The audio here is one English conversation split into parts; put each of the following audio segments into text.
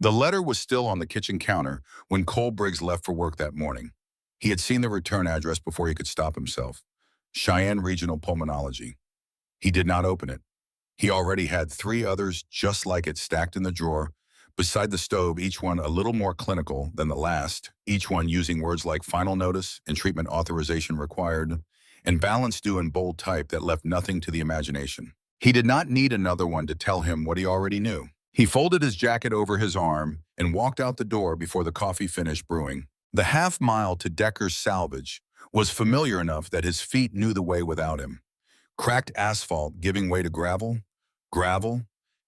The letter was still on the kitchen counter when Cole Briggs left for work that morning. He had seen the return address before he could stop himself. Cheyenne Regional Pulmonology. He did not open it. He already had three others just like it stacked in the drawer, beside the stove, each one a little more clinical than the last, each one using words like final notice and treatment authorization required, and balance due in bold type that left nothing to the imagination. He did not need another one to tell him what he already knew. He folded his jacket over his arm and walked out the door before the coffee finished brewing. The half mile to Decker's salvage was familiar enough that his feet knew the way without him. Cracked asphalt giving way to gravel, gravel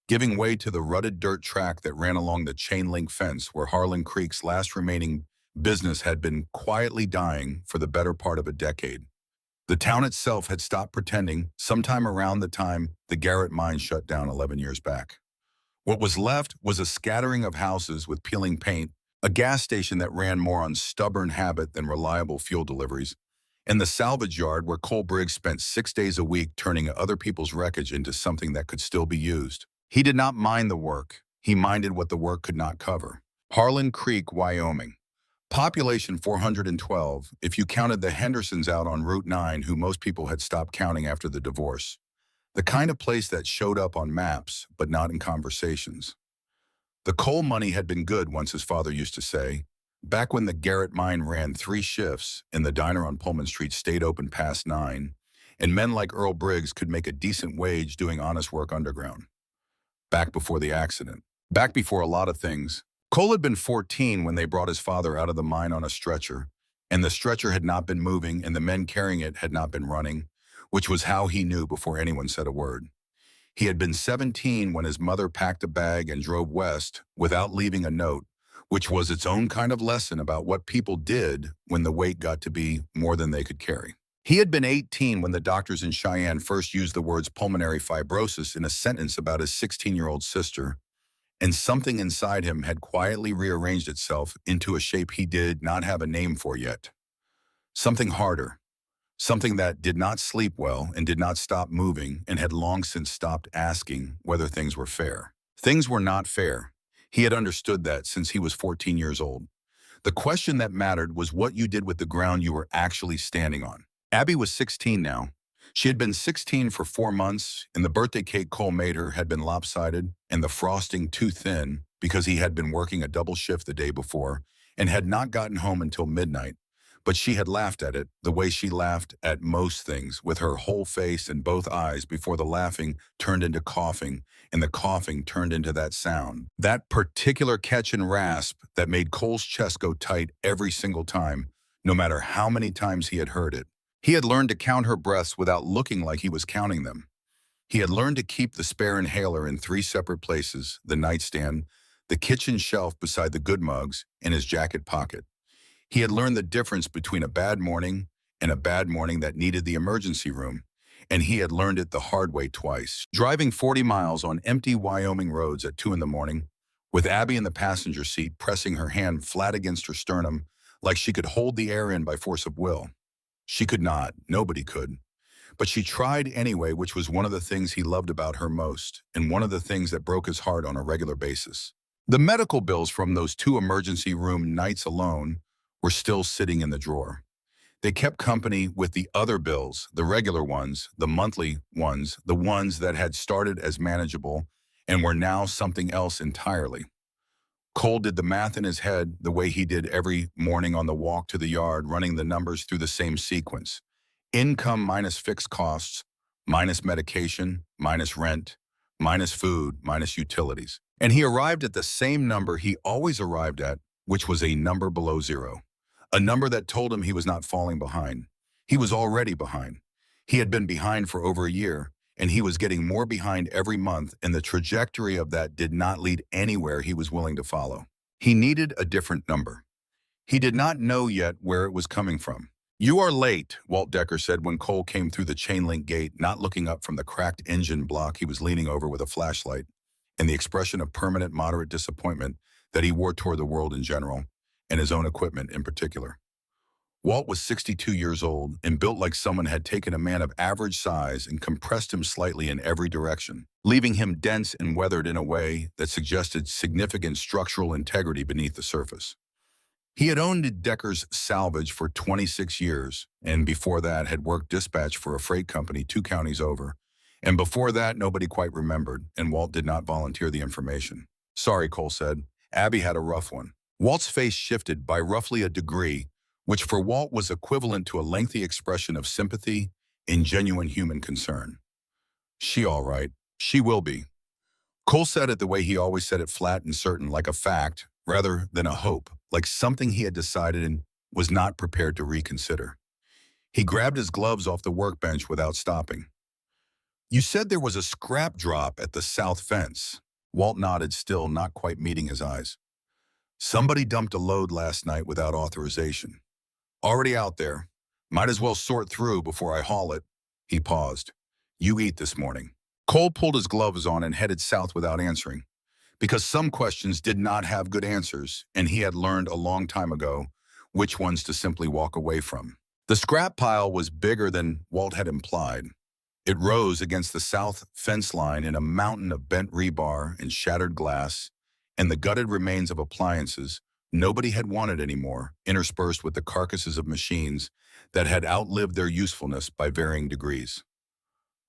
giving way to the rutted dirt track that ran along the chain-link fence where Harlan Creek's last remaining business had been quietly dying for the better part of a decade. The town itself had stopped pretending sometime around the time the Garrett mine shut down 11 years back. What was left was a scattering of houses with peeling paint, a gas station that ran more on stubborn habit than reliable fuel deliveries, and the salvage yard where Cole Briggs spent 6 days a week turning other people's wreckage into something that could still be used. He did not mind the work. He minded what the work could not cover. Harlan Creek, Wyoming. Population 412, if you counted the Hendersons out on Route 9 who most people had stopped counting after the divorce. The kind of place that showed up on maps, but not in conversations. The coal money had been good, once his father used to say, back when the Garrett mine ran 3 shifts and the diner on Pullman Street stayed open past 9, and men like Earl Briggs could make a decent wage doing honest work underground. Back before the accident. Back before a lot of things. Cole had been 14 when they brought his father out of the mine on a stretcher, and the stretcher had not been moving and the men carrying it had not been running, which was how he knew before anyone said a word. He had been 17 when his mother packed a bag and drove west without leaving a note, which was its own kind of lesson about what people did when the weight got to be more than they could carry. He had been 18 when the doctors in Cheyenne first used the words pulmonary fibrosis in a sentence about his 16-year-old sister, and something inside him had quietly rearranged itself into a shape he did not have a name for yet. Something harder, something that did not sleep well and did not stop moving and had long since stopped asking whether things were fair. Things were not fair. He had understood that since he was 14 years old. The question that mattered was what you did with the ground you were actually standing on. Abby was 16 now. She had been 16 for 4 months, and the birthday cake Cole made her had been lopsided and the frosting too thin because he had been working a double shift the day before and had not gotten home until midnight. But she had laughed at it the way she laughed at most things, with her whole face and both eyes before the laughing turned into coughing and the coughing turned into that sound. That particular catch and rasp that made Cole's chest go tight every single time, no matter how many times he had heard it. He had learned to count her breaths without looking like he was counting them. He had learned to keep the spare inhaler in 3 separate places, the nightstand, the kitchen shelf beside the good mugs, and his jacket pocket. He had learned the difference between a bad morning and a bad morning that needed the emergency room, and he had learned it the hard way twice. Driving 40 miles on empty Wyoming roads at 2 in the morning, with Abby in the passenger seat pressing her hand flat against her sternum like she could hold the air in by force of will. She could not, nobody could. But she tried anyway, which was one of the things he loved about her most, and one of the things that broke his heart on a regular basis. The medical bills from those 2 emergency room nights alone were still sitting in the drawer. They kept company with the other bills, the regular ones, the monthly ones, the ones that had started as manageable and were now something else entirely. Cole did the math in his head the way he did every morning on the walk to the yard, running the numbers through the same sequence. Income minus fixed costs, minus medication, minus rent, minus food, minus utilities. And he arrived at the same number he always arrived at, which was a number below 0. A number that told him he was not falling behind. He was already behind. He had been behind for over a year, and he was getting more behind every month, and the trajectory of that did not lead anywhere he was willing to follow. He needed a different number. He did not know yet where it was coming from. "You are late," Walt Decker said when Cole came through the chain-link gate, not looking up from the cracked engine block he was leaning over with a flashlight, and the expression of permanent moderate disappointment that he wore toward the world in general, and his own equipment in particular. Walt was 62 years old and built like someone had taken a man of average size and compressed him slightly in every direction, leaving him dense and weathered in a way that suggested significant structural integrity beneath the surface. He had owned Decker's Salvage for 26 years, and before that had worked dispatch for a freight company 2 counties over. And before that, nobody quite remembered, and Walt did not volunteer the information. Sorry, Cole said. Abby had a rough one. Walt's face shifted by roughly a degree, which for Walt was equivalent to a lengthy expression of sympathy and genuine human concern. She all right. She will be. Cole said it the way he always said it, flat and certain, like a fact, rather than a hope, like something he had decided and was not prepared to reconsider. He grabbed his gloves off the workbench without stopping. You said there was a scrap drop at the south fence. Walt nodded, still not quite meeting his eyes. Somebody dumped a load last night without authorization. Already out there. Might as well sort through before I haul it. He paused. You eat this morning. Cole pulled his gloves on and headed south without answering, because some questions did not have good answers, and he had learned a long time ago which ones to simply walk away from. The scrap pile was bigger than Walt had implied. It rose against the south fence line in a mountain of bent rebar and shattered glass, and the gutted remains of appliances nobody had wanted anymore, interspersed with the carcasses of machines that had outlived their usefulness by varying degrees.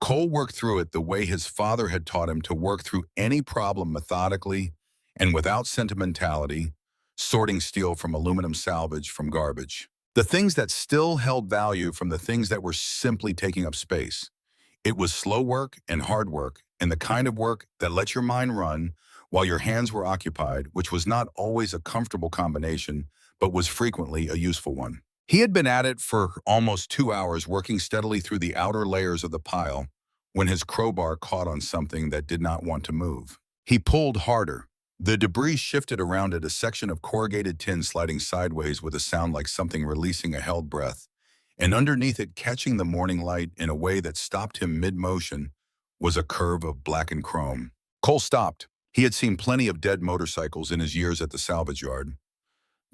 Cole worked through it the way his father had taught him to work through any problem, methodically and without sentimentality, sorting steel from aluminum salvage from garbage. The things that still held value from the things that were simply taking up space. It was slow work and hard work, and the kind of work that let your mind run while your hands were occupied, which was not always a comfortable combination, but was frequently a useful one. He had been at it for almost 2 hours, working steadily through the outer layers of the pile, when his crowbar caught on something that did not want to move. He pulled harder. The debris shifted around it, a section of corrugated tin sliding sideways with a sound like something releasing a held breath, and underneath it, catching the morning light in a way that stopped him mid-motion, was a curve of blackened chrome. Cole stopped. He had seen plenty of dead motorcycles in his years at the salvage yard.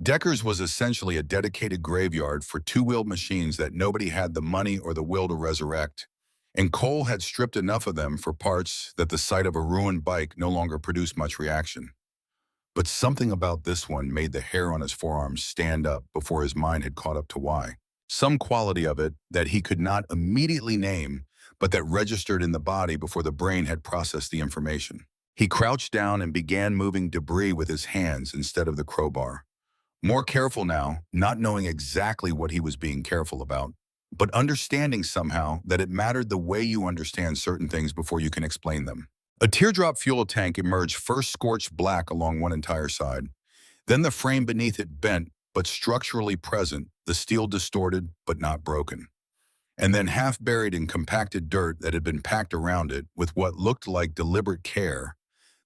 Decker's was essentially a dedicated graveyard for two-wheeled machines that nobody had the money or the will to resurrect, and Cole had stripped enough of them for parts that the sight of a ruined bike no longer produced much reaction. But something about this one made the hair on his forearms stand up before his mind had caught up to why. Some quality of it that he could not immediately name, but that registered in the body before the brain had processed the information. He crouched down and began moving debris with his hands instead of the crowbar. More careful now, not knowing exactly what he was being careful about, but understanding somehow that it mattered the way you understand certain things before you can explain them. A teardrop fuel tank emerged, first scorched black along one entire side. Then the frame beneath it bent, but structurally present, the steel distorted but not broken. And then half buried in compacted dirt that had been packed around it with what looked like deliberate care,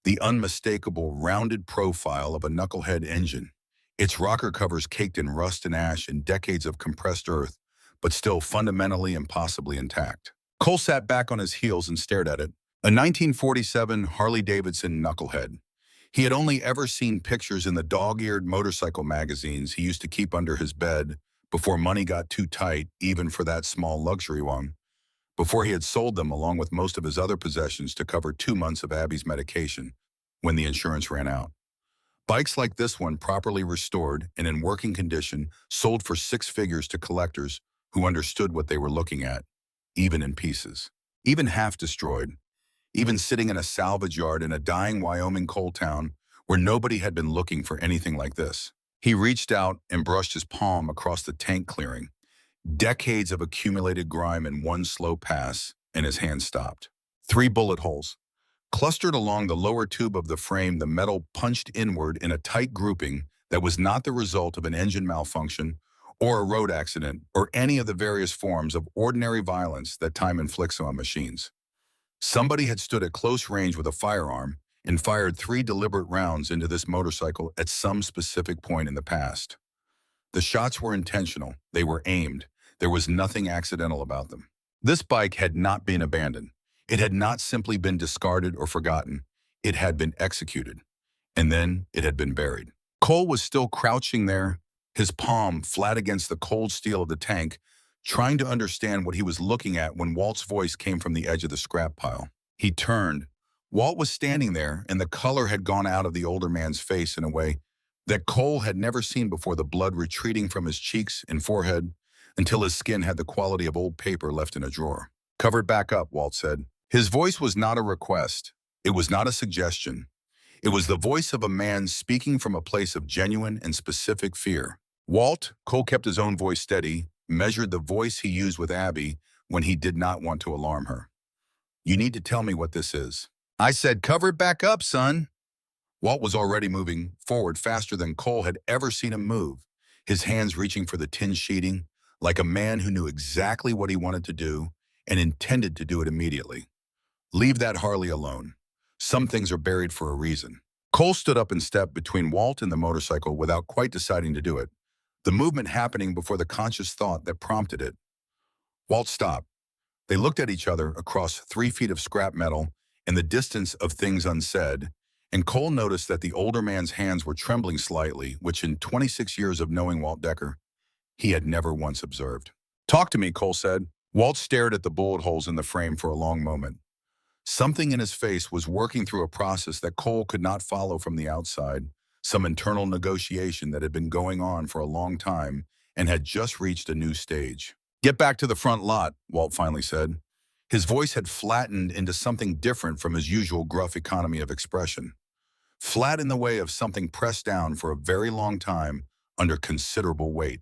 the unmistakable rounded profile of a knucklehead engine. Its rocker covers caked in rust and ash and decades of compressed earth, but still fundamentally and possibly intact. Cole sat back on his heels and stared at it. A 1947 Harley-Davidson knucklehead. He had only ever seen pictures in the dog-eared motorcycle magazines he used to keep under his bed before money got too tight, even for that small luxury one, before he had sold them along with most of his other possessions to cover 2 months of Abby's medication when the insurance ran out. Bikes like this one, properly restored and in working condition, sold for 6 figures to collectors who understood what they were looking at, even in pieces, even half destroyed, even sitting in a salvage yard in a dying Wyoming coal town where nobody had been looking for anything like this. He reached out and brushed his palm across the tank clearing. Decades of accumulated grime in one slow pass, and his hand stopped. 3 bullet holes. Clustered along the lower tube of the frame, the metal punched inward in a tight grouping that was not the result of an engine malfunction or a road accident or any of the various forms of ordinary violence that time inflicts on machines. Somebody had stood at close range with a firearm and fired 3 deliberate rounds into this motorcycle at some specific point in the past. The shots were intentional. They were aimed. There was nothing accidental about them. This bike had not been abandoned. It had not simply been discarded or forgotten. It had been executed. And then it had been buried. Cole was still crouching there, his palm flat against the cold steel of the tank, trying to understand what he was looking at when Walt's voice came from the edge of the scrap pile. He turned. Walt was standing there, and the color had gone out of the older man's face in a way that Cole had never seen before, the blood retreating from his cheeks and forehead until his skin had the quality of old paper left in a drawer. "Cover it back up," Walt said. His voice was not a request. It was not a suggestion. It was the voice of a man speaking from a place of genuine and specific fear. Walt, Cole kept his own voice steady, measured the voice he used with Abby when he did not want to alarm her. "You need to tell me what this is." "I said, cover it back up, son." Walt was already moving forward faster than Cole had ever seen him move, his hands reaching for the tin sheeting, like a man who knew exactly what he wanted to do and intended to do it immediately. "Leave that Harley alone. Some things are buried for a reason." Cole stood up and stepped between Walt and the motorcycle without quite deciding to do it, the movement happening before the conscious thought that prompted it. Walt stopped. They looked at each other across 3 feet of scrap metal in the distance of things unsaid, and Cole noticed that the older man's hands were trembling slightly, which in 26 years of knowing Walt Decker, he had never once observed. "Talk to me," Cole said. Walt stared at the bullet holes in the frame for a long moment. Something in his face was working through a process that Cole could not follow from the outside, some internal negotiation that had been going on for a long time and had just reached a new stage. "Get back to the front lot," Walt finally said. His voice had flattened into something different from his usual gruff economy of expression. Flat in the way of something pressed down for a very long time under considerable weight.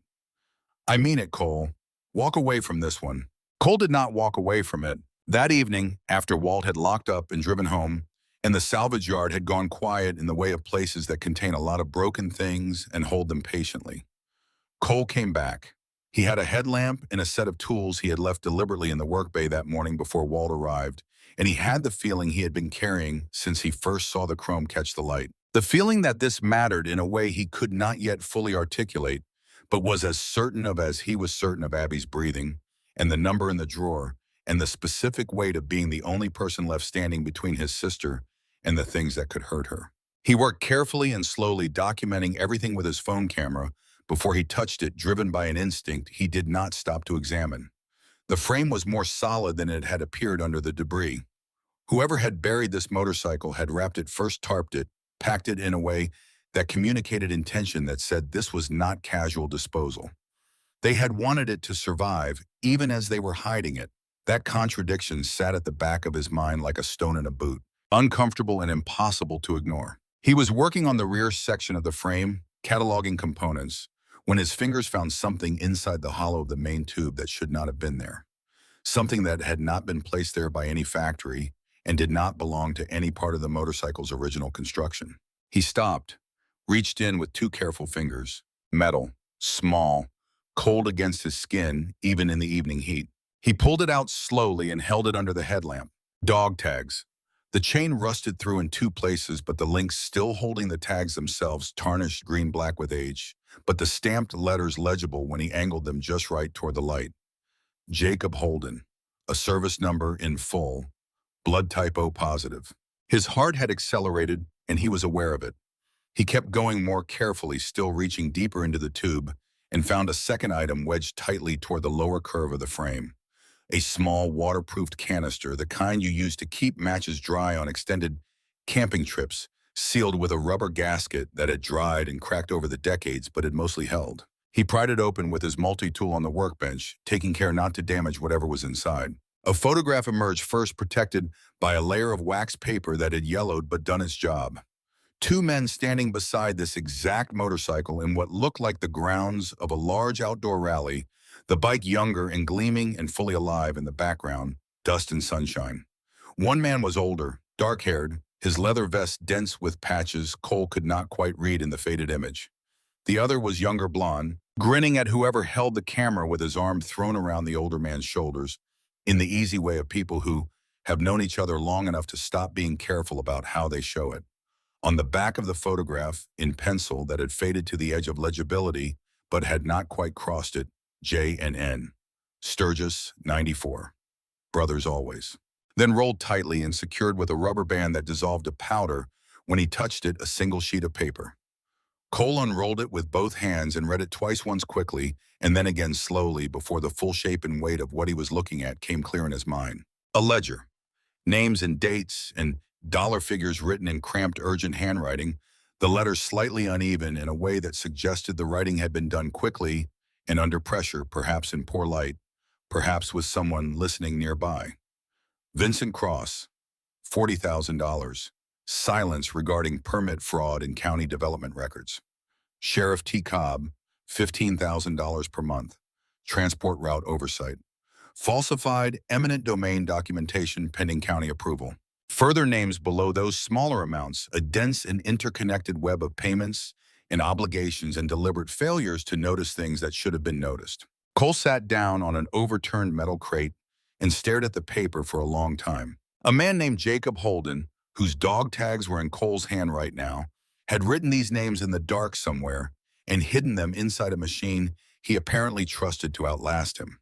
"I mean it, Cole. Walk away from this one." Cole did not walk away from it. That evening, after Walt had locked up and driven home, and the salvage yard had gone quiet in the way of places that contain a lot of broken things and hold them patiently, Cole came back. He had a headlamp and a set of tools he had left deliberately in the work bay that morning before Walt arrived, and he had the feeling he had been carrying since he first saw the chrome catch the light. The feeling that this mattered in a way he could not yet fully articulate, but was as certain of as he was certain of Abby's breathing, and the number in the drawer, and the specific weight of being the only person left standing between his sister and the things that could hurt her. He worked carefully and slowly, documenting everything with his phone camera before he touched it, driven by an instinct he did not stop to examine. The frame was more solid than it had appeared under the debris. Whoever had buried this motorcycle had wrapped it, first tarped it, packed it in a way that communicated intention that said this was not casual disposal. They had wanted it to survive, even as they were hiding it. That contradiction sat at the back of his mind like a stone in a boot, uncomfortable and impossible to ignore. He was working on the rear section of the frame, cataloging components, when his fingers found something inside the hollow of the main tube that should not have been there. Something that had not been placed there by any factory and did not belong to any part of the motorcycle's original construction. He stopped, reached in with 2 careful fingers. Metal, small, cold against his skin, even in the evening heat. He pulled it out slowly and held it under the headlamp. Dog tags. The chain rusted through in 2 places, but the links still holding the tags themselves tarnished green-black with age, but the stamped letters legible when he angled them just right toward the light. Jacob Holden. A service number in full. Blood type O positive. His heart had accelerated, and he was aware of it. He kept going more carefully, still reaching deeper into the tube, and found a second item wedged tightly toward the lower curve of the frame. A small waterproofed canister, the kind you use to keep matches dry on extended camping trips, sealed with a rubber gasket that had dried and cracked over the decades but had mostly held. He pried it open with his multi-tool on the workbench, taking care not to damage whatever was inside. A photograph emerged first, protected by a layer of wax paper that had yellowed but done its job. 2 men standing beside this exact motorcycle in what looked like the grounds of a large outdoor rally, the bike younger and gleaming and fully alive in the background, dust and sunshine. One man was older, dark-haired, his leather vest dense with patches Cole could not quite read in the faded image. The other was younger, blonde, grinning at whoever held the camera with his arm thrown around the older man's shoulders, in the easy way of people who have known each other long enough to stop being careful about how they show it. On the back of the photograph, in pencil that had faded to the edge of legibility but had not quite crossed it, J and N. Sturgis, 94. Brothers always. Then rolled tightly and secured with a rubber band that dissolved to powder when he touched it, a single sheet of paper. Cole unrolled it with both hands and read it twice, once quickly, and then again slowly before the full shape and weight of what he was looking at came clear in his mind. A ledger. Names and dates and dollar figures written in cramped, urgent handwriting, the letters slightly uneven in a way that suggested the writing had been done quickly and under pressure, perhaps in poor light, perhaps with someone listening nearby. Vincent Cross, $40,000. Silence regarding permit fraud in county development records. Sheriff T. Cobb, $15,000 per month. Transport route oversight. Falsified eminent domain documentation pending county approval. Further names below those smaller amounts, a dense and interconnected web of payments and obligations and deliberate failures to notice things that should have been noticed. Cole sat down on an overturned metal crate and stared at the paper for a long time. A man named Jacob Holden, whose dog tags were in Cole's hand right now, had written these names in the dark somewhere and hidden them inside a machine he apparently trusted to outlast him.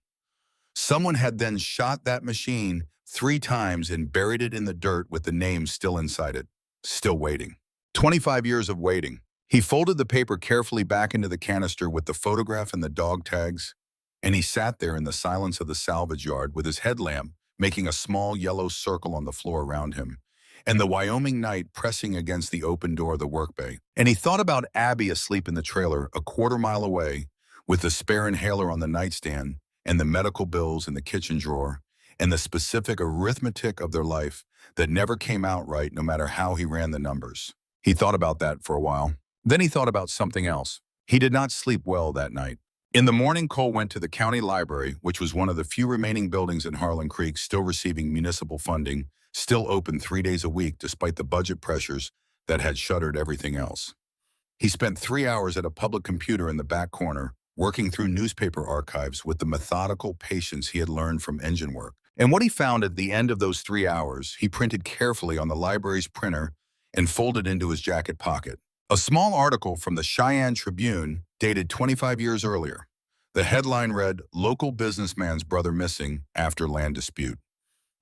Someone had then shot that machine 3 times and buried it in the dirt with the names still inside it, still waiting. 25 years of waiting. He folded the paper carefully back into the canister with the photograph and the dog tags, and he sat there in the silence of the salvage yard with his headlamp making a small yellow circle on the floor around him, and the Wyoming night pressing against the open door of the work bay. And he thought about Abby asleep in the trailer a quarter-mile away, with the spare inhaler on the nightstand, and the medical bills in the kitchen drawer, and the specific arithmetic of their life that never came out right no matter how he ran the numbers. He thought about that for a while. Then he thought about something else. He did not sleep well that night. In the morning, Cole went to the county library, which was one of the few remaining buildings in Harlan Creek still receiving municipal funding, still open 3 days a week despite the budget pressures that had shuttered everything else. He spent 3 hours at a public computer in the back corner, working through newspaper archives with the methodical patience he had learned from engine work. And what he found at the end of those 3 hours, he printed carefully on the library's printer and folded into his jacket pocket. A small article from the Cheyenne Tribune, dated 25 years earlier. The headline read, "Local Businessman's Brother Missing After Land Dispute."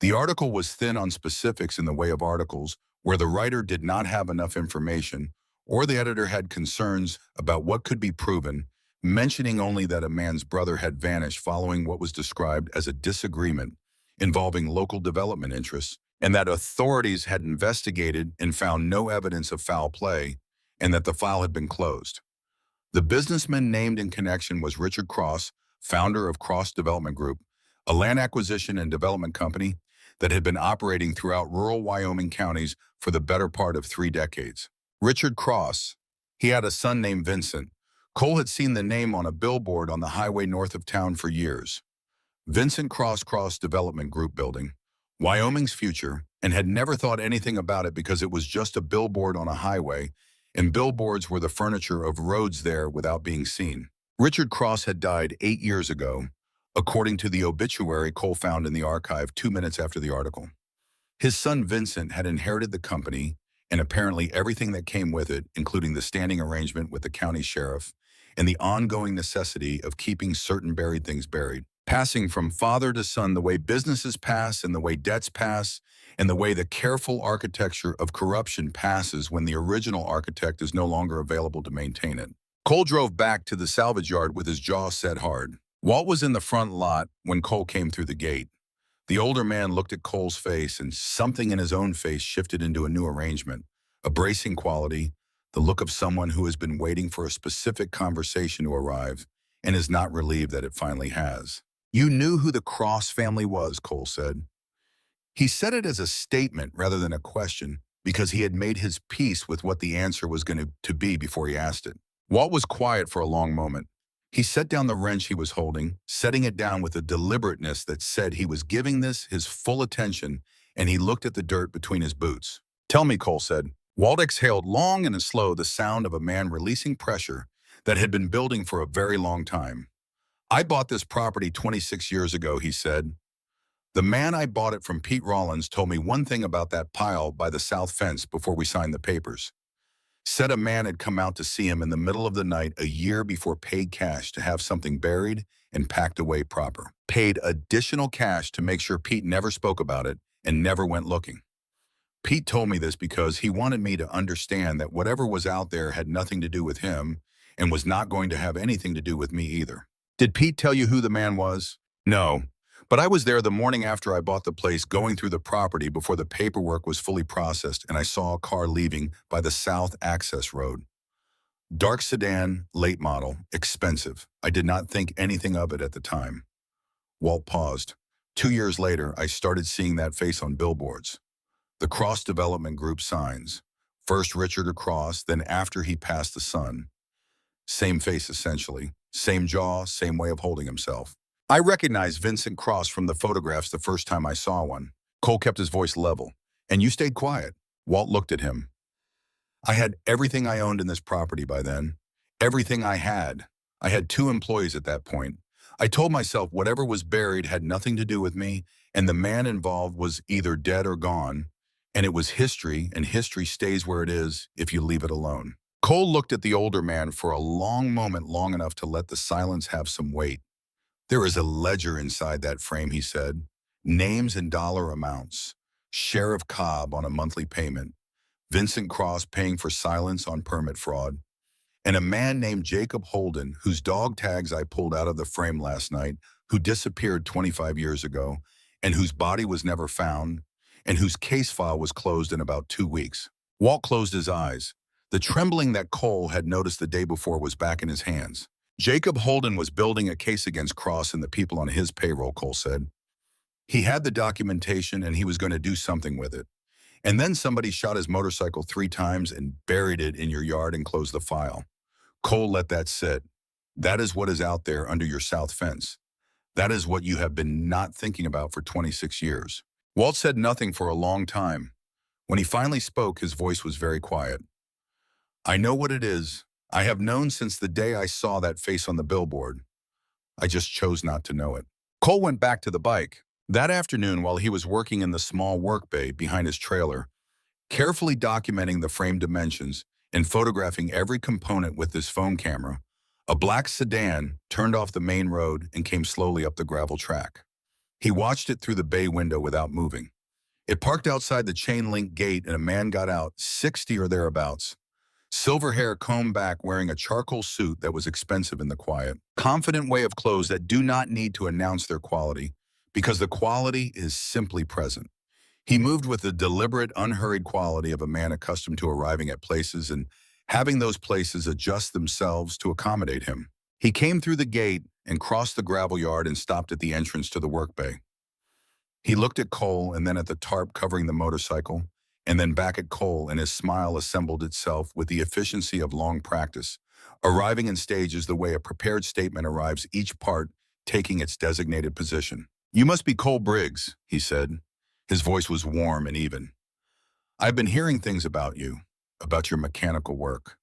The article was thin on specifics in the way of articles where the writer did not have enough information or the editor had concerns about what could be proven, mentioning only that a man's brother had vanished following what was described as a disagreement involving local development interests, and that authorities had investigated and found no evidence of foul play, and that the file had been closed. The businessman named in connection was Richard Cross, founder of Cross Development Group, a land acquisition and development company that had been operating throughout rural Wyoming counties for the better part of 3 decades. Richard Cross. He had a son named Vincent. Cole had seen the name on a billboard on the highway north of town for years. Vincent Cross Development Group building, Wyoming's future, and had never thought anything about it because it was just a billboard on a highway, and billboards were the furniture of roads there without being seen. Richard Cross had died 8 years ago, according to the obituary Cole found in the archive 2 minutes after the article. His son Vincent had inherited the company and apparently everything that came with it, including the standing arrangement with the county sheriff and the ongoing necessity of keeping certain buried things buried, passing from father to son the way businesses pass and the way debts pass and the way the careful architecture of corruption passes when the original architect is no longer available to maintain it. Cole drove back to the salvage yard with his jaw set hard. Walt was in the front lot when Cole came through the gate. The older man looked at Cole's face, and something in his own face shifted into a new arrangement, a bracing quality, the look of someone who has been waiting for a specific conversation to arrive and is not relieved that it finally has. "You knew who the Cross family was," Cole said. He said it as a statement rather than a question because he had made his peace with what the answer was going to be before he asked it. Walt was quiet for a long moment. He set down the wrench he was holding, setting it down with a deliberateness that said he was giving this his full attention, and he looked at the dirt between his boots. "Tell me," Cole said. Walt exhaled long and slow, the sound of a man releasing pressure that had been building for a very long time. "I bought this property 26 years ago," he said. "The man I bought it from, Pete Rollins, told me one thing about that pile by the south fence before we signed the papers. Said a man had come out to see him in the middle of the night a year before paid cash to have something buried and packed away proper. Paid additional cash to make sure Pete never spoke about it and never went looking. Pete told me this because he wanted me to understand that whatever was out there had nothing to do with him and was not going to have anything to do with me either. Did Pete tell you who the man was? No, but I was there the morning after I bought the place, going through the property before the paperwork was fully processed, and I saw a car leaving by the south access road. Dark sedan, late model, expensive. I did not think anything of it at the time. Walt paused. 2 years later, I started seeing that face on billboards. The Cross Development Group signs. First Richard across, then after he passed the sun. Same face essentially. Same jaw, same way of holding himself. I recognized Vincent Cross from the photographs the first time I saw one. Cole kept his voice level. And you stayed quiet. Walt looked at him. I had everything I owned in this property by then. Everything I had. I had 2 employees at that point. I told myself whatever was buried had nothing to do with me, and the man involved was either dead or gone, and it was history, and history stays where it is if you leave it alone. Cole looked at the older man for a long moment, long enough to let the silence have some weight. There is a ledger inside that frame, he said. Names and dollar amounts. Sheriff Cobb on a monthly payment. Vincent Cross paying for silence on permit fraud. And a man named Jacob Holden, whose dog tags I pulled out of the frame last night, who disappeared 25 years ago, and whose body was never found, and whose case file was closed in about 2 weeks. Walt closed his eyes. The trembling that Cole had noticed the day before was back in his hands. Jacob Holden was building a case against Cross and the people on his payroll, Cole said. He had the documentation and he was going to do something with it. And then somebody shot his motorcycle 3 times and buried it in your yard and closed the file. Cole let that sit. That is what is out there under your south fence. That is what you have been not thinking about for 26 years. Walt said nothing for a long time. When he finally spoke, his voice was very quiet. I know what it is. I have known since the day I saw that face on the billboard. I just chose not to know it. Cole went back to the bike. That afternoon, while he was working in the small work bay behind his trailer, carefully documenting the frame dimensions and photographing every component with his phone camera, a black sedan turned off the main road and came slowly up the gravel track. He watched it through the bay window without moving. It parked outside the chain-link gate and a man got out, 60 or thereabouts. Silver hair combed back, wearing a charcoal suit that was expensive in the quiet. Confident way of clothes that do not need to announce their quality, because the quality is simply present. He moved with the deliberate, unhurried quality of a man accustomed to arriving at places and having those places adjust themselves to accommodate him. He came through the gate and crossed the gravel yard and stopped at the entrance to the work bay. He looked at Cole and then at the tarp covering the motorcycle, and then back at Cole, and his smile assembled itself with the efficiency of long practice, arriving in stages the way a prepared statement arrives, each part taking its designated position. You must be Cole Briggs, he said. His voice was warm and even. I've been hearing things about you, about your mechanical work.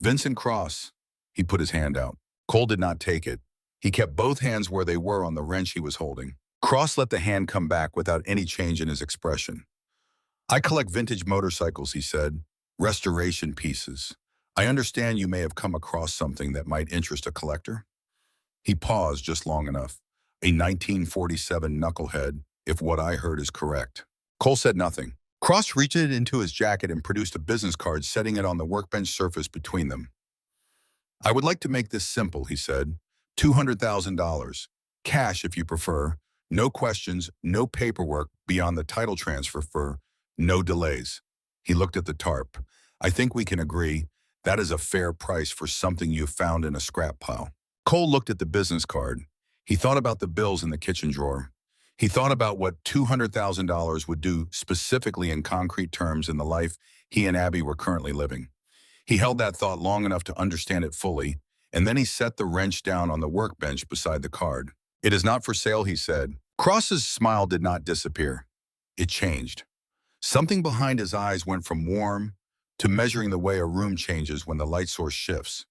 Vincent Cross, he put his hand out. Cole did not take it. He kept both hands where they were on the wrench he was holding. Cross let the hand come back without any change in his expression. I collect vintage motorcycles, he said. Restoration pieces. I understand you may have come across something that might interest a collector. He paused just long enough. A 1947 knucklehead, if what I heard is correct. Cole said nothing. Cross reached into his jacket and produced a business card, setting it on the workbench surface between them. I would like to make this simple, he said. $200,000. Cash if you prefer. No questions, no paperwork beyond the title transfer for no delays. He looked at the tarp. I think we can agree that is a fair price for something you found in a scrap pile. Cole looked at the business card. He thought about the bills in the kitchen drawer. He thought about what $200,000 would do specifically in concrete terms in the life he and Abby were currently living. He held that thought long enough to understand it fully, and then he set the wrench down on the workbench beside the card. It is not for sale, he said. Cross's smile did not disappear. It changed. Something behind his eyes went from warm to measuring the way a room changes when the light source shifts.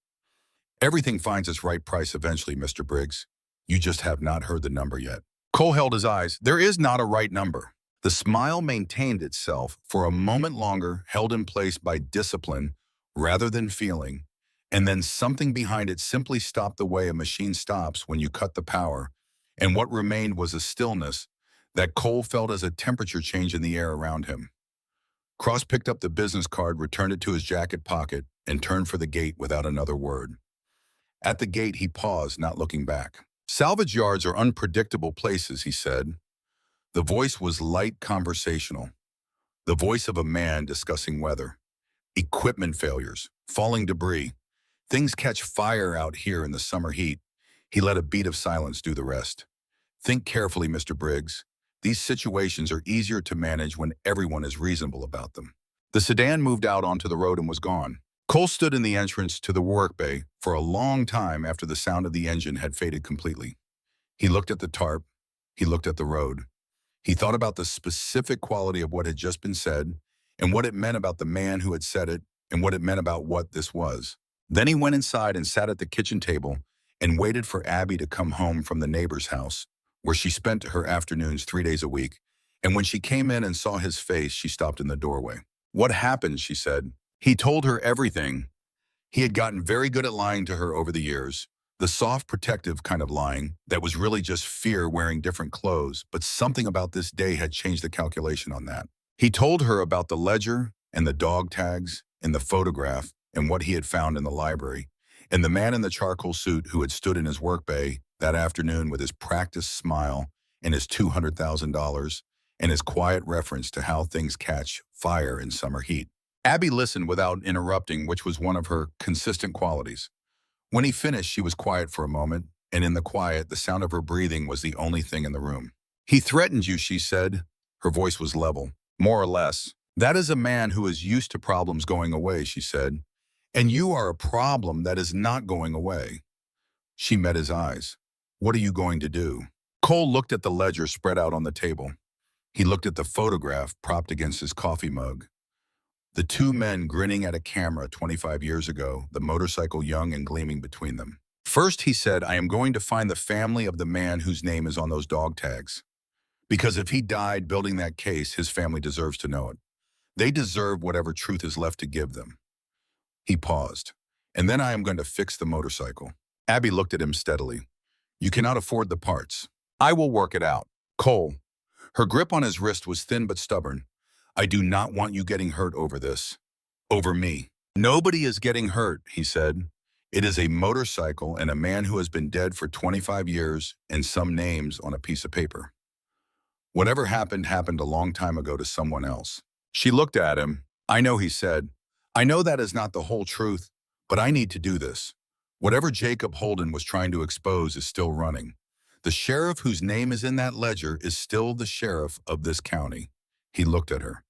Everything finds its right price eventually, Mr. Briggs. You just have not heard the number yet. Cole held his eyes. There is not a right number. The smile maintained itself for a moment longer, held in place by discipline rather than feeling, and then something behind it simply stopped the way a machine stops when you cut the power, and what remained was a stillness that Cole felt as a temperature change in the air around him. Cross picked up the business card, returned it to his jacket pocket, and turned for the gate without another word. At the gate, he paused, not looking back. Salvage yards are unpredictable places, he said. The voice was light conversational, the voice of a man discussing weather, equipment failures, falling debris. Things catch fire out here in the summer heat. He let a beat of silence do the rest. Think carefully, Mr. Briggs. These situations are easier to manage when everyone is reasonable about them. The sedan moved out onto the road and was gone. Cole stood in the entrance to the work bay for a long time after the sound of the engine had faded completely. He looked at the tarp. He looked at the road. He thought about the specific quality of what had just been said and what it meant about the man who had said it and what it meant about what this was. Then he went inside and sat at the kitchen table and waited for Abby to come home from the neighbor's house, where she spent her afternoons 3 days a week. And when she came in and saw his face, she stopped in the doorway. "What happened?" she said. He told her everything. He had gotten very good at lying to her over the years, the soft, protective kind of lying that was really just fear wearing different clothes, but something about this day had changed the calculation on that. He told her about the ledger and the dog tags and the photograph and what he had found in the library, and the man in the charcoal suit who had stood in his work bay that afternoon with his practiced smile and his $200,000 and his quiet reference to how things catch fire in summer heat. Abby listened without interrupting, which was one of her consistent qualities. When he finished, she was quiet for a moment, and in the quiet, the sound of her breathing was the only thing in the room. "He threatened you," she said. Her voice was level. "More or less. That is a man who is used to problems going away," she said. "And you are a problem that is not going away." She met his eyes. "What are you going to do?" Cole looked at the ledger spread out on the table. He looked at the photograph propped against his coffee mug. The two men grinning at a camera 25 years ago, the motorcycle young and gleaming between them. "First," he said, "I am going to find the family of the man whose name is on those dog tags. Because if he died building that case, his family deserves to know it. They deserve whatever truth is left to give them." He paused. "And then I am going to fix the motorcycle." Abby looked at him steadily. "You cannot afford the parts. I will work it out." "Cole." Her grip on his wrist was thin but stubborn. "I do not want you getting hurt over this. Over me." "Nobody is getting hurt," he said. "It is a motorcycle and a man who has been dead for 25 years and some names on a piece of paper. Whatever happened happened a long time ago to someone else." She looked at him. "I know," he said. "I know that is not the whole truth, but I need to do this. Whatever Jacob Holden was trying to expose is still running. The sheriff whose name is in that ledger is still the sheriff of this county." He looked at her.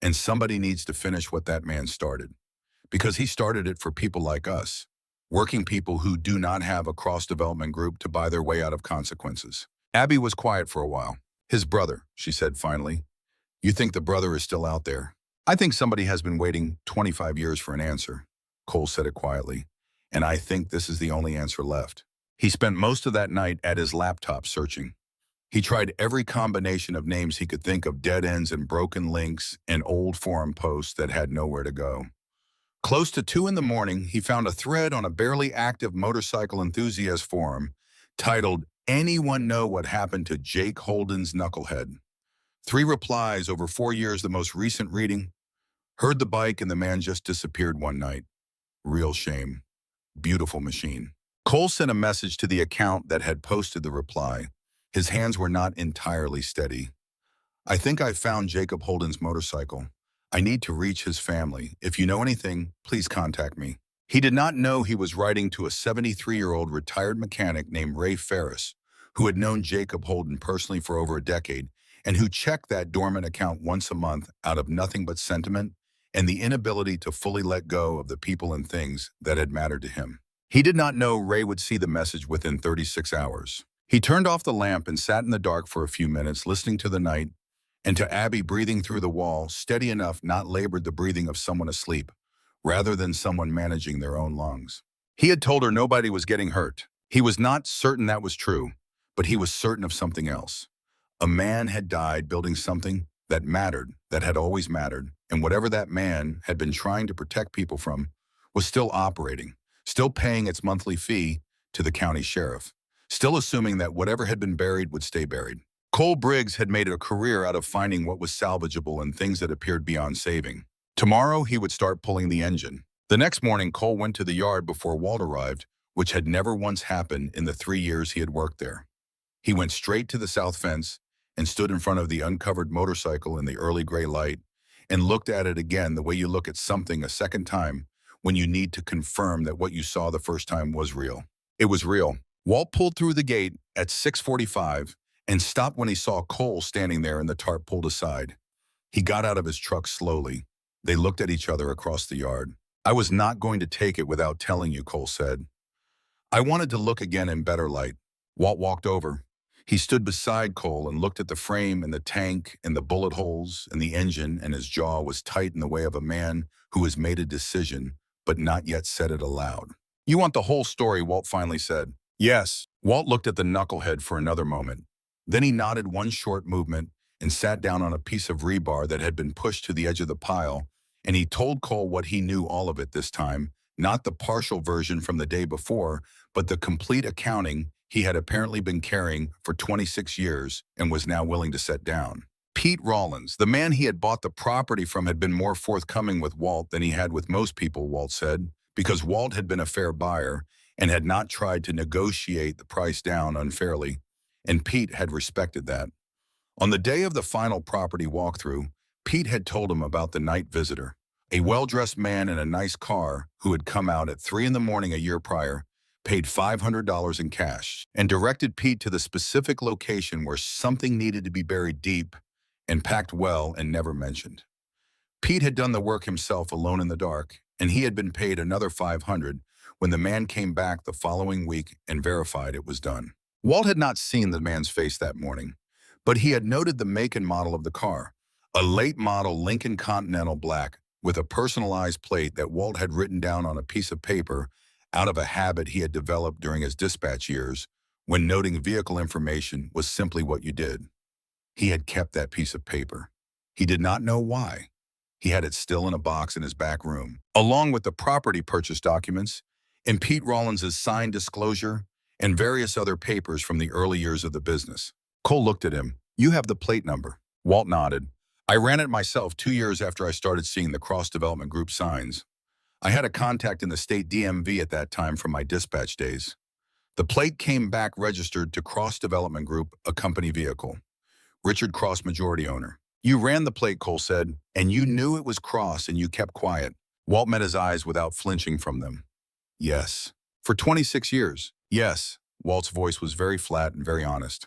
"And somebody needs to finish what that man started. Because he started it for people like us, working people who do not have a cross-development group to buy their way out of consequences." Abby was quiet for a while. "His brother," she said finally. "You think the brother is still out there?" "I think somebody has been waiting 25 years for an answer." Cole said it quietly. "And I think this is the only answer left." He spent most of that night at his laptop searching. He tried every combination of names he could think of, dead ends and broken links and old forum posts that had nowhere to go. Close to 2 in the morning, he found a thread on a barely active motorcycle enthusiast forum titled, "Anyone Know What Happened to Jake Holden's Knucklehead?" 3 replies over 4 years, the most recent reading, "Heard the bike and the man just disappeared one night. Real shame. Beautiful machine." Cole sent a message to the account that had posted the reply. His hands were not entirely steady. "I think I found Jacob Holden's motorcycle. I need to reach his family. If you know anything, please contact me." He did not know he was writing to a 73-year-old retired mechanic named Ray Ferris, who had known Jacob Holden personally for over a decade and who checked that dormant account once a month out of nothing but sentiment and the inability to fully let go of the people and things that had mattered to him. He did not know Ray would see the message within 36 hours. He turned off the lamp and sat in the dark for a few minutes, listening to the night and to Abby breathing through the wall, steady enough, not labored the breathing of someone asleep, rather than someone managing their own lungs. He had told her nobody was getting hurt. He was not certain that was true, but he was certain of something else. A man had died building something that mattered, that had always mattered, and whatever that man had been trying to protect people from was still operating, still paying its monthly fee to the county sheriff, still assuming that whatever had been buried would stay buried. Cole Briggs had made a career out of finding what was salvageable and things that appeared beyond saving. Tomorrow, he would start pulling the engine. The next morning, Cole went to the yard before Walt arrived, which had never once happened in the 3 years he had worked there. He went straight to the south fence and stood in front of the uncovered motorcycle in the early gray light and looked at it again the way you look at something a second time when you need to confirm that what you saw the first time was real. It was real. Walt pulled through the gate at 6:45 and stopped when he saw Cole standing there and the tarp pulled aside. He got out of his truck slowly. They looked at each other across the yard. "I was not going to take it without telling you," Cole said. "I wanted to look again in better light." Walt walked over. He stood beside Cole and looked at the frame and the tank and the bullet holes and the engine, and his jaw was tight in the way of a man who has made a decision but not yet said it aloud. "You want the whole story," Walt finally said. "Yes." Walt looked at the knucklehead for another moment. Then he nodded one short movement and sat down on a piece of rebar that had been pushed to the edge of the pile, and he told Cole what he knew, all of it this time, not the partial version from the day before, but the complete accounting he had apparently been carrying for 26 years and was now willing to set down. Pete Rollins, the man he had bought the property from, had been more forthcoming with Walt than he had with most people, Walt said, because Walt had been a fair buyer and had not tried to negotiate the price down unfairly, and Pete had respected that. On the day of the final property walkthrough, Pete had told him about the night visitor, a well-dressed man in a nice car who had come out at 3 in the morning a year prior, paid $500 in cash, and directed Pete to the specific location where something needed to be buried deep and packed well and never mentioned. Pete had done the work himself alone in the dark, and he had been paid another $500 when the man came back the following week and verified it was done. Walt had not seen the man's face that morning, but he had noted the make and model of the car, a late model Lincoln Continental Black with a personalized plate that Walt had written down on a piece of paper out of a habit he had developed during his dispatch years when noting vehicle information was simply what you did. He had kept that piece of paper. He did not know why. He had it still in a box in his back room, along with the property purchase documents and Pete Rollins's signed disclosure and various other papers from the early years of the business. Cole looked at him. "You have the plate number." Walt nodded. "I ran it myself 2 years after I started seeing the Cross Development Group signs. I had a contact in the state DMV at that time from my dispatch days. The plate came back registered to Cross Development Group, a company vehicle. Richard Cross, majority owner." "You ran the plate," Cole said, "and you knew it was Cross and you kept quiet." Walt met his eyes without flinching from them. "Yes." "For 26 years. "Yes." Walt's voice was very flat and very honest.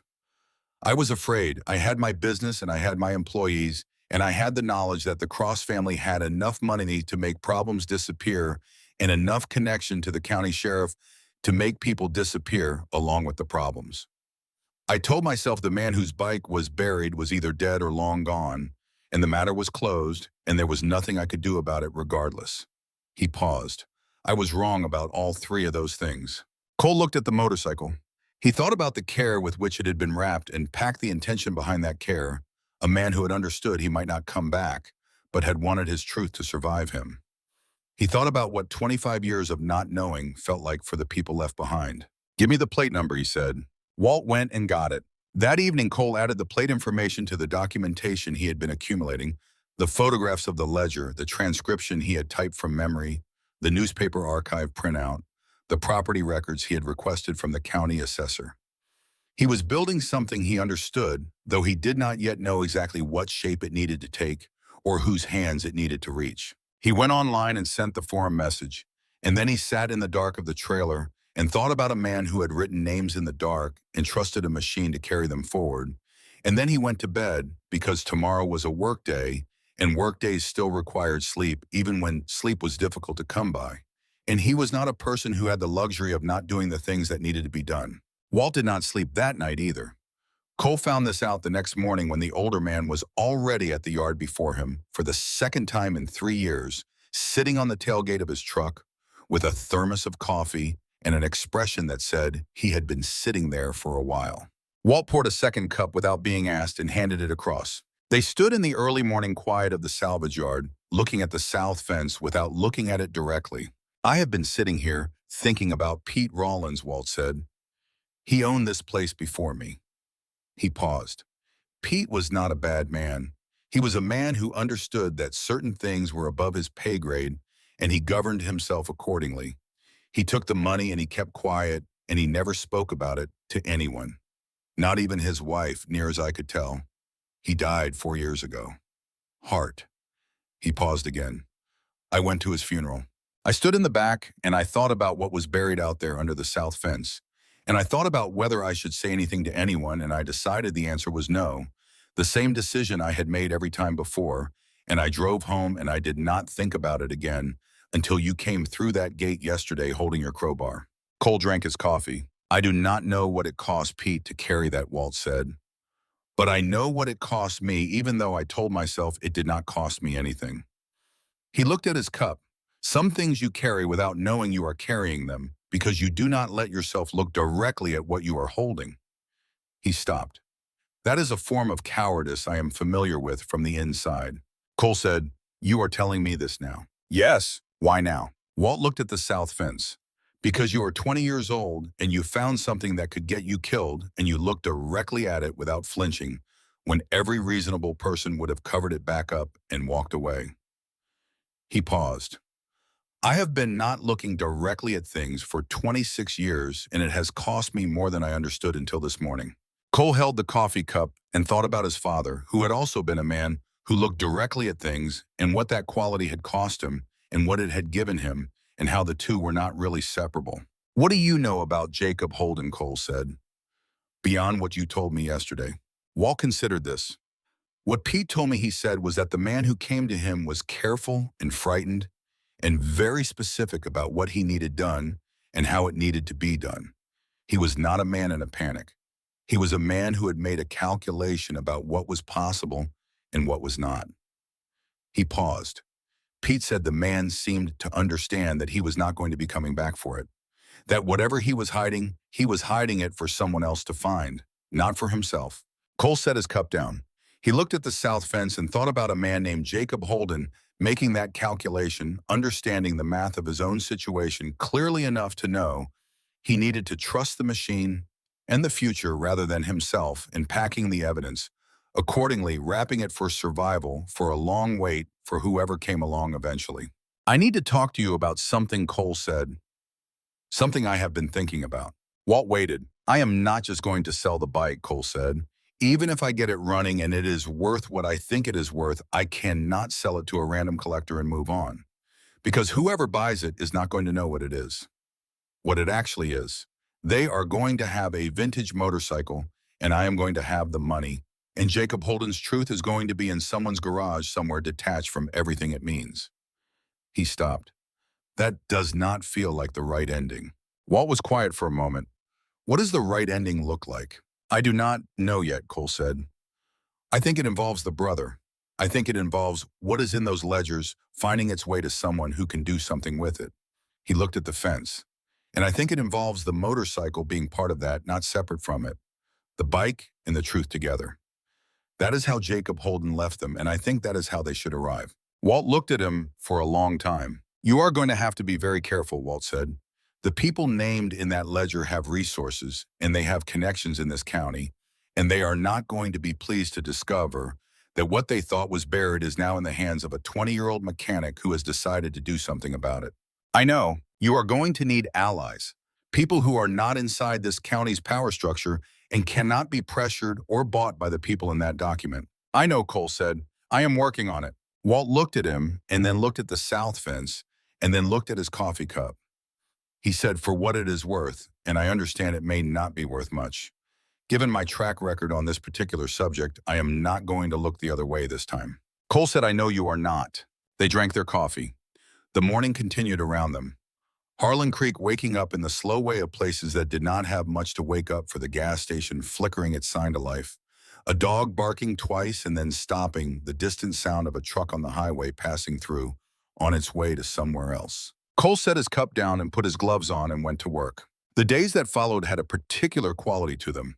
"I was afraid. I had my business and I had my employees, and I had the knowledge that the Cross family had enough money to make problems disappear and enough connection to the county sheriff to make people disappear along with the problems. I told myself the man whose bike was buried was either dead or long gone, and the matter was closed, and there was nothing I could do about it regardless." He paused. "I was wrong about all three of those things." Cole looked at the motorcycle. He thought about the care with which it had been wrapped and packed the intention behind that care, a man who had understood he might not come back, but had wanted his truth to survive him. He thought about what 25 years of not knowing felt like for the people left behind. "Give me the plate number," he said. Walt went and got it. That evening, Cole added the plate information to the documentation he had been accumulating, the photographs of the ledger, the transcription he had typed from memory, the newspaper archive printout, the property records he had requested from the county assessor. He was building something he understood, though he did not yet know exactly what shape it needed to take or whose hands it needed to reach. He went online and sent the forum message, and then he sat in the dark of the trailer and thought about a man who had written names in the dark and trusted a machine to carry them forward. And then he went to bed because tomorrow was a work day, and work days still required sleep, even when sleep was difficult to come by. And he was not a person who had the luxury of not doing the things that needed to be done. Walt did not sleep that night either. Cole found this out the next morning when the older man was already at the yard before him for the second time in 3 years, sitting on the tailgate of his truck with a thermos of coffee and an expression that said he had been sitting there for a while. Walt poured a second cup without being asked and handed it across. They stood in the early morning quiet of the salvage yard, looking at the south fence without looking at it directly. "I have been sitting here thinking about Pete Rollins," Walt said. "He owned this place before me." He paused. Pete was not a bad man. He was a man who understood that certain things were above his pay grade, and he governed himself accordingly. He took the money and he kept quiet, and he never spoke about it to anyone. Not even his wife, near as I could tell. He died 4 years ago. Heart. He paused again. I went to his funeral. I stood in the back and I thought about what was buried out there under the south fence. And I thought about whether I should say anything to anyone, and I decided the answer was no. The same decision I had made every time before, and I drove home and I did not think about it again until you came through that gate yesterday holding your crowbar. Cole drank his coffee. I do not know what it cost Pete to carry that, Walt said. But I know what it cost me, even though I told myself it did not cost me anything. He looked at his cup. Some things you carry without knowing you are carrying them because you do not let yourself look directly at what you are holding. He stopped. That is a form of cowardice I am familiar with from the inside. Cole said, "You are telling me this now?" "Yes." "Why now?" Walt looked at the south fence. "Because you are 20 years old and you found something that could get you killed and you looked directly at it without flinching when every reasonable person would have covered it back up and walked away." He paused. "I have been not looking directly at things for 26 years, and it has cost me more than I understood until this morning." Cole held the coffee cup and thought about his father, who had also been a man who looked directly at things and what that quality had cost him and what it had given him, and how the two were not really separable. "What do you know about Jacob Holden?" Cole said. "Beyond what you told me yesterday." Walt considered this. What Pete told me he said was that the man who came to him was careful and frightened and very specific about what he needed done and how it needed to be done. He was not a man in a panic. He was a man who had made a calculation about what was possible and what was not. He paused. Pete said the man seemed to understand that he was not going to be coming back for it. That whatever he was hiding it for someone else to find, not for himself. Cole set his cup down. He looked at the south fence and thought about a man named Jacob Holden making that calculation, understanding the math of his own situation clearly enough to know he needed to trust the machine and the future rather than himself in packing the evidence, accordingly wrapping it for survival for a long wait for whoever came along eventually. "I need to talk to you about something," Cole said. "Something I have been thinking about." Walt waited. "I am not just going to sell the bike," Cole said. "Even if I get it running and it is worth what I think it is worth, I cannot sell it to a random collector and move on. Because whoever buys it is not going to know what it is. What it actually is. They are going to have a vintage motorcycle, and I am going to have the money. And Jacob Holden's truth is going to be in someone's garage somewhere detached from everything it means." He stopped. "That does not feel like the right ending." Walt was quiet for a moment. "What does the right ending look like?" "I do not know yet," Cole said. "I think it involves the brother. I think it involves what is in those ledgers finding its way to someone who can do something with it." He looked at the fence. "And I think it involves the motorcycle being part of that, not separate from it. The bike and the truth together. That is how Jacob Holden left them, and I think that is how they should arrive." Walt looked at him for a long time. "You are going to have to be very careful," Walt said. "The people named in that ledger have resources, and they have connections in this county, and they are not going to be pleased to discover that what they thought was buried is now in the hands of a 20-year-old mechanic who has decided to do something about it. I know, you are going to need allies, people who are not inside this county's power structure and cannot be pressured or bought by the people in that document." "I know," Cole said. "I am working on it." Walt looked at him and then looked at the south fence and then looked at his coffee cup. He said, "For what it is worth, and I understand it may not be worth much. Given my track record on this particular subject, I am not going to look the other way this time." Cole said, "I know you are not." They drank their coffee. The morning continued around them. Harlan Creek waking up in the slow way of places that did not have much to wake up for the gas station flickering its sign to life. A dog barking twice and then stopping, the distant sound of a truck on the highway passing through, on its way to somewhere else. Cole set his cup down and put his gloves on and went to work. The days that followed had a particular quality to them,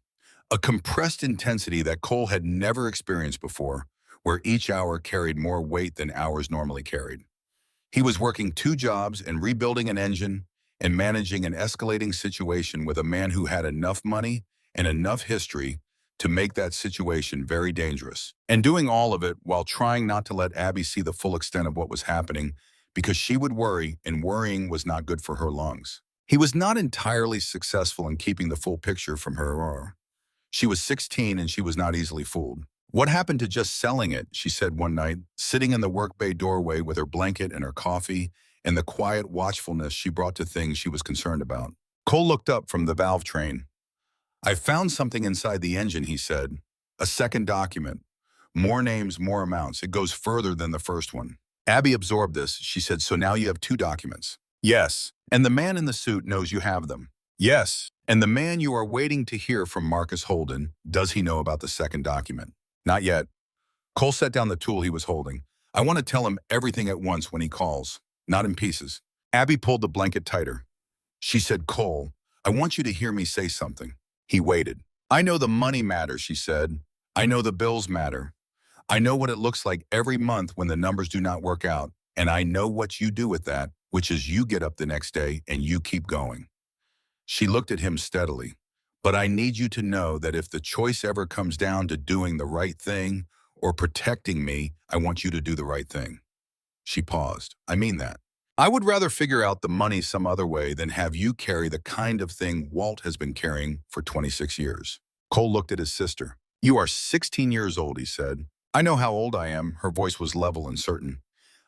a compressed intensity that Cole had never experienced before, where each hour carried more weight than hours normally carried. He was working 2 jobs and rebuilding an engine and managing an escalating situation with a man who had enough money and enough history to make that situation very dangerous. And doing all of it while trying not to let Abby see the full extent of what was happening because she would worry, and worrying was not good for her lungs. He was not entirely successful in keeping the full picture from her or she was 16 and she was not easily fooled. What happened to just selling it, she said one night, sitting in the work bay doorway with her blanket and her coffee and the quiet watchfulness she brought to things she was concerned about. Cole looked up from the valve train. I found something inside the engine, he said. A second document. More names, more amounts. It goes further than the first one. Abby absorbed this. She said, so now you have two documents. Yes. And the man in the suit knows you have them. Yes. And the man you are waiting to hear from, Marcus Holden, does he know about the second document? Not yet. Cole set down the tool he was holding. I want to tell him everything at once when he calls, not in pieces. Abby pulled the blanket tighter. She said, Cole, I want you to hear me say something. He waited. I know the money matters, she said. I know the bills matter. I know what it looks like every month when the numbers do not work out, and I know what you do with that, which is you get up the next day and you keep going. She looked at him steadily. But I need you to know that if the choice ever comes down to doing the right thing or protecting me, I want you to do the right thing. She paused. I mean that. I would rather figure out the money some other way than have you carry the kind of thing Walt has been carrying for 26 years. Cole looked at his sister. You are 16 years old, he said. I know how old I am. Her voice was level and certain.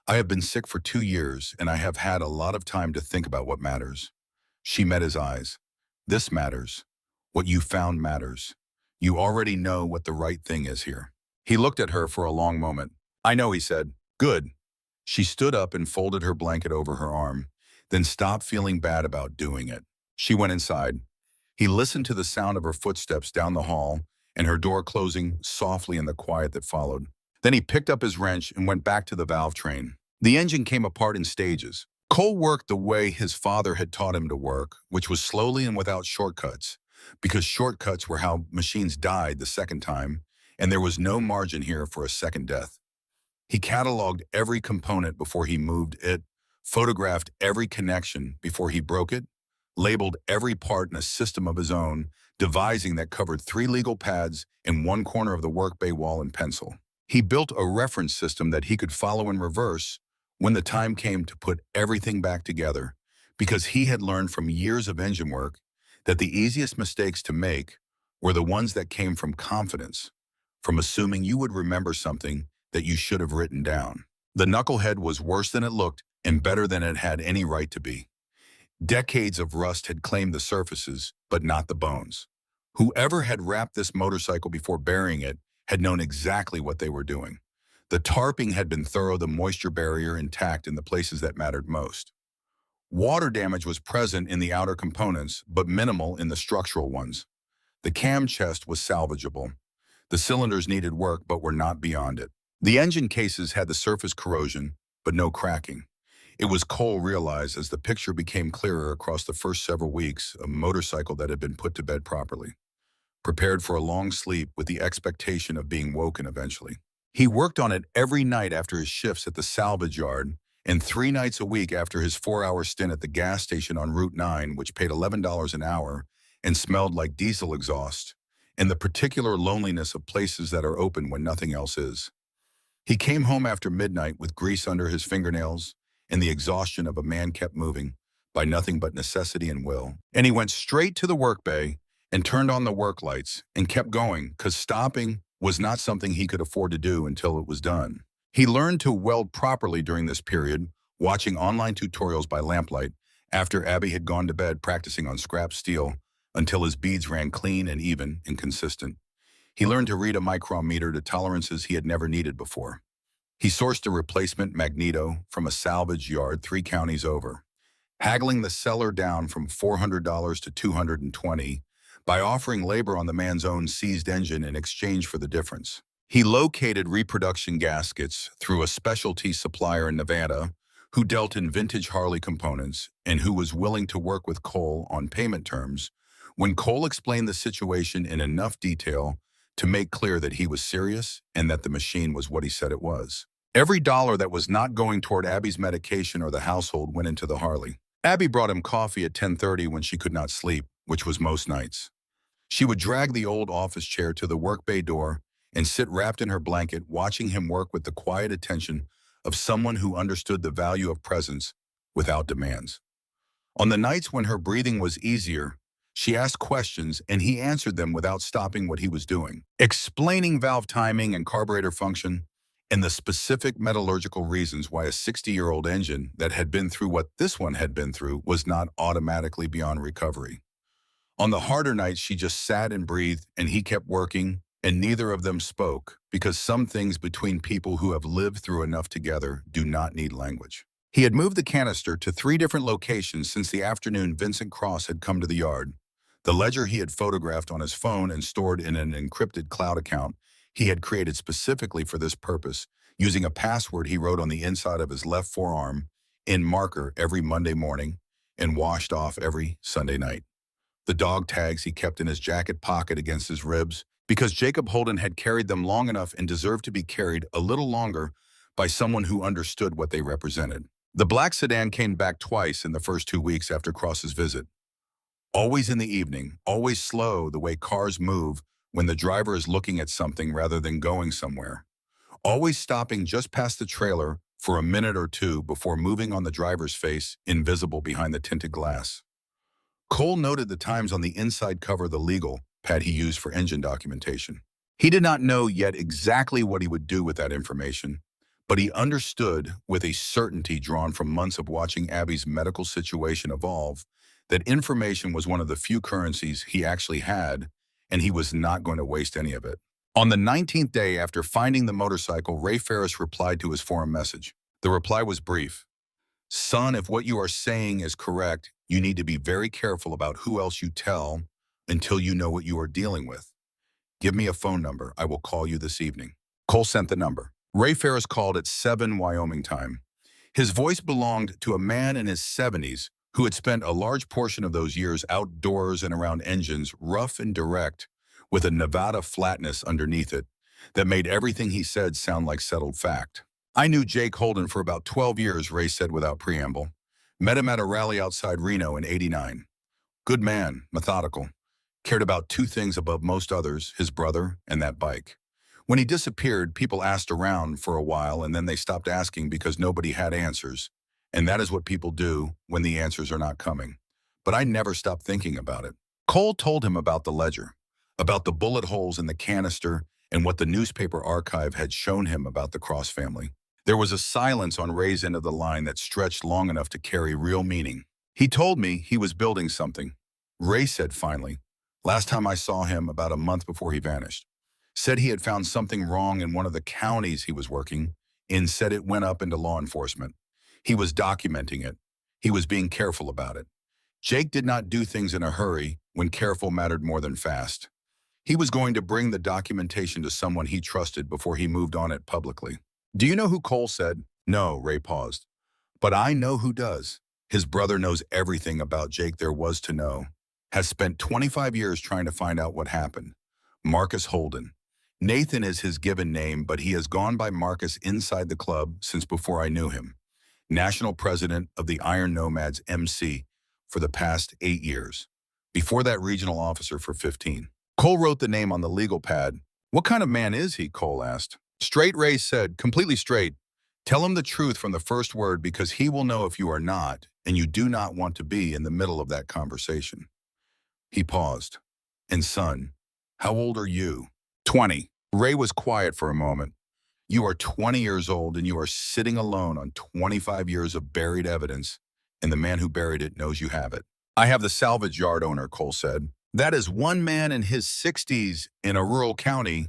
I have been sick for 2 years, and I have had a lot of time to think about what matters. She met his eyes. This matters. What you found matters. You already know what the right thing is here. He looked at her for a long moment. I know, he said. Good. She stood up and folded her blanket over her arm, then stopped feeling bad about doing it. She went inside. He listened to the sound of her footsteps down the hall and her door closing softly in the quiet that followed. Then he picked up his wrench and went back to the valve train. The engine came apart in stages. Cole worked the way his father had taught him to work, which was slowly and without shortcuts, because shortcuts were how machines died the second time, and there was no margin here for a second death. He cataloged every component before he moved it, photographed every connection before he broke it, labeled every part in a system of his own, devising that covered 3 legal pads in one corner of the work bay wall in pencil. He built a reference system that he could follow in reverse when the time came to put everything back together, because he had learned from years of engine work that the easiest mistakes to make were the ones that came from confidence, from assuming you would remember something that you should have written down. The knucklehead was worse than it looked and better than it had any right to be. Decades of rust had claimed the surfaces, but not the bones. Whoever had wrapped this motorcycle before burying it had known exactly what they were doing. The tarping had been thorough, the moisture barrier intact in the places that mattered most. Water damage was present in the outer components, but minimal in the structural ones. The cam chest was salvageable. The cylinders needed work, but were not beyond it. The engine cases had the surface corrosion, but no cracking. It was, Cole realized as the picture became clearer across the first several weeks, a motorcycle that had been put to bed properly, prepared for a long sleep with the expectation of being woken eventually. He worked on it every night after his shifts at the salvage yard and 3 nights a week after his 4-hour stint at the gas station on Route 9, which paid $11 an hour and smelled like diesel exhaust, and the particular loneliness of places that are open when nothing else is. He came home after midnight with grease under his fingernails and the exhaustion of a man kept moving by nothing but necessity and will. And he went straight to the work bay and turned on the work lights and kept going, because stopping was not something he could afford to do until it was done. He learned to weld properly during this period, watching online tutorials by lamplight after Abby had gone to bed, practicing on scrap steel until his beads ran clean and even and consistent. He learned to read a micrometer to tolerances he had never needed before. He sourced a replacement magneto from a salvage yard 3 counties over, haggling the seller down from $400 to $220 by offering labor on the man's own seized engine in exchange for the difference. He located reproduction gaskets through a specialty supplier in Nevada who dealt in vintage Harley components and who was willing to work with Cole on payment terms when Cole explained the situation in enough detail to make clear that he was serious and that the machine was what he said it was. Every dollar that was not going toward Abby's medication or the household went into the Harley. Abby brought him coffee at 10:30 when she could not sleep, which was most nights. She would drag the old office chair to the work bay door and sit wrapped in her blanket, watching him work with the quiet attention of someone who understood the value of presence without demands. On the nights when her breathing was easier, she asked questions and he answered them without stopping what he was doing, explaining valve timing and carburetor function and the specific metallurgical reasons why a 60-year-old engine that had been through what this one had been through was not automatically beyond recovery. On the harder nights, she just sat and breathed, and he kept working, and neither of them spoke, because some things between people who have lived through enough together do not need language. He had moved the canister to 3 different locations since the afternoon Vincent Cross had come to the yard. The ledger he had photographed on his phone and stored in an encrypted cloud account he had created specifically for this purpose, using a password he wrote on the inside of his left forearm in marker every Monday morning and washed off every Sunday night. The dog tags he kept in his jacket pocket against his ribs, because Jacob Holden had carried them long enough and deserved to be carried a little longer by someone who understood what they represented. The black sedan came back twice in the first 2 weeks after Cross's visit. Always in the evening, always slow the way cars move when the driver is looking at something rather than going somewhere. Always stopping just past the trailer for a minute or two before moving on the driver's face, invisible behind the tinted glass. Cole noted the times on the inside cover of the legal pad he used for engine documentation. He did not know yet exactly what he would do with that information, but he understood with a certainty drawn from months of watching Abby's medical situation evolve that information was one of the few currencies he actually had, and he was not going to waste any of it. On the 19th day after finding the motorcycle, Ray Ferris replied to his forum message. The reply was brief. Son, if what you are saying is correct, you need to be very careful about who else you tell until you know what you are dealing with. Give me a phone number. I will call you this evening. Cole sent the number. Ray Ferris called at 7 Wyoming time. His voice belonged to a man in his 70s who had spent a large portion of those years outdoors and around engines, rough and direct, with a Nevada flatness underneath it that made everything he said sound like settled fact. I knew Jake Holden for about 12 years, Ray said without preamble. Met him at a rally outside Reno in '89. Good man, methodical. Cared about 2 things above most others, his brother and that bike. When he disappeared, people asked around for a while and then they stopped asking because nobody had answers. And that is what people do when the answers are not coming. But I never stopped thinking about it. Cole told him about the ledger, about the bullet holes in the canister, and what the newspaper archive had shown him about the Cross family. There was a silence on Ray's end of the line that stretched long enough to carry real meaning. He told me he was building something. Ray said finally, last time I saw him about a month before he vanished. Said he had found something wrong in one of the counties he was working in, said it went up into law enforcement. He was documenting it. He was being careful about it. Jake did not do things in a hurry when careful mattered more than fast. He was going to bring the documentation to someone he trusted before he moved on it publicly. Do you know who Cole said? No, Ray paused. But I know who does. His brother knows everything about Jake there was to know. Has spent 25 years trying to find out what happened. Marcus Holden. Nathan is his given name, but he has gone by Marcus inside the club since before I knew him. National president of the Iron Nomads MC for the past 8 years. Before that, regional officer for 15. Cole wrote the name on the legal pad. What kind of man is he? Cole asked. Straight, Ray said, completely straight. Tell him the truth from the first word because he will know if you are not, and you do not want to be in the middle of that conversation. He paused. And son, how old are you? 20. Ray was quiet for a moment. You are 20 years old and you are sitting alone on 25 years of buried evidence, and the man who buried it knows you have it. I have the salvage yard owner, Cole said. That is one man in his 60s in a rural county,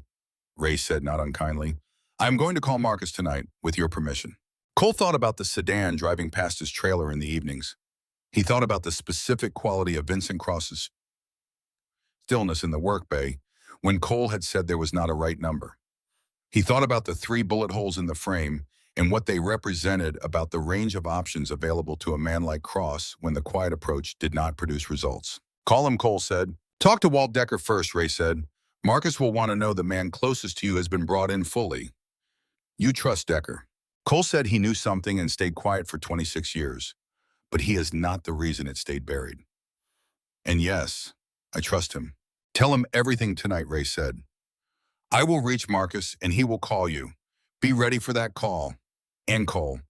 Ray said not unkindly. I'm going to call Marcus tonight, with your permission. Cole thought about the sedan driving past his trailer in the evenings. He thought about the specific quality of Vincent Cross's stillness in the work bay when Cole had said there was not a right number. He thought about the 3 bullet holes in the frame and what they represented about the range of options available to a man like Cross when the quiet approach did not produce results. Call him, Cole said. Talk to Walt Decker first, Ray said. Marcus will want to know the man closest to you has been brought in fully. You trust Decker. Cole said he knew something and stayed quiet for 26 years, but he is not the reason it stayed buried. And yes, I trust him. Tell him everything tonight, Ray said. I will reach Marcus and he will call you. Be ready for that call. And Cole,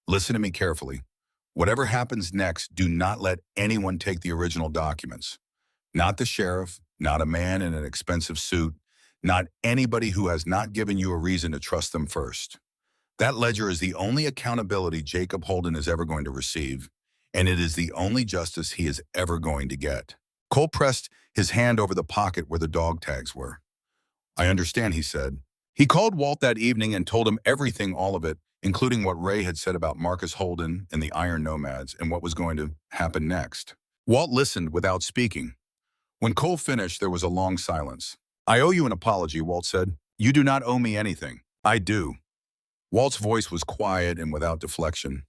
listen to me carefully. Whatever happens next, do not let anyone take the original documents. Not the sheriff, not a man in an expensive suit, not anybody who has not given you a reason to trust them first. That ledger is the only accountability Jacob Holden is ever going to receive, and it is the only justice he is ever going to get. Cole pressed his hand over the pocket where the dog tags were. I understand, he said. He called Walt that evening and told him everything, all of it, including what Ray had said about Marcus Holden and the Iron Nomads and what was going to happen next. Walt listened without speaking. When Cole finished, there was a long silence. I owe you an apology, Walt said. You do not owe me anything. I do. Walt's voice was quiet and without deflection.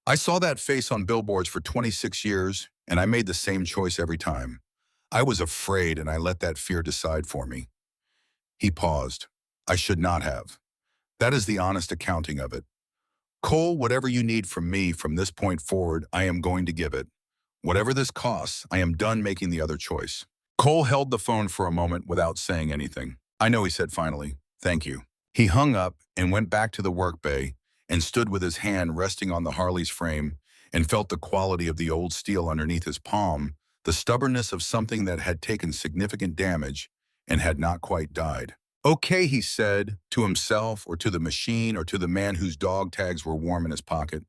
I saw that face on billboards for 26 years, and I made the same choice every time. I was afraid, and I let that fear decide for me. He paused. I should not have. That is the honest accounting of it. Cole, whatever you need from me from this point forward, I am going to give it. Whatever this costs, I am done making the other choice. Cole held the phone for a moment without saying anything. I know, he said finally. Thank you. He hung up and went back to the work bay and stood with his hand resting on the Harley's frame and felt the quality of the old steel underneath his palm, the stubbornness of something that had taken significant damage and had not quite died. Okay, he said, to himself or to the machine or to the man whose dog tags were warm in his pocket.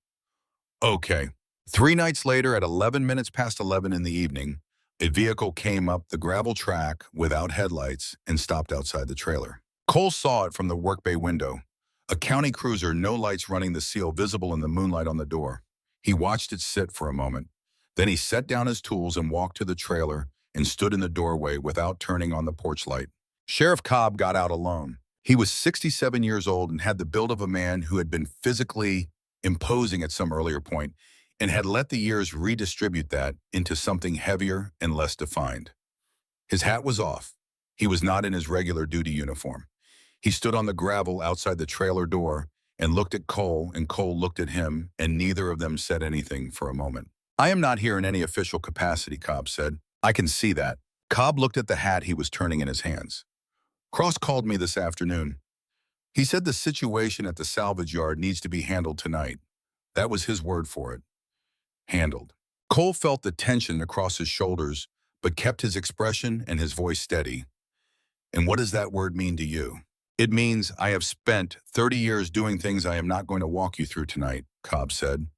Okay. 3 nights later, at 11 minutes past 11 in the evening, a vehicle came up the gravel track without headlights and stopped outside the trailer. Cole saw it from the work bay window. A county cruiser, no lights running, the seal visible in the moonlight on the door. He watched it sit for a moment. Then he set down his tools and walked to the trailer and stood in the doorway without turning on the porch light. Sheriff Cobb got out alone. He was 67 years old and had the build of a man who had been physically imposing at some earlier point and had let the years redistribute that into something heavier and less defined. His hat was off. He was not in his regular duty uniform. He stood on the gravel outside the trailer door and looked at Cole, and Cole looked at him, and neither of them said anything for a moment. I am not here in any official capacity, Cobb said. I can see that. Cobb looked at the hat he was turning in his hands. Cross called me this afternoon. He said the situation at the salvage yard needs to be handled tonight. That was his word for it. Handled. Cole felt the tension across his shoulders, but kept his expression and his voice steady. And what does that word mean to you? It means I have spent 30 years doing things I am not going to walk you through tonight, Cobb said.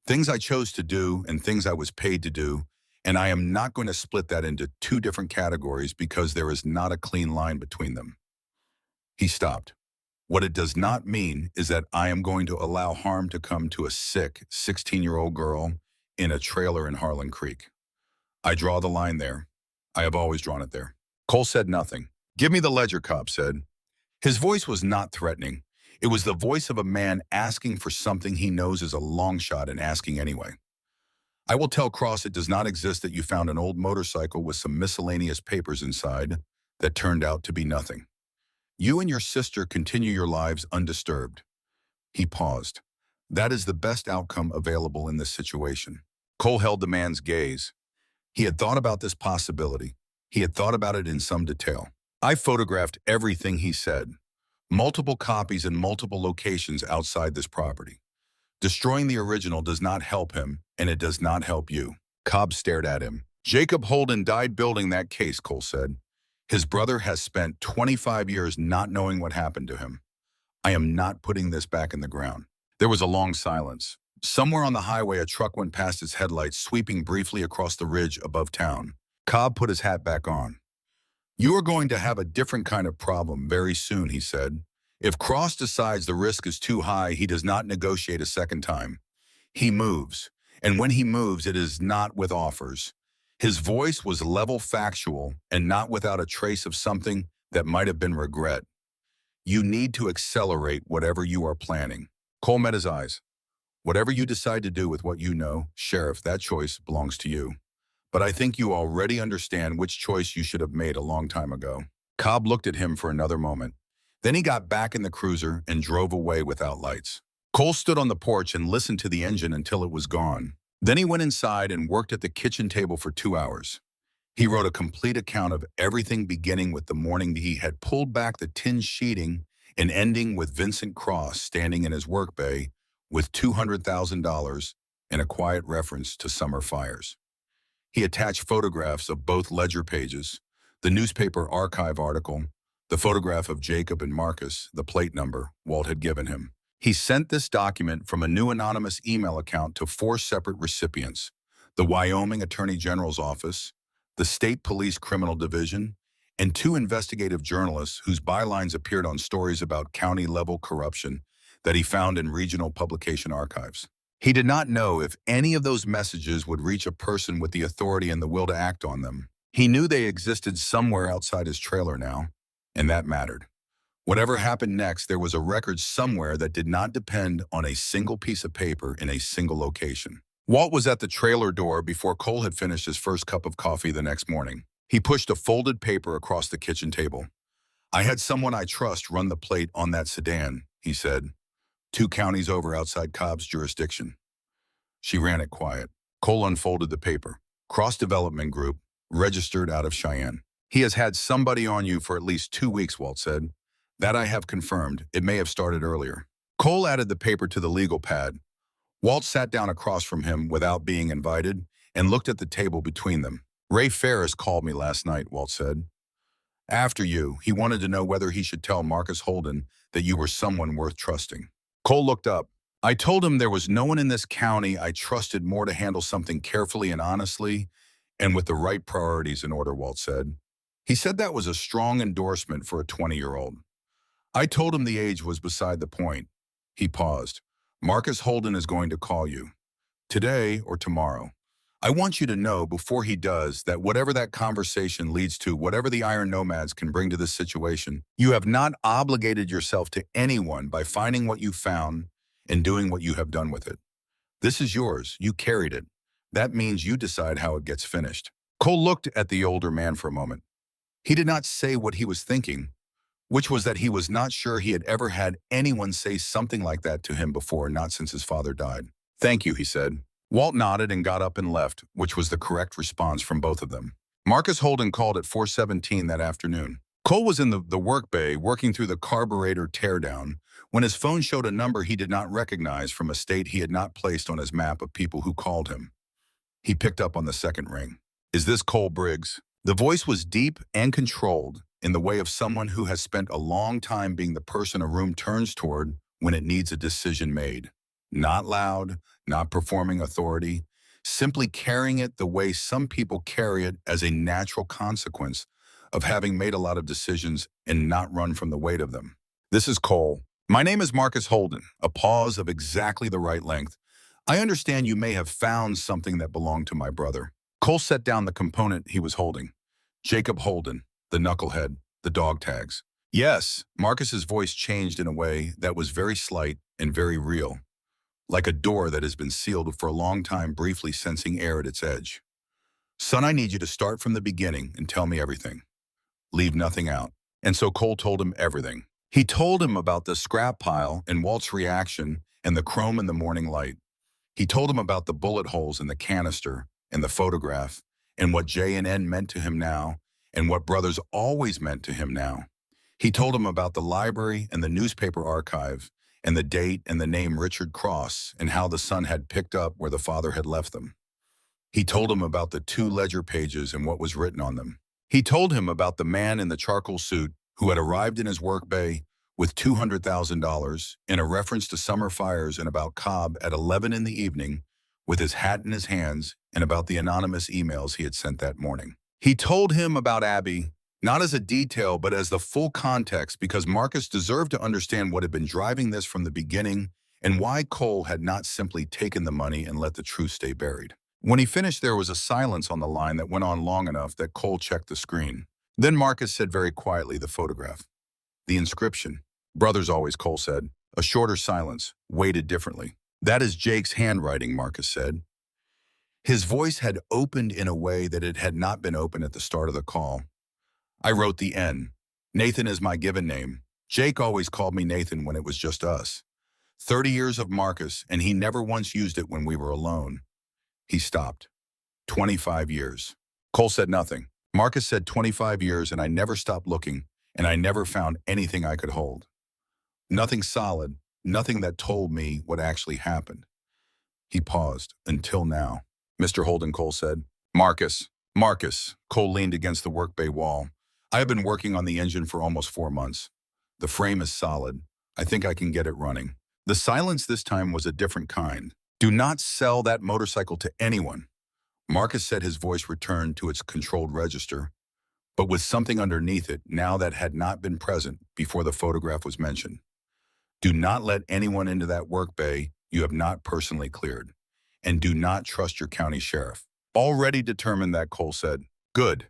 Things I chose to do and things I was paid to do, and I am not going to split that into 2 different categories because there is not a clean line between them. He stopped. What it does not mean is that I am going to allow harm to come to a sick 16-year-old girl in a trailer in Harlan Creek. I draw the line there. I have always drawn it there. Cole said nothing. Give me the ledger, Cobb said. His voice was not threatening. It was the voice of a man asking for something he knows is a long shot and asking anyway. I will tell Cross it does not exist that you found an old motorcycle with some miscellaneous papers inside that turned out to be nothing. You and your sister continue your lives undisturbed. He paused. That is the best outcome available in this situation. Cole held the man's gaze. He had thought about this possibility. He had thought about it in some detail. I photographed everything he said. Multiple copies in multiple locations outside this property. Destroying the original does not help him, and it does not help you. Cobb stared at him. Jacob Holden died building that case, Cole said. His brother has spent 25 years not knowing what happened to him. I am not putting this back in the ground. There was a long silence. Somewhere on the highway, a truck went past its headlights, sweeping briefly across the ridge above town. Cobb put his hat back on. You are going to have a different kind of problem very soon, he said. If Cross decides the risk is too high, he does not negotiate a second time. He moves, and when he moves, it is not with offers. His voice was level factual and not without a trace of something that might have been regret. You need to accelerate whatever you are planning. Cole met his eyes. Whatever you decide to do with what you know, Sheriff, that choice belongs to you. But I think you already understand which choice you should have made a long time ago. Cobb looked at him for another moment. Then he got back in the cruiser and drove away without lights. Cole stood on the porch and listened to the engine until it was gone. Then he went inside and worked at the kitchen table for 2 hours. He wrote a complete account of everything, beginning with the morning he had pulled back the tin sheeting and ending with Vincent Cross standing in his work bay with $200,000 and a quiet reference to summer fires. He attached photographs of both ledger pages, the newspaper archive article, the photograph of Jacob and Marcus, the plate number Walt had given him. He sent this document from a new anonymous email account to 4 separate recipients: the Wyoming Attorney General's office, the State Police Criminal Division, and 2 investigative journalists whose bylines appeared on stories about county-level corruption that he found in regional publication archives. He did not know if any of those messages would reach a person with the authority and the will to act on them. He knew they existed somewhere outside his trailer now, and that mattered. Whatever happened next, there was a record somewhere that did not depend on a single piece of paper in a single location. Walt was at the trailer door before Cole had finished his first cup of coffee the next morning. He pushed a folded paper across the kitchen table. "I had someone I trust run the plate on that sedan," he said. "2 counties over outside Cobb's jurisdiction." She ran it quiet. Cole unfolded the paper. "Cross Development Group, registered out of Cheyenne." "He has had somebody on you for at least 2 weeks," Walt said. "That I have confirmed. It may have started earlier." Cole added the paper to the legal pad. Walt sat down across from him without being invited and looked at the table between them. "Ray Ferris called me last night," Walt said. "After you, he wanted to know whether he should tell Marcus Holden that you were someone worth trusting." Cole looked up. "I told him there was no one in this county I trusted more to handle something carefully and honestly and with the right priorities in order," Walt said. He said that was a strong endorsement for a 20-year-old. "I told him the age was beside the point." He paused. "Marcus Holden is going to call you. Today or tomorrow. I want you to know before he does that whatever that conversation leads to, whatever the Iron Nomads can bring to this situation, you have not obligated yourself to anyone by finding what you found and doing what you have done with it. This is yours. You carried it. That means you decide how it gets finished." Cole looked at the older man for a moment. He did not say what he was thinking, which was that he was not sure he had ever had anyone say something like that to him before, not since his father died. "Thank you," he said. Walt nodded and got up and left, which was the correct response from both of them. Marcus Holden called at 4:17 that afternoon. Cole was in the work bay working through the carburetor teardown when his phone showed a number he did not recognize from a state he had not placed on his map of people who called him. He picked up on the second ring. "Is this Cole Briggs?" The voice was deep and controlled, in the way of someone who has spent a long time being the person a room turns toward when it needs a decision made. Not loud, not performing authority, simply carrying it the way some people carry it as a natural consequence of having made a lot of decisions and not run from the weight of them. "This is Cole. My name is Marcus Holden." A pause of exactly the right length. "I understand you may have found something that belonged to my brother." Cole set down the component he was holding. "Jacob Holden, the knucklehead, the dog tags." "Yes." Marcus's voice changed in a way that was very slight and very real, like a door that has been sealed for a long time, briefly sensing air at its edge. "Son, I need you to start from the beginning and tell me everything. Leave nothing out." And so Cole told him everything. He told him about the scrap pile and Walt's reaction and the chrome in the morning light. He told him about the bullet holes in the canister and the photograph and what J and N meant to him now and what brothers always meant to him now. He told him about the library and the newspaper archive and the date and the name Richard Cross and how the son had picked up where the father had left them. He told him about the 2 ledger pages and what was written on them. He told him about the man in the charcoal suit who had arrived in his work bay with $200,000 and a reference to summer fires and about Cobb at 11 in the evening with his hat in his hands and about the anonymous emails he had sent that morning. He told him about Abby, not as a detail but as the full context, because Marcus deserved to understand what had been driving this from the beginning and why Cole had not simply taken the money and let the truth stay buried. When he finished, there was a silence on the line that went on long enough that Cole checked the screen. Then Marcus said very quietly the photograph. "The inscription." "Brothers always," Cole said. A shorter silence, weighted differently. "That is Jake's handwriting," Marcus said. His voice had opened in a way that it had not been open at the start of the call. "I wrote the N. Nathan is my given name. Jake always called me Nathan when it was just us. 30 years of Marcus, and he never once used it when we were alone." He stopped. 25 years. Cole said nothing. Marcus said 25 years, and I never stopped looking, and I never found anything I could hold. Nothing solid, nothing that told me what actually happened. He paused. Until now. Mr. Holden, Cole said. Marcus. Cole leaned against the workbay wall. I have been working on the engine for almost 4 months. The frame is solid. I think I can get it running. The silence this time was a different kind. Do not sell that motorcycle to anyone. Marcus said, his voice returned to its controlled register, but with something underneath it now that had not been present before the photograph was mentioned. Do not let anyone into that work bay you have not personally cleared. And do not trust your county sheriff. Already determined that, Cole said. Good.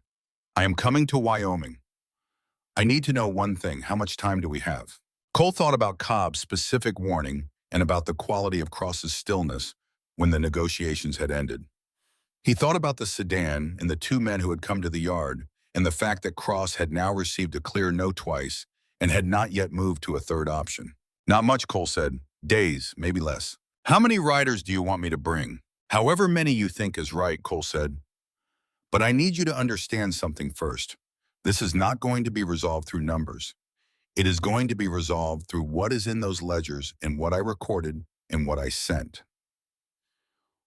I am coming to Wyoming. I need to know one thing. How much time do we have? Cole thought about Cobb's specific warning and about the quality of Cross's stillness when the negotiations had ended. He thought about the sedan and the two men who had come to the yard and the fact that Cross had now received a clear no twice and had not yet moved to a third option. Not much, Cole said. Days, maybe less. How many riders do you want me to bring? However many you think is right, Cole said. But I need you to understand something first. This is not going to be resolved through numbers. It is going to be resolved through what is in those ledgers and what I recorded and what I sent.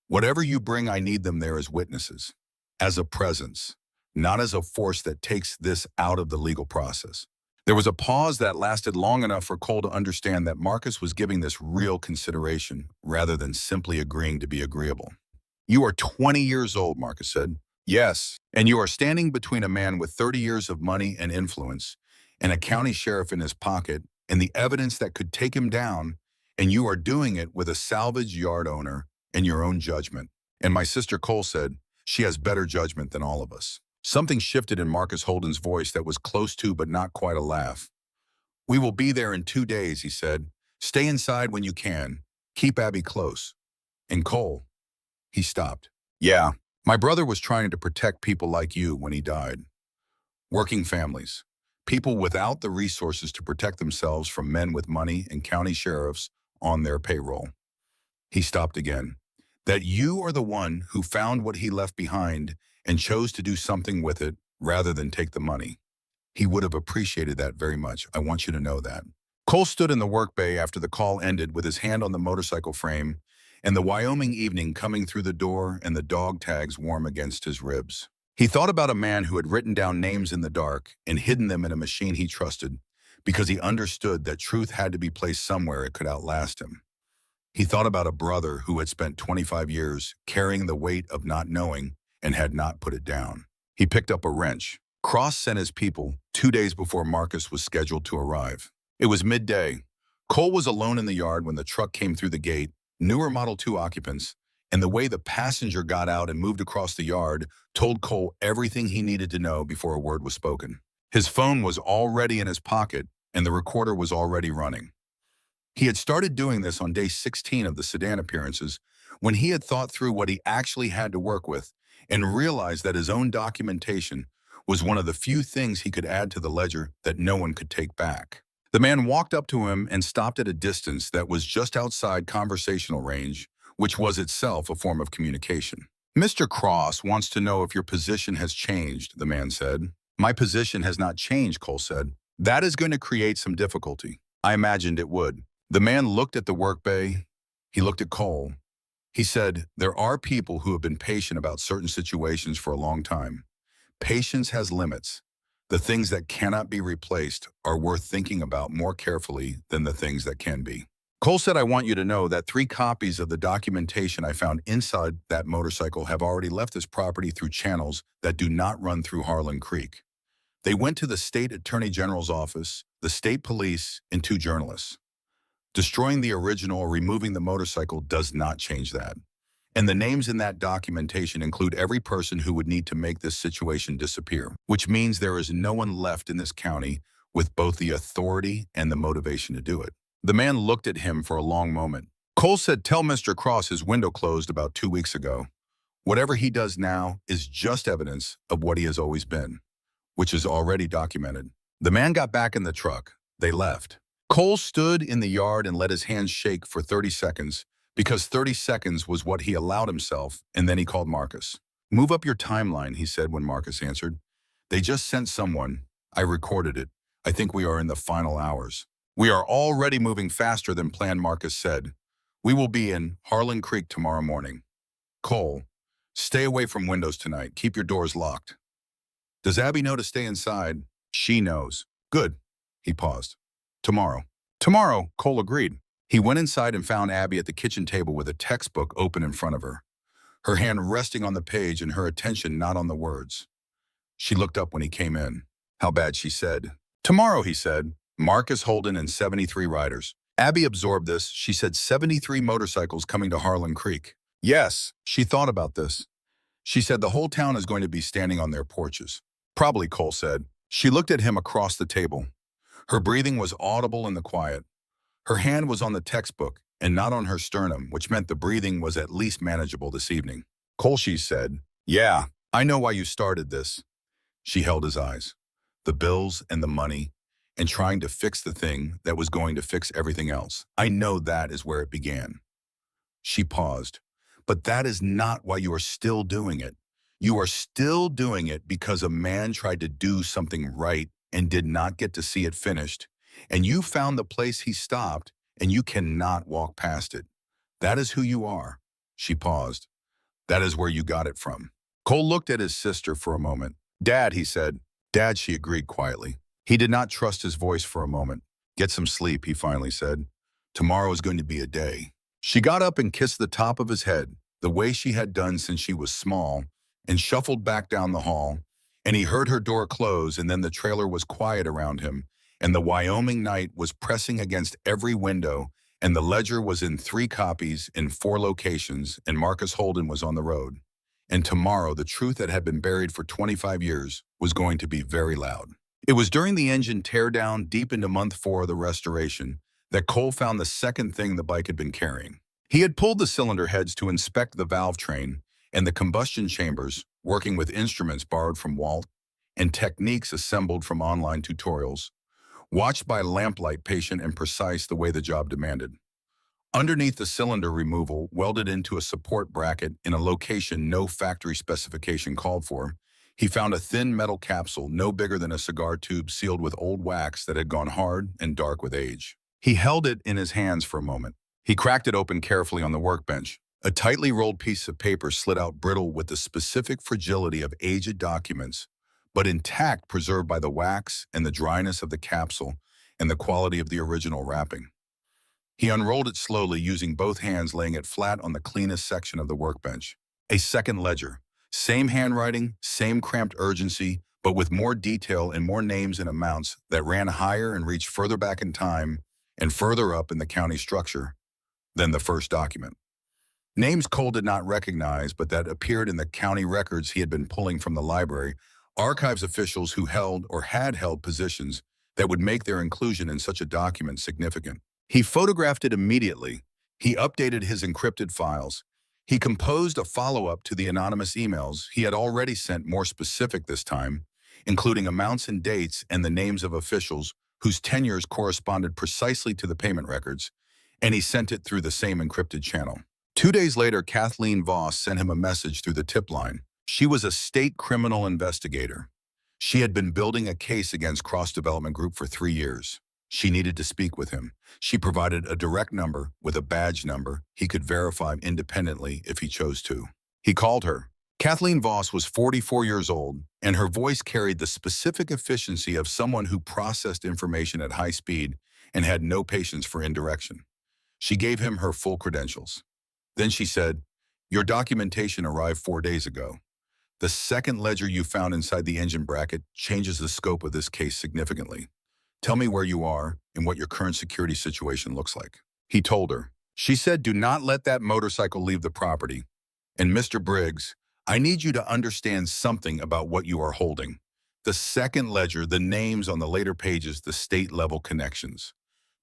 Whatever you bring, I need them there as witnesses, as a presence, not as a force that takes this out of the legal process. There was a pause that lasted long enough for Cole to understand that Marcus was giving this real consideration rather than simply agreeing to be agreeable. You are 20 years old, Marcus said. Yes, and you are standing between a man with 30 years of money and influence and a county sheriff in his pocket and the evidence that could take him down, and you are doing it with a salvage yard owner and your own judgment. And my sister, Cole said, she has better judgment than all of us. Something shifted in Marcus Holden's voice that was close to but not quite a laugh. We will be there in 2 days, he said. Stay inside when you can. Keep Abby close. And Cole, he stopped. Yeah, my brother was trying to protect people like you when he died. Working families. People without the resources to protect themselves from men with money and county sheriffs on their payroll. He stopped again. That you are the one who found what he left behind and chose to do something with it rather than take the money. He would have appreciated that very much. I want you to know that. Cole stood in the work bay after the call ended with his hand on the motorcycle frame and the Wyoming evening coming through the door and the dog tags warm against his ribs. He thought about a man who had written down names in the dark and hidden them in a machine he trusted because he understood that truth had to be placed somewhere it could outlast him. He thought about a brother who had spent 25 years carrying the weight of not knowing and had not put it down. He picked up a wrench. Cross sent his people 2 days before Marcus was scheduled to arrive. It was midday. Cole was alone in the yard when the truck came through the gate, newer Model 2 occupants, and the way the passenger got out and moved across the yard told Cole everything he needed to know before a word was spoken. His phone was already in his pocket, and the recorder was already running. He had started doing this on day 16 of the sedan appearances when he had thought through what he actually had to work with and realized that his own documentation was one of the few things he could add to the ledger that no one could take back. The man walked up to him and stopped at a distance that was just outside conversational range, which was itself a form of communication. Mr. Cross wants to know if your position has changed, the man said. My position has not changed, Cole said. That is going to create some difficulty. I imagined it would. The man looked at the work bay. He looked at Cole. He said, there are people who have been patient about certain situations for a long time. Patience has limits. The things that cannot be replaced are worth thinking about more carefully than the things that can be. Cole said, I want you to know that 3 copies of the documentation I found inside that motorcycle have already left this property through channels that do not run through Harlan Creek. They went to the state attorney general's office, the state police, and 2 journalists. Destroying the original or removing the motorcycle does not change that. And the names in that documentation include every person who would need to make this situation disappear, which means there is no one left in this county with both the authority and the motivation to do it. The man looked at him for a long moment. Cole said, tell Mr. Cross his window closed about 2 weeks ago. Whatever he does now is just evidence of what he has always been, which is already documented. The man got back in the truck. They left. Cole stood in the yard and let his hands shake for 30 seconds because 30 seconds was what he allowed himself, and then he called Marcus. Move up your timeline, he said when Marcus answered. They just sent someone. I recorded it. I think we are in the final hours. We are already moving faster than planned, Marcus said. We will be in Harlan Creek tomorrow morning. Cole, stay away from windows tonight. Keep your doors locked. Does Abby know to stay inside? She knows. Good. He paused. Tomorrow. Tomorrow, Cole agreed. He went inside and found Abby at the kitchen table with a textbook open in front of her hand resting on the page and her attention not on the words. She looked up when he came in. How bad, she said. Tomorrow, he said. Marcus Holden and 73 riders. Abby absorbed this. She said 73 motorcycles coming to Harlan Creek. Yes, she thought about this. She said the whole town is going to be standing on their porches. Probably, Cole said. She looked at him across the table. Her breathing was audible in the quiet. Her hand was on the textbook and not on her sternum, which meant the breathing was at least manageable this evening. Cole, she said. Yeah, I know why you started this. She held his eyes. The bills and the money, and trying to fix the thing that was going to fix everything else. I know that is where it began. She paused. But that is not why you are still doing it. You are still doing it because a man tried to do something right and did not get to see it finished. And you found the place he stopped, and you cannot walk past it. That is who you are. She paused. That is where you got it from. Cole looked at his sister for a moment. Dad, he said. Dad, she agreed quietly. He did not trust his voice for a moment. Get some sleep, he finally said. Tomorrow is going to be a day. She got up and kissed the top of his head, the way she had done since she was small, and shuffled back down the hall. And he heard her door close, and then the trailer was quiet around him, and the Wyoming night was pressing against every window, and the ledger was in 3 copies in 4 locations, and Marcus Holden was on the road. And tomorrow, the truth that had been buried for 25 years was going to be very loud. It was during the engine teardown deep into month 4 of the restoration that Cole found the second thing the bike had been carrying. He had pulled the cylinder heads to inspect the valve train and the combustion chambers, working with instruments borrowed from Walt and techniques assembled from online tutorials, watched by lamplight, patient and precise the way the job demanded. Underneath the cylinder removal, welded into a support bracket in a location no factory specification called for, he found a thin metal capsule no bigger than a cigar tube sealed with old wax that had gone hard and dark with age. He held it in his hands for a moment. He cracked it open carefully on the workbench. A tightly rolled piece of paper slid out brittle with the specific fragility of aged documents, but intact, preserved by the wax and the dryness of the capsule and the quality of the original wrapping. He unrolled it slowly, using both hands, laying it flat on the cleanest section of the workbench. A second ledger. Same handwriting, same cramped urgency, but with more detail and more names and amounts that ran higher and reached further back in time and further up in the county structure than the first document. Names Cole did not recognize, but that appeared in the county records he had been pulling from the library, archives officials who held or had held positions that would make their inclusion in such a document significant. He photographed it immediately. He updated his encrypted files. He composed a follow-up to the anonymous emails he had already sent, more specific this time, including amounts and dates and the names of officials whose tenures corresponded precisely to the payment records, and he sent it through the same encrypted channel. 2 days later, Kathleen Voss sent him a message through the tip line. She was a state criminal investigator. She had been building a case against Cross Development Group for 3 years. She needed to speak with him. She provided a direct number with a badge number he could verify independently if he chose to. He called her. Kathleen Voss was 44 years old, and her voice carried the specific efficiency of someone who processed information at high speed and had no patience for indirection. She gave him her full credentials. Then she said, "Your documentation arrived 4 days ago. The second ledger you found inside the engine bracket changes the scope of this case significantly. Tell me where you are and what your current security situation looks like." He told her. She said, "Do not let that motorcycle leave the property. And Mr. Briggs, I need you to understand something about what you are holding. The second ledger, the names on the later pages, the state-level connections.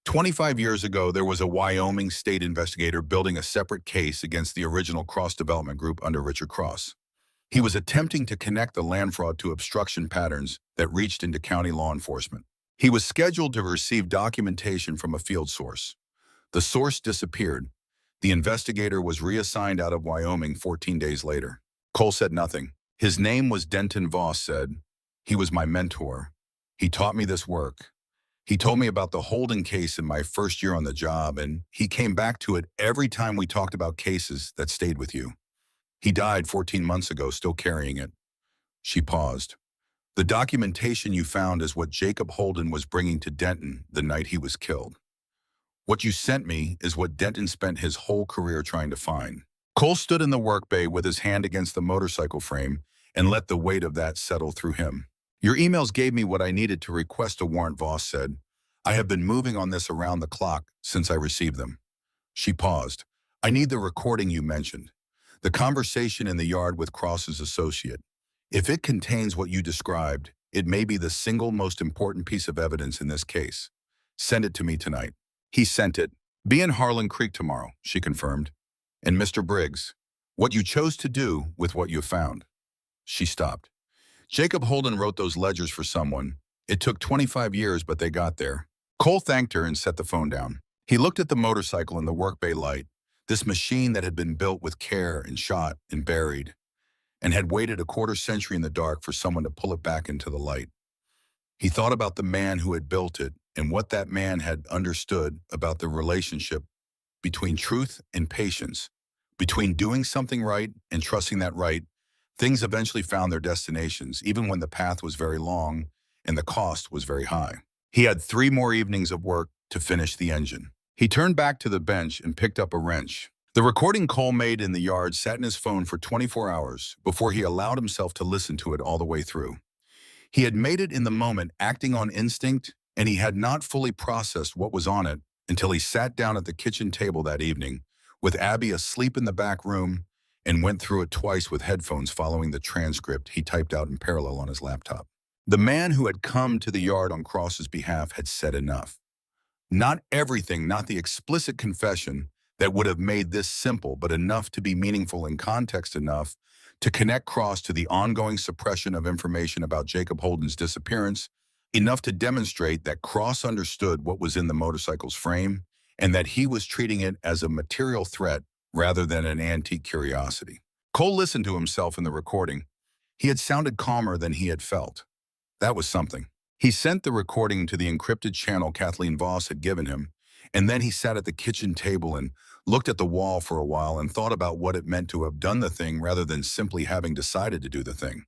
25 years ago, there was a Wyoming state investigator building a separate case against the original Cross Development Group under Richard Cross. He was attempting to connect the land fraud to obstruction patterns that reached into county law enforcement. He was scheduled to receive documentation from a field source. The source disappeared. The investigator was reassigned out of Wyoming 14 days later. Cole said nothing. His name was Denton Voss said. He was my mentor. He taught me this work. He told me about the Holden case in my first year on the job, and he came back to it every time we talked about cases that stayed with you. He died 14 months ago, still carrying it. She paused. The documentation you found is what Jacob Holden was bringing to Denton the night he was killed. What you sent me is what Denton spent his whole career trying to find. Cole stood in the work bay with his hand against the motorcycle frame and let the weight of that settle through him. Your emails gave me what I needed to request a warrant, Voss said. I have been moving on this around the clock since I received them. She paused. I need the recording you mentioned. The conversation in the yard with Cross's associate. If it contains what you described, it may be the single most important piece of evidence in this case. Send it to me tonight. He sent it. Be in Harlan Creek tomorrow, she confirmed. And Mr. Briggs, what you chose to do with what you found. She stopped. Jacob Holden wrote those ledgers for someone. It took 25 years, but they got there. Cole thanked her and set the phone down. He looked at the motorcycle in the workbay light, this machine that had been built with care and shot and buried, and had waited a quarter century in the dark for someone to pull it back into the light. He thought about the man who had built it and what that man had understood about the relationship between truth and patience, between doing something right and trusting that right, things eventually found their destinations, even when the path was very long and the cost was very high. He had 3 more evenings of work to finish the engine. He turned back to the bench and picked up a wrench. The recording Cole made in the yard sat in his phone for 24 hours before he allowed himself to listen to it all the way through. He had made it in the moment, acting on instinct, and he had not fully processed what was on it until he sat down at the kitchen table that evening, with Abby asleep in the back room, and went through it twice with headphones following the transcript he typed out in parallel on his laptop. The man who had come to the yard on Cross's behalf had said enough. Not everything, not the explicit confession that would have made this simple, but enough to be meaningful in context enough to connect Cross to the ongoing suppression of information about Jacob Holden's disappearance, enough to demonstrate that Cross understood what was in the motorcycle's frame and that he was treating it as a material threat rather than an antique curiosity. Cole listened to himself in the recording. He had sounded calmer than he had felt. That was something. He sent the recording to the encrypted channel Kathleen Voss had given him, and then he sat at the kitchen table and looked at the wall for a while and thought about what it meant to have done the thing rather than simply having decided to do the thing.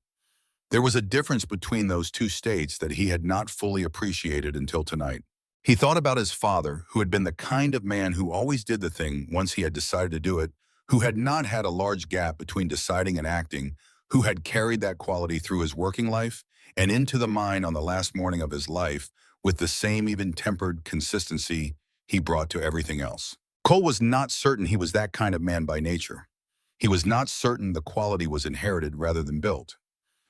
There was a difference between those two states that he had not fully appreciated until tonight. He thought about his father, who had been the kind of man who always did the thing once he had decided to do it, who had not had a large gap between deciding and acting, who had carried that quality through his working life and into the mine on the last morning of his life with the same even-tempered consistency he brought to everything else. Cole was not certain he was that kind of man by nature. He was not certain the quality was inherited rather than built.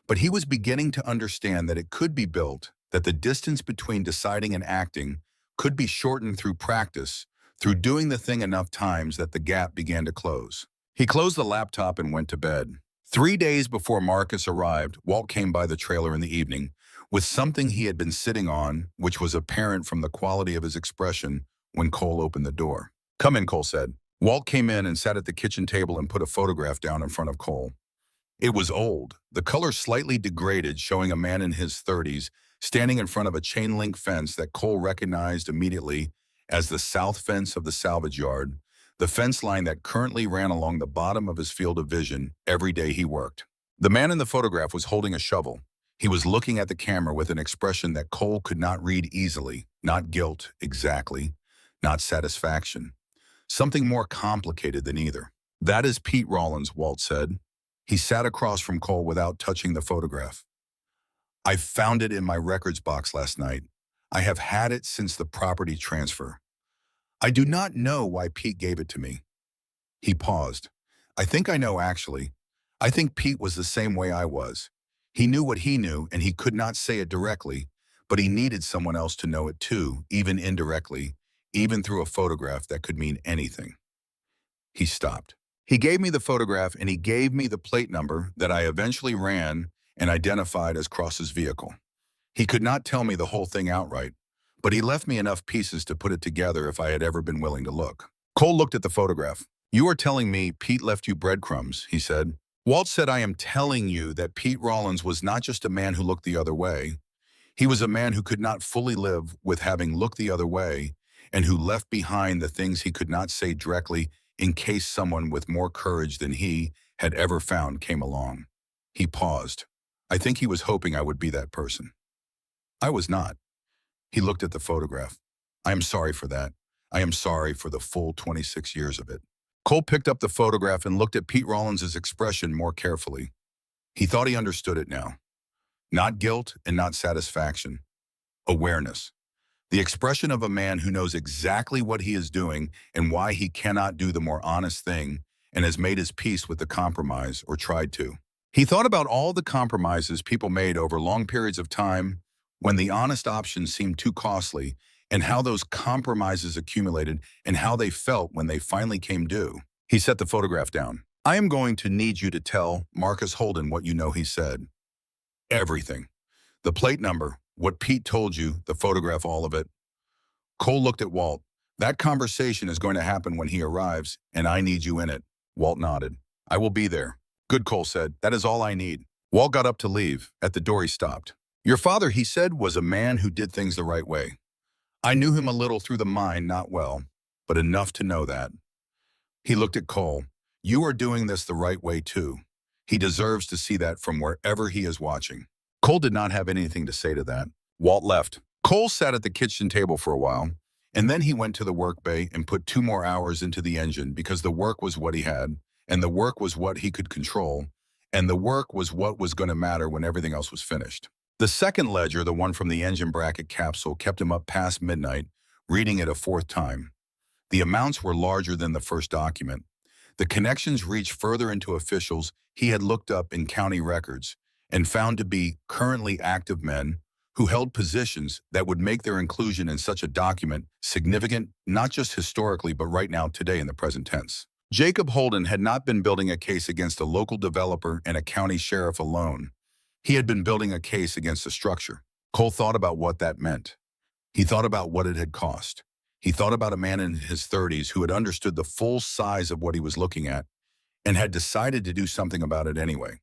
But he was beginning to understand that it could be built, that the distance between deciding and acting could be shortened through practice, through doing the thing enough times that the gap began to close. He closed the laptop and went to bed. 3 days before Marcus arrived, Walt came by the trailer in the evening with something he had been sitting on, which was apparent from the quality of his expression when Cole opened the door. "Come in," Cole said. Walt came in and sat at the kitchen table and put a photograph down in front of Cole. It was old, the color slightly degraded, showing a man in his 30s standing in front of a chain-link fence that Cole recognized immediately as the south fence of the salvage yard, the fence line that currently ran along the bottom of his field of vision every day he worked. The man in the photograph was holding a shovel. He was looking at the camera with an expression that Cole could not read easily, not guilt, exactly, not satisfaction. Something more complicated than either. "That is Pete Rollins," Walt said. He sat across from Cole without touching the photograph. "I found it in my records box last night. I have had it since the property transfer. I do not know why Pete gave it to me." He paused. "I think I know, actually. I think Pete was the same way I was. He knew what he knew, and he could not say it directly, but he needed someone else to know it too, even indirectly, even through a photograph that could mean anything." He stopped. "He gave me the photograph, and he gave me the plate number that I eventually ran and identified as Cross's vehicle. He could not tell me the whole thing outright, but he left me enough pieces to put it together if I had ever been willing to look." Cole looked at the photograph. "You are telling me Pete left you breadcrumbs," he said. Walt said, "I am telling you that Pete Rollins was not just a man who looked the other way. He was a man who could not fully live with having looked the other way and who left behind the things he could not say directly in case someone with more courage than he had ever found came along." He paused. I think he was hoping I would be that person. I was not. He looked at the photograph. I am sorry for that. I am sorry for the full 26 years of it. Cole picked up the photograph and looked at Pete Rollins's expression more carefully. He thought he understood it now. Not guilt and not satisfaction. Awareness. The expression of a man who knows exactly what he is doing and why he cannot do the more honest thing and has made his peace with the compromise or tried to. He thought about all the compromises people made over long periods of time when the honest options seemed too costly and how those compromises accumulated and how they felt when they finally came due. He set the photograph down. I am going to need you to tell Marcus Holden what you know, he said. Everything. The plate number, what Pete told you, the photograph, all of it. Cole looked at Walt. That conversation is going to happen when he arrives, and I need you in it. Walt nodded. I will be there. Good, Cole said. That is all I need. Walt got up to leave. At the door he stopped. Your father, he said, was a man who did things the right way. I knew him a little through the mind, not well, but enough to know that. He looked at Cole. You are doing this the right way too. He deserves to see that from wherever he is watching. Cole did not have anything to say to that. Walt left. Cole sat at the kitchen table for a while, and then he went to the work bay and put 2 more hours into the engine because the work was what he had, and the work was what he could control, and the work was what was going to matter when everything else was finished. The second ledger, the one from the engine bracket capsule, kept him up past midnight, reading it a 4th time. The amounts were larger than the first document. The connections reached further into officials he had looked up in county records and found to be currently active men who held positions that would make their inclusion in such a document significant, not just historically, but right now, today, in the present tense. Jacob Holden had not been building a case against a local developer and a county sheriff alone. He had been building a case against a structure. Cole thought about what that meant. He thought about what it had cost. He thought about a man in his 30s who had understood the full size of what he was looking at and had decided to do something about it anyway.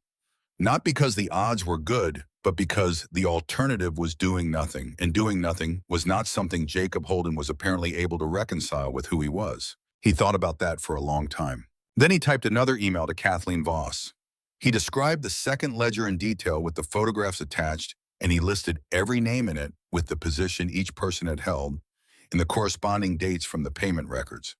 Not because the odds were good, but because the alternative was doing nothing, and doing nothing was not something Jacob Holden was apparently able to reconcile with who he was. He thought about that for a long time. Then he typed another email to Kathleen Voss. He described the second ledger in detail with the photographs attached, and he listed every name in it with the position each person had held and the corresponding dates from the payment records.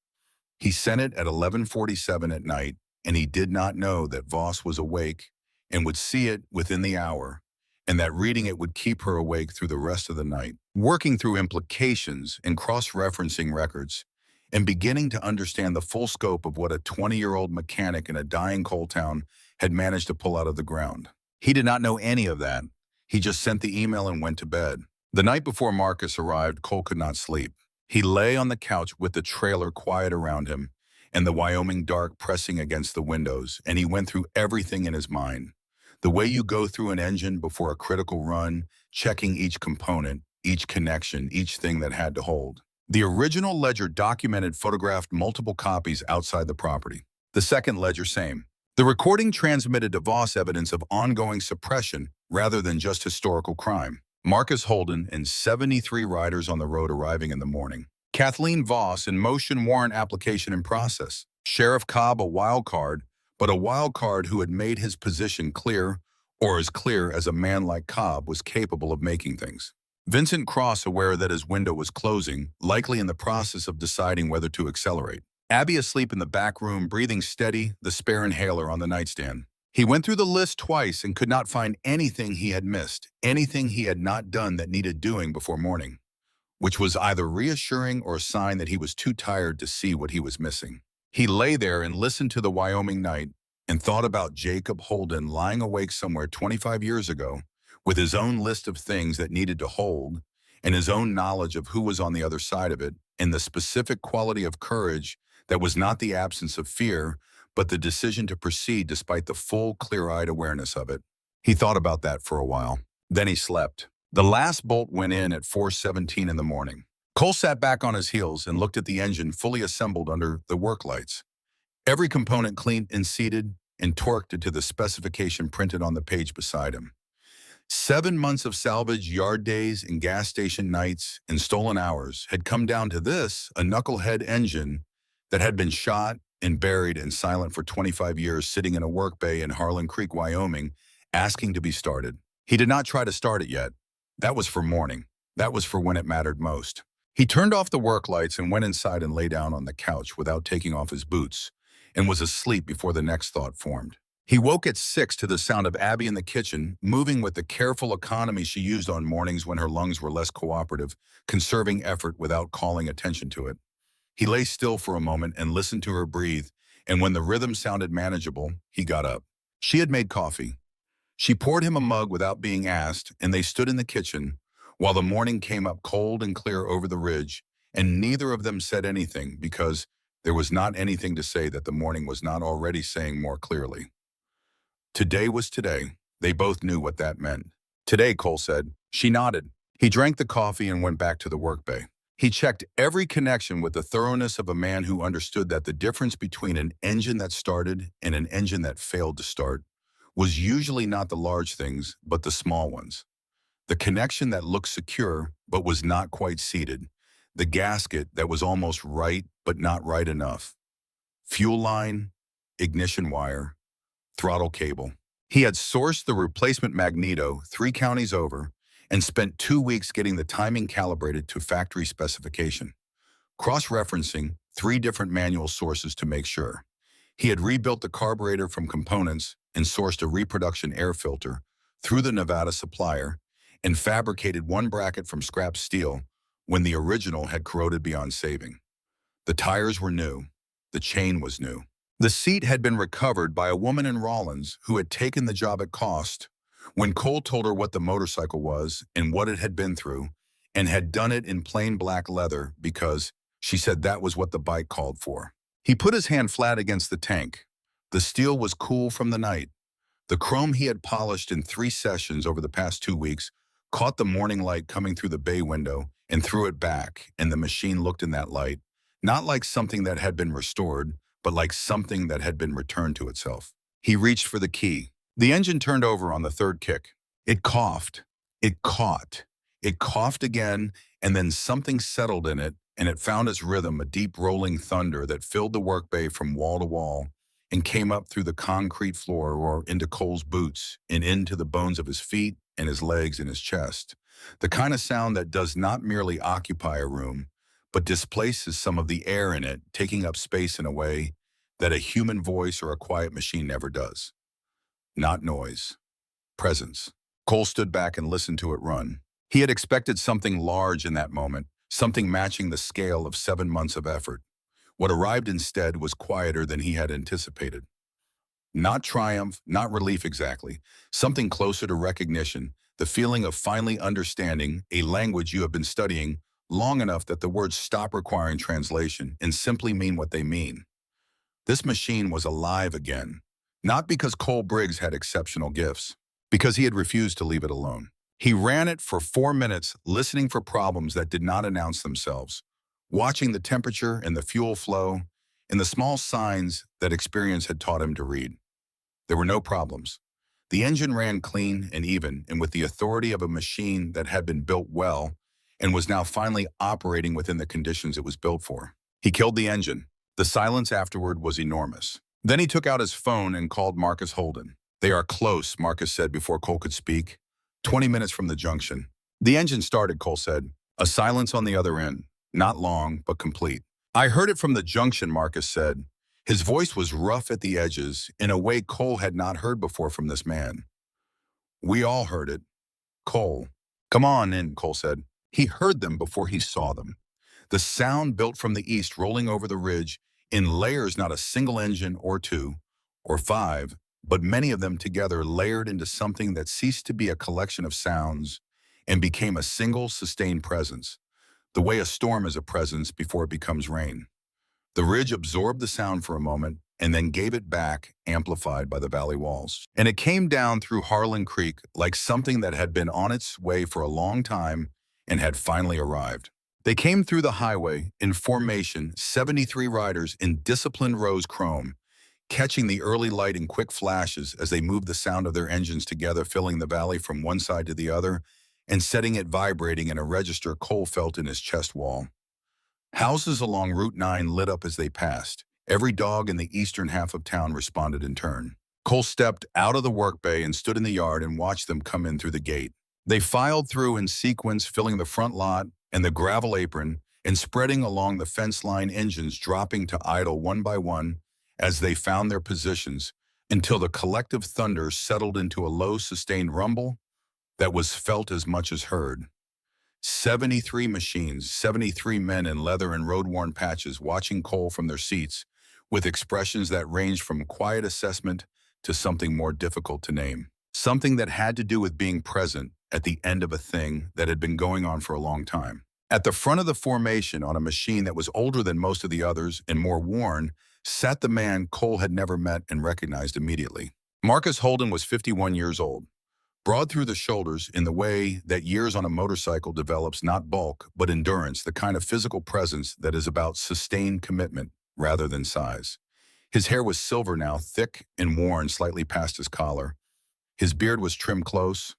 He sent it at 11:47 at night, and he did not know that Voss was awake and would see it within the hour, and that reading it would keep her awake through the rest of the night, working through implications and cross-referencing records, and beginning to understand the full scope of what a 20-year-old mechanic in a dying coal town had managed to pull out of the ground. He did not know any of that. He just sent the email and went to bed. The night before Marcus arrived, Cole could not sleep. He lay on the couch with the trailer quiet around him and the Wyoming dark pressing against the windows, and he went through everything in his mind. The way you go through an engine before a critical run, checking each component, each connection, each thing that had to hold. The original ledger documented photographed multiple copies outside the property. The second ledger, same. The recording transmitted to Voss evidence of ongoing suppression rather than just historical crime. Marcus Holden and 73 riders on the road arriving in the morning. Kathleen Voss in motion warrant application in process. Sheriff Cobb a wild card, but a wild card who had made his position clear, or as clear as a man like Cobb was capable of making things. Vincent Cross aware that his window was closing, likely in the process of deciding whether to accelerate. Abby asleep in the back room, breathing steady, the spare inhaler on the nightstand. He went through the list twice and could not find anything he had missed, anything he had not done that needed doing before morning, which was either reassuring or a sign that he was too tired to see what he was missing. He lay there and listened to the Wyoming night and thought about Jacob Holden lying awake somewhere 25 years ago with his own list of things that needed to hold and his own knowledge of who was on the other side of it and the specific quality of courage that was not the absence of fear, but the decision to proceed despite the full, clear-eyed awareness of it. He thought about that for a while. Then he slept. The last bolt went in at 4:17 in the morning. Cole sat back on his heels and looked at the engine fully assembled under the work lights. Every component cleaned and seated, and torqued it to the specification printed on the page beside him. 7 months of salvage, yard days, and gas station nights and stolen hours had come down to this, a knucklehead engine that had been shot and buried and silent for 25 years, sitting in a work bay in Harlan Creek, Wyoming, asking to be started. He did not try to start it yet. That was for morning. That was for when it mattered most. He turned off the work lights and went inside and lay down on the couch without taking off his boots, and was asleep before the next thought formed. He woke at 6 to the sound of Abby in the kitchen, moving with the careful economy she used on mornings when her lungs were less cooperative, conserving effort without calling attention to it. He lay still for a moment and listened to her breathe, and when the rhythm sounded manageable, he got up. She had made coffee. She poured him a mug without being asked, and they stood in the kitchen while the morning came up cold and clear over the ridge, and neither of them said anything because there was not anything to say that the morning was not already saying more clearly. Today was today. They both knew what that meant. Today, Cole said. She nodded. He drank the coffee and went back to the work bay. He checked every connection with the thoroughness of a man who understood that the difference between an engine that started and an engine that failed to start was usually not the large things, but the small ones. The connection that looked secure, but was not quite seated. The gasket that was almost right, but not right enough. Fuel line, ignition wire, throttle cable. He had sourced the replacement magneto 3 counties over and spent 2 weeks getting the timing calibrated to factory specification, cross-referencing 3 different manual sources to make sure. He had rebuilt the carburetor from components and sourced a reproduction air filter through the Nevada supplier and fabricated 1 bracket from scrap steel when the original had corroded beyond saving. The tires were new. The chain was new. The seat had been recovered by a woman in Rollins who had taken the job at cost when Cole told her what the motorcycle was and what it had been through, and had done it in plain black leather because she said that was what the bike called for. He put his hand flat against the tank. The steel was cool from the night. The chrome he had polished in 3 sessions over the past 2 weeks caught the morning light coming through the bay window and threw it back, and the machine looked in that light, not like something that had been restored, but like something that had been returned to itself. He reached for the key. The engine turned over on the 3rd kick. It coughed. It caught. It coughed again, and then something settled in it, and it found its rhythm, a deep rolling thunder that filled the work bay from wall to wall and came up through the concrete floor or into Cole's boots and into the bones of his feet and his legs and his chest. The kind of sound that does not merely occupy a room, but displaces some of the air in it, taking up space in a way that a human voice or a quiet machine never does. Not noise. Presence. Cole stood back and listened to it run. He had expected something large in that moment, something matching the scale of 7 months of effort. What arrived instead was quieter than he had anticipated. Not triumph, not relief exactly, something closer to recognition, the feeling of finally understanding a language you have been studying long enough that the words stop requiring translation and simply mean what they mean. This machine was alive again, not because Cole Briggs had exceptional gifts, because he had refused to leave it alone. He ran it for 4 minutes, listening for problems that did not announce themselves, watching the temperature and the fuel flow and the small signs that experience had taught him to read. There were no problems. The engine ran clean and even, and with the authority of a machine that had been built well and was now finally operating within the conditions it was built for. He killed the engine. The silence afterward was enormous. Then he took out his phone and called Marcus Holden. "They are close," Marcus said before Cole could speak. 20 minutes from the junction. The engine started, Cole said. A silence on the other end. Not long, but complete. "I heard it from the junction," Marcus said. His voice was rough at the edges, in a way Cole had not heard before from this man. "We all heard it." "Cole." "Come on in," Cole said. He heard them before he saw them. The sound built from the east, rolling over the ridge, in layers, not a single engine or 2 or 5, but many of them together layered into something that ceased to be a collection of sounds and became a single sustained presence, the way a storm is a presence before it becomes rain. The ridge absorbed the sound for a moment and then gave it back, amplified by the valley walls. And it came down through Harlan Creek like something that had been on its way for a long time and had finally arrived. They came through the highway in formation, 73 riders in disciplined rows chrome, catching the early light in quick flashes as they moved the sound of their engines together, filling the valley from one side to the other and setting it vibrating in a register Cole felt in his chest wall. Houses along Route 9 lit up as they passed. Every dog in the eastern half of town responded in turn. Cole stepped out of the work bay and stood in the yard and watched them come in through the gate. They filed through in sequence, filling the front lot and the gravel apron and spreading along the fence line, engines dropping to idle one by one as they found their positions until the collective thunder settled into a low, sustained rumble that was felt as much as heard. 73 machines, 73 men in leather and road-worn patches watching Cole from their seats with expressions that ranged from quiet assessment to something more difficult to name. Something that had to do with being present at the end of a thing that had been going on for a long time. At the front of the formation, on a machine that was older than most of the others and more worn, sat the man Cole had never met and recognized immediately. Marcus Holden was 51 years old. Broad through the shoulders in the way that years on a motorcycle develops not bulk, but endurance, the kind of physical presence that is about sustained commitment rather than size. His hair was silver now, thick and worn slightly past his collar. His beard was trimmed close.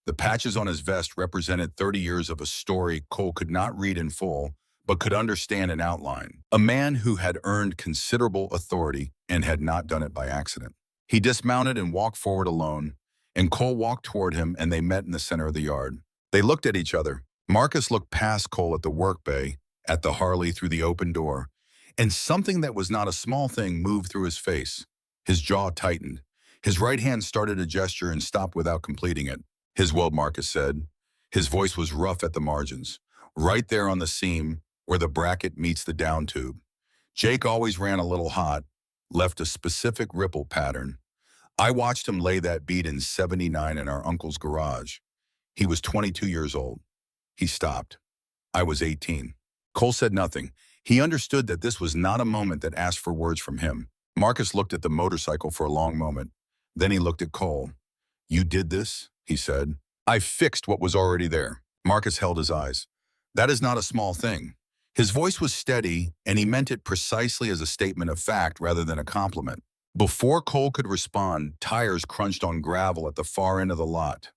The patches on his vest represented 30 years of a story Cole could not read in full, but could understand in outline. A man who had earned considerable authority and had not done it by accident. He dismounted and walked forward alone, and Cole walked toward him and they met in the center of the yard. They looked at each other. Marcus looked past Cole at the work bay, at the Harley through the open door, and something that was not a small thing moved through his face. His jaw tightened. His right hand started a gesture and stopped without completing it. His well, Marcus said. His voice was rough at the margins, right there on the seam where the bracket meets the down tube. Jake always ran a little hot, left a specific ripple pattern. I watched him lay that bead in '79 in our uncle's garage. He was 22 years old. He stopped. I was 18. Cole said nothing. He understood that this was not a moment that asked for words from him. Marcus looked at the motorcycle for a long moment. Then he looked at Cole. "You did this?" he said. "I fixed what was already there." Marcus held his eyes. "That is not a small thing." His voice was steady, and he meant it precisely as a statement of fact rather than a compliment. Before Cole could respond, tires crunched on gravel at the far end of the lot.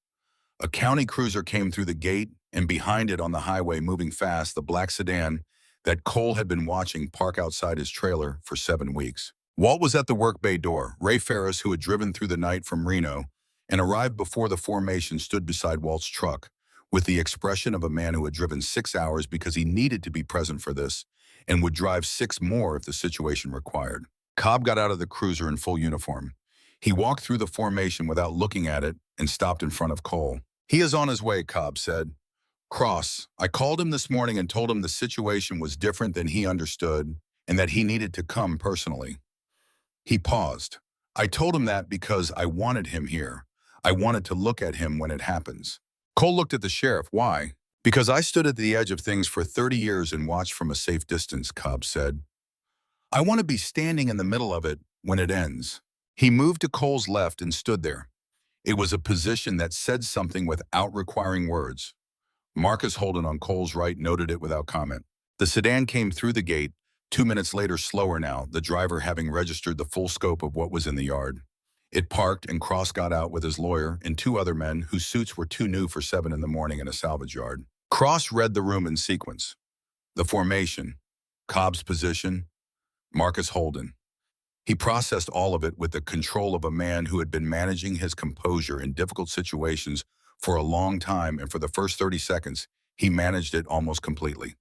A county cruiser came through the gate, and behind it on the highway moving fast, the black sedan that Cole had been watching park outside his trailer for 7 weeks. Walt was at the work bay door. Ray Ferris, who had driven through the night from Reno and arrived before the formation, stood beside Walt's truck with the expression of a man who had driven 6 hours because he needed to be present for this and would drive 6 more if the situation required. Cobb got out of the cruiser in full uniform. He walked through the formation without looking at it and stopped in front of Cole. "He is on his way," Cobb said. "Cross, I called him this morning and told him the situation was different than he understood and that he needed to come personally." He paused. "I told him that because I wanted him here. I wanted to look at him when it happens." Cole looked at the sheriff. "Why?" "Because I stood at the edge of things for 30 years and watched from a safe distance," Cobb said. "I want to be standing in the middle of it when it ends." He moved to Cole's left and stood there. It was a position that said something without requiring words. Marcus Holden on Cole's right noted it without comment. The sedan came through the gate, 2 minutes later, slower now, the driver having registered the full scope of what was in the yard. It parked and Cross got out with his lawyer and 2 other men whose suits were too new for 7 in the morning in a salvage yard. Cross read the room in sequence. The formation, Cobb's position, Marcus Holden. He processed all of it with the control of a man who had been managing his composure in difficult situations for a long time, and for the first 30 seconds, he managed it almost completely.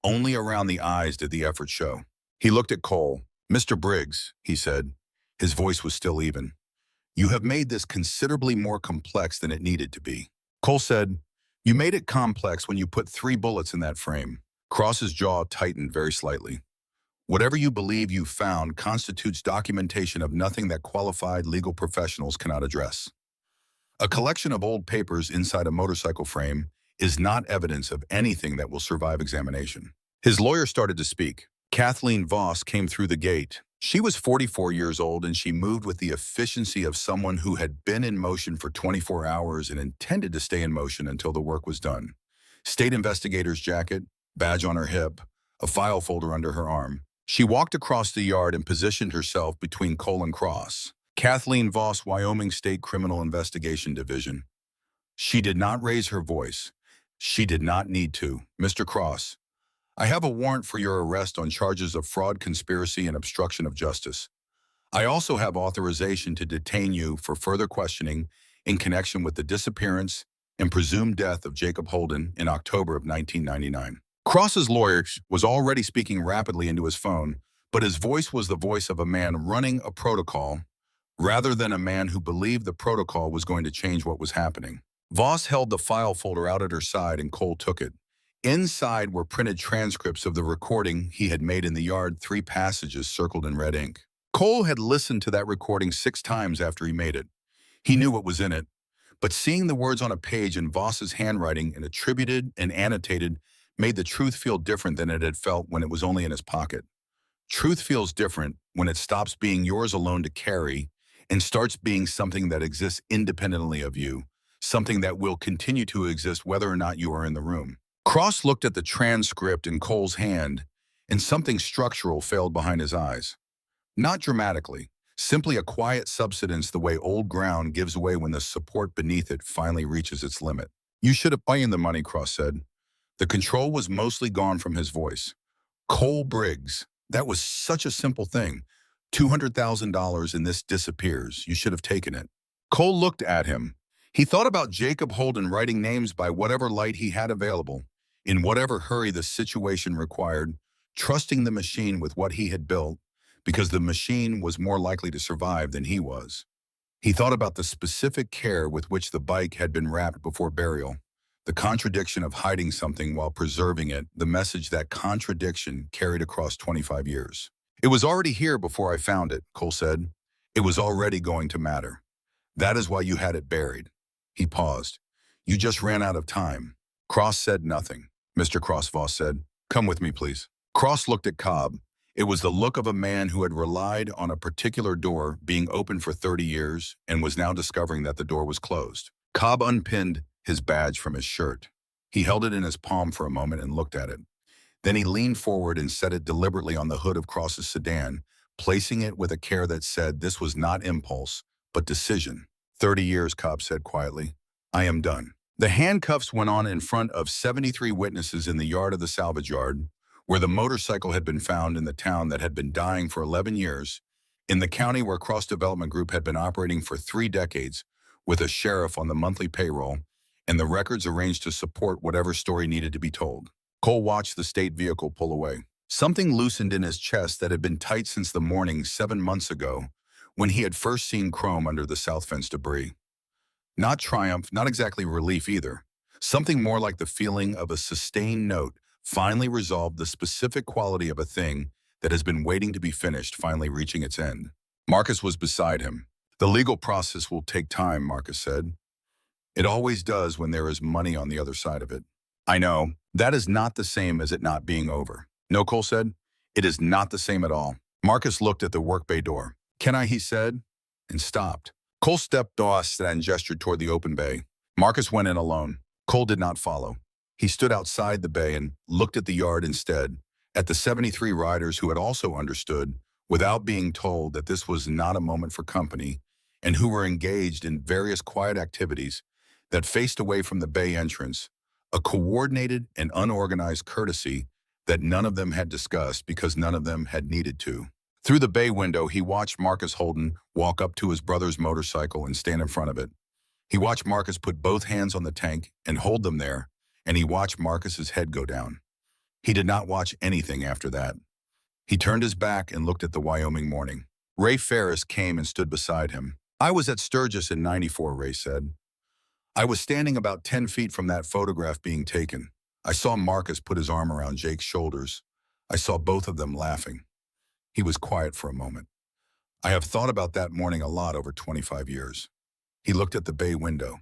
Only around the eyes did the effort show. He looked at Cole. "Mr. Briggs," he said. His voice was still even. "You have made this considerably more complex than it needed to be." Cole said, "You made it complex when you put 3 bullets in that frame." Cross's jaw tightened very slightly. "Whatever you believe you found constitutes documentation of nothing that qualified legal professionals cannot address. A collection of old papers inside a motorcycle frame is not evidence of anything that will survive examination." His lawyer started to speak. Kathleen Voss came through the gate. She was 44 years old, and she moved with the efficiency of someone who had been in motion for 24 hours and intended to stay in motion until the work was done. State investigator's jacket, badge on her hip, a file folder under her arm. She walked across the yard and positioned herself between Cole and Cross. Kathleen Voss, Wyoming State Criminal Investigation Division. She did not raise her voice. She did not need to. Mr. Cross, I have a warrant for your arrest on charges of fraud, conspiracy, and obstruction of justice. I also have authorization to detain you for further questioning in connection with the disappearance and presumed death of Jacob Holden in October of 1999. Cross's lawyer was already speaking rapidly into his phone, but his voice was the voice of a man running a protocol rather than a man who believed the protocol was going to change what was happening. Voss held the file folder out at her side and Cole took it. Inside were printed transcripts of the recording he had made in the yard, 3 passages circled in red ink. Cole had listened to that recording 6 times after he made it. He knew what was in it, but seeing the words on a page in Voss's handwriting and attributed and annotated made the truth feel different than it had felt when it was only in his pocket. Truth feels different when it stops being yours alone to carry and starts being something that exists independently of you, something that will continue to exist whether or not you are in the room. Cross looked at the transcript in Cole's hand, and something structural failed behind his eyes. Not dramatically, simply a quiet subsidence the way old ground gives way when the support beneath it finally reaches its limit. You should have paid the money, Cross said. The control was mostly gone from his voice. Cole Briggs, that was such a simple thing. $200,000 and this disappears. You should have taken it. Cole looked at him. He thought about Jacob Holden writing names by whatever light he had available, in whatever hurry the situation required, trusting the machine with what he had built, because the machine was more likely to survive than he was. He thought about the specific care with which the bike had been wrapped before burial, the contradiction of hiding something while preserving it, the message that contradiction carried across 25 years. It was already here before I found it, Cole said. It was already going to matter. That is why you had it buried. He paused. You just ran out of time. Cross said nothing. Mr. Cross, Voss said, come with me, please. Cross looked at Cobb. It was the look of a man who had relied on a particular door being open for 30 years and was now discovering that the door was closed. Cobb unpinned his badge from his shirt. He held it in his palm for a moment and looked at it. Then he leaned forward and set it deliberately on the hood of Cross's sedan, placing it with a care that said this was not impulse, but decision. 30 years, Cobb said quietly. I am done. The handcuffs went on in front of 73 witnesses in the yard of the salvage yard, where the motorcycle had been found in the town that had been dying for 11 years, in the county where Cross Development Group had been operating for 3 decades, with a sheriff on the monthly payroll, and the records arranged to support whatever story needed to be told. Cole watched the state vehicle pull away. Something loosened in his chest that had been tight since the morning 7 months ago, when he had first seen Chrome under the south fence debris. Not triumph, not exactly relief either. Something more like the feeling of a sustained note finally resolved the specific quality of a thing that has been waiting to be finished, finally reaching its end. Marcus was beside him. The legal process will take time, Marcus said. It always does when there is money on the other side of it. I know. That is not the same as it not being over. No, Cole said. It is not the same at all. Marcus looked at the work bay door. Can I, he said, and stopped. Cole stepped off and gestured toward the open bay. Marcus went in alone. Cole did not follow. He stood outside the bay and looked at the yard instead, at the 73 riders who had also understood, without being told, that this was not a moment for company, and who were engaged in various quiet activities that faced away from the bay entrance, a coordinated and unorganized courtesy that none of them had discussed because none of them had needed to. Through the bay window, he watched Marcus Holden walk up to his brother's motorcycle and stand in front of it. He watched Marcus put both hands on the tank and hold them there, and he watched Marcus's head go down. He did not watch anything after that. He turned his back and looked at the Wyoming morning. Ray Ferris came and stood beside him. I was at Sturgis in '94, Ray said. I was standing about 10 feet from that photograph being taken. I saw Marcus put his arm around Jake's shoulders. I saw both of them laughing. He was quiet for a moment. I have thought about that morning a lot over 25 years. He looked at the bay window.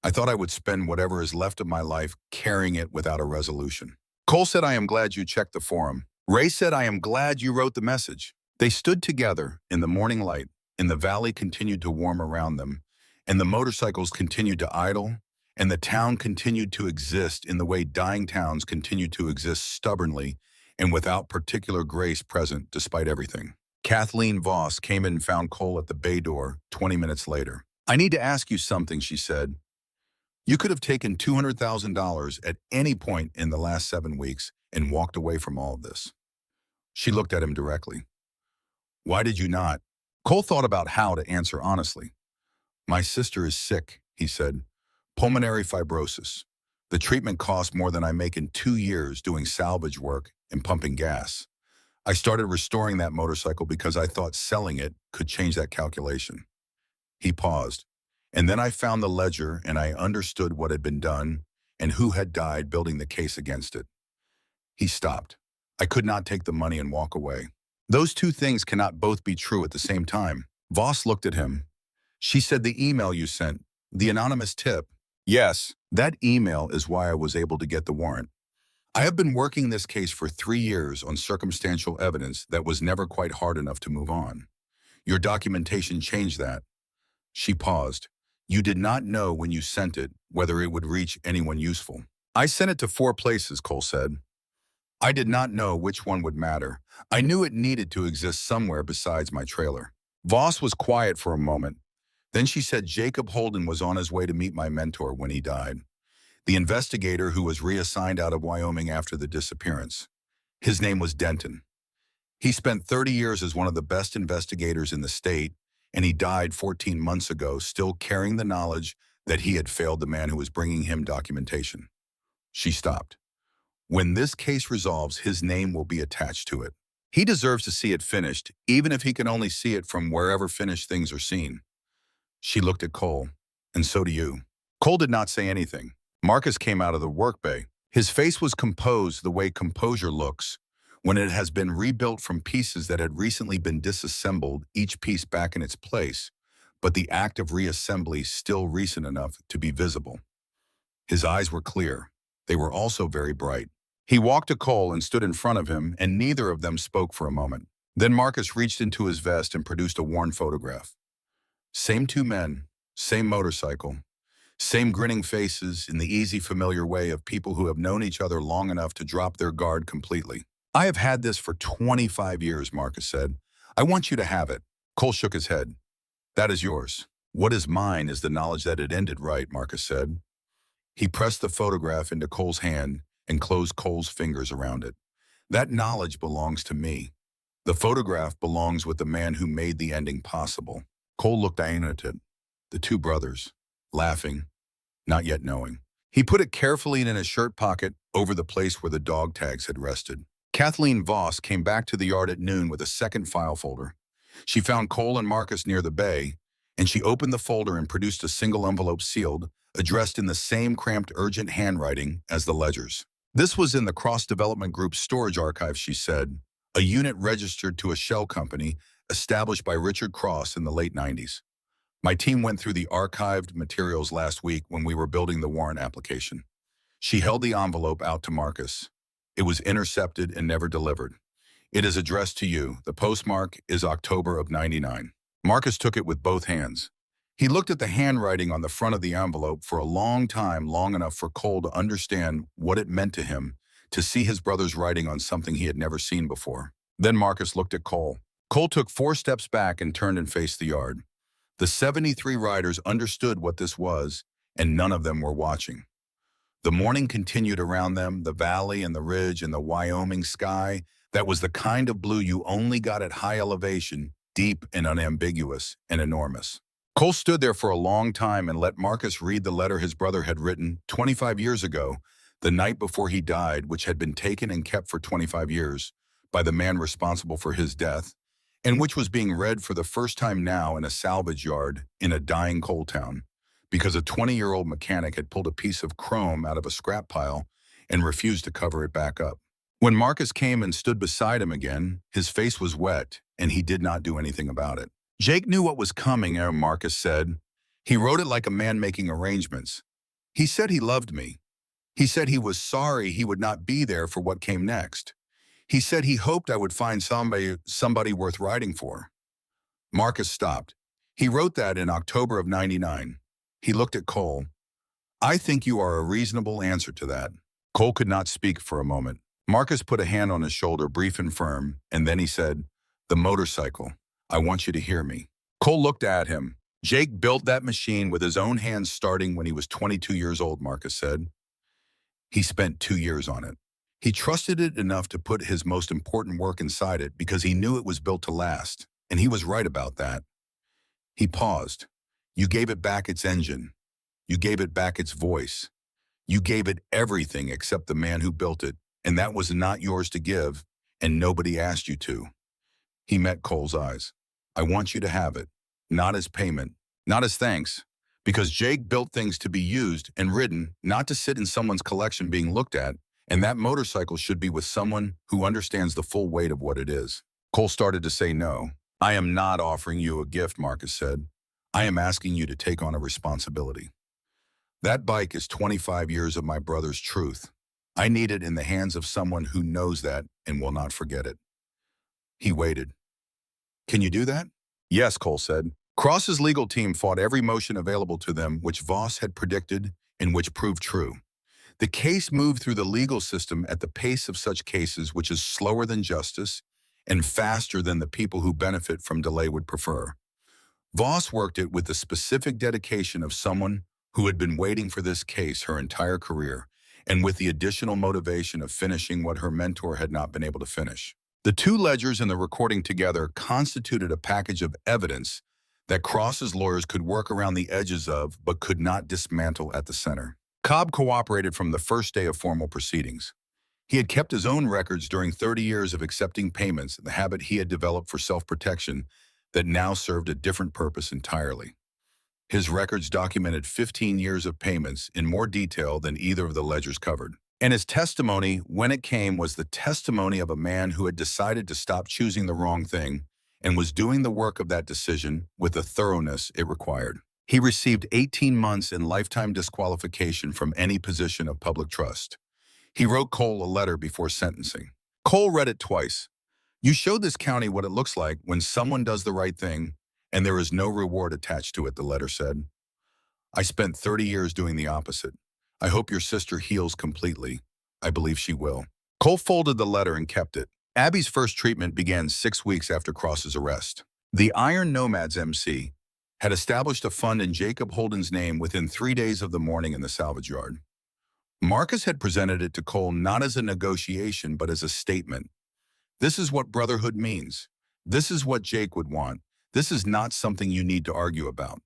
I thought I would spend whatever is left of my life carrying it without a resolution. Cole said, I am glad you checked the forum. Ray said, I am glad you wrote the message. They stood together in the morning light, and the valley continued to warm around them, and the motorcycles continued to idle, and the town continued to exist in the way dying towns continue to exist stubbornly and without particular grace present despite everything. Kathleen Voss came in and found Cole at the bay door 20 minutes later. "I need to ask you something," she said. "You could have taken $200,000 at any point in the last 7 weeks and walked away from all of this." She looked at him directly. "Why did you not?" Cole thought about how to answer honestly. "My sister is sick," he said. "Pulmonary fibrosis. The treatment cost more than I make in 2 years doing salvage work and pumping gas. I started restoring that motorcycle because I thought selling it could change that calculation." He paused. "And then I found the ledger and I understood what had been done and who had died building the case against it." He stopped. "I could not take the money and walk away. Those two things cannot both be true at the same time." Voss looked at him. "She said the email you sent, the anonymous tip." "Yes, that email is why I was able to get the warrant. I have been working this case for 3 years on circumstantial evidence that was never quite hard enough to move on. Your documentation changed that." She paused. "You did not know when you sent it whether it would reach anyone useful." "I sent it to 4 places," Cole said. "I did not know which one would matter. I knew it needed to exist somewhere besides my trailer." Voss was quiet for a moment. Then she said, "Jacob Holden was on his way to meet my mentor when he died. The investigator who was reassigned out of Wyoming after the disappearance. His name was Denton. He spent 30 years as one of the best investigators in the state, and he died 14 months ago, still carrying the knowledge that he had failed the man who was bringing him documentation." She stopped. "When this case resolves, his name will be attached to it. He deserves to see it finished, even if he can only see it from wherever finished things are seen." She looked at Cole. "And so do you." Cole did not say anything. Marcus came out of the work bay. His face was composed the way composure looks when it has been rebuilt from pieces that had recently been disassembled, each piece back in its place, but the act of reassembly still recent enough to be visible. His eyes were clear. They were also very bright. He walked to Cole and stood in front of him, and neither of them spoke for a moment. Then Marcus reached into his vest and produced a worn photograph. Same 2 men, same motorcycle, same grinning faces in the easy, familiar way of people who have known each other long enough to drop their guard completely. "I have had this for 25 years, Marcus said. "I want you to have it." Cole shook his head. "That is yours. What is mine is the knowledge that it ended right," Marcus said. He pressed the photograph into Cole's hand and closed Cole's fingers around it. "That knowledge belongs to me. The photograph belongs with the man who made the ending possible." Cole looked down at it. The 2 brothers, laughing, not yet knowing. He put it carefully in his shirt pocket over the place where the dog tags had rested. Kathleen Voss came back to the yard at noon with a second file folder. She found Cole and Marcus near the bay, and she opened the folder and produced a single envelope sealed, addressed in the same cramped, urgent handwriting as the ledgers. "This was in the Cross-Development Group's storage archive," she said, "a unit registered to a shell company established by Richard Cross in the late 90s. My team went through the archived materials last week when we were building the warrant application." She held the envelope out to Marcus. "It was intercepted and never delivered. It is addressed to you. The postmark is October of '99. Marcus took it with both hands. He looked at the handwriting on the front of the envelope for a long time, long enough for Cole to understand what it meant to him to see his brother's writing on something he had never seen before. Then Marcus looked at Cole. Cole took 4 steps back and turned and faced the yard. The 73 riders understood what this was, and none of them were watching. The morning continued around them, the valley and the ridge and the Wyoming sky. That was the kind of blue you only got at high elevation, deep and unambiguous and enormous. Cole stood there for a long time and let Marcus read the letter his brother had written 25 years ago, the night before he died, which had been taken and kept for 25 years by the man responsible for his death, and which was being read for the first time now in a salvage yard in a dying coal town, because a 20-year-old mechanic had pulled a piece of chrome out of a scrap pile and refused to cover it back up. When Marcus came and stood beside him again, his face was wet, and he did not do anything about it. "Jake knew what was coming," Marcus said. "He wrote it like a man making arrangements. He said he loved me. He said he was sorry he would not be there for what came next. He said he hoped I would find somebody worth writing for." Marcus stopped. "He wrote that in October of '99. He looked at Cole. "I think you are a reasonable answer to that." Cole could not speak for a moment. Marcus put a hand on his shoulder, brief and firm, and then he said, "The motorcycle. I want you to hear me." Cole looked at him. "Jake built that machine with his own hands starting when he was 22 years old," Marcus said. "He spent 2 years on it. He trusted it enough to put his most important work inside it because he knew it was built to last, and he was right about that." He paused. "You gave it back its engine. You gave it back its voice. You gave it everything except the man who built it, and that was not yours to give, and nobody asked you to." He met Cole's eyes. "I want you to have it, not as payment, not as thanks, because Jake built things to be used and ridden, not to sit in someone's collection being looked at, and that motorcycle should be with someone who understands the full weight of what it is." Cole started to say no. "I am not offering you a gift," Marcus said. "I am asking you to take on a responsibility. That bike is 25 years of my brother's truth. I need it in the hands of someone who knows that and will not forget it." He waited. "Can you do that?" "Yes," Cole said. Cross's legal team fought every motion available to them which Voss had predicted and which proved true. The case moved through the legal system at the pace of such cases, which is slower than justice and faster than the people who benefit from delay would prefer. Voss worked it with the specific dedication of someone who had been waiting for this case her entire career, and with the additional motivation of finishing what her mentor had not been able to finish. The two ledgers and the recording together constituted a package of evidence that Cross's lawyers could work around the edges of, but could not dismantle at the center. Cobb cooperated from the first day of formal proceedings. He had kept his own records during 30 years of accepting payments, the habit he had developed for self-protection that now served a different purpose entirely. His records documented 15 years of payments in more detail than either of the ledgers covered. And his testimony, when it came, was the testimony of a man who had decided to stop choosing the wrong thing and was doing the work of that decision with the thoroughness it required. He received 18 months in lifetime disqualification from any position of public trust. He wrote Cole a letter before sentencing. Cole read it twice. "You showed this county what it looks like when someone does the right thing and there is no reward attached to it," the letter said. "I spent 30 years doing the opposite. I hope your sister heals completely. I believe she will." Cole folded the letter and kept it. Abby's first treatment began 6 weeks after Cross's arrest. The Iron Nomads MC had established a fund in Jacob Holden's name within 3 days of the morning in the salvage yard. Marcus had presented it to Cole not as a negotiation, but as a statement. "This is what brotherhood means. This is what Jake would want. This is not something you need to argue about."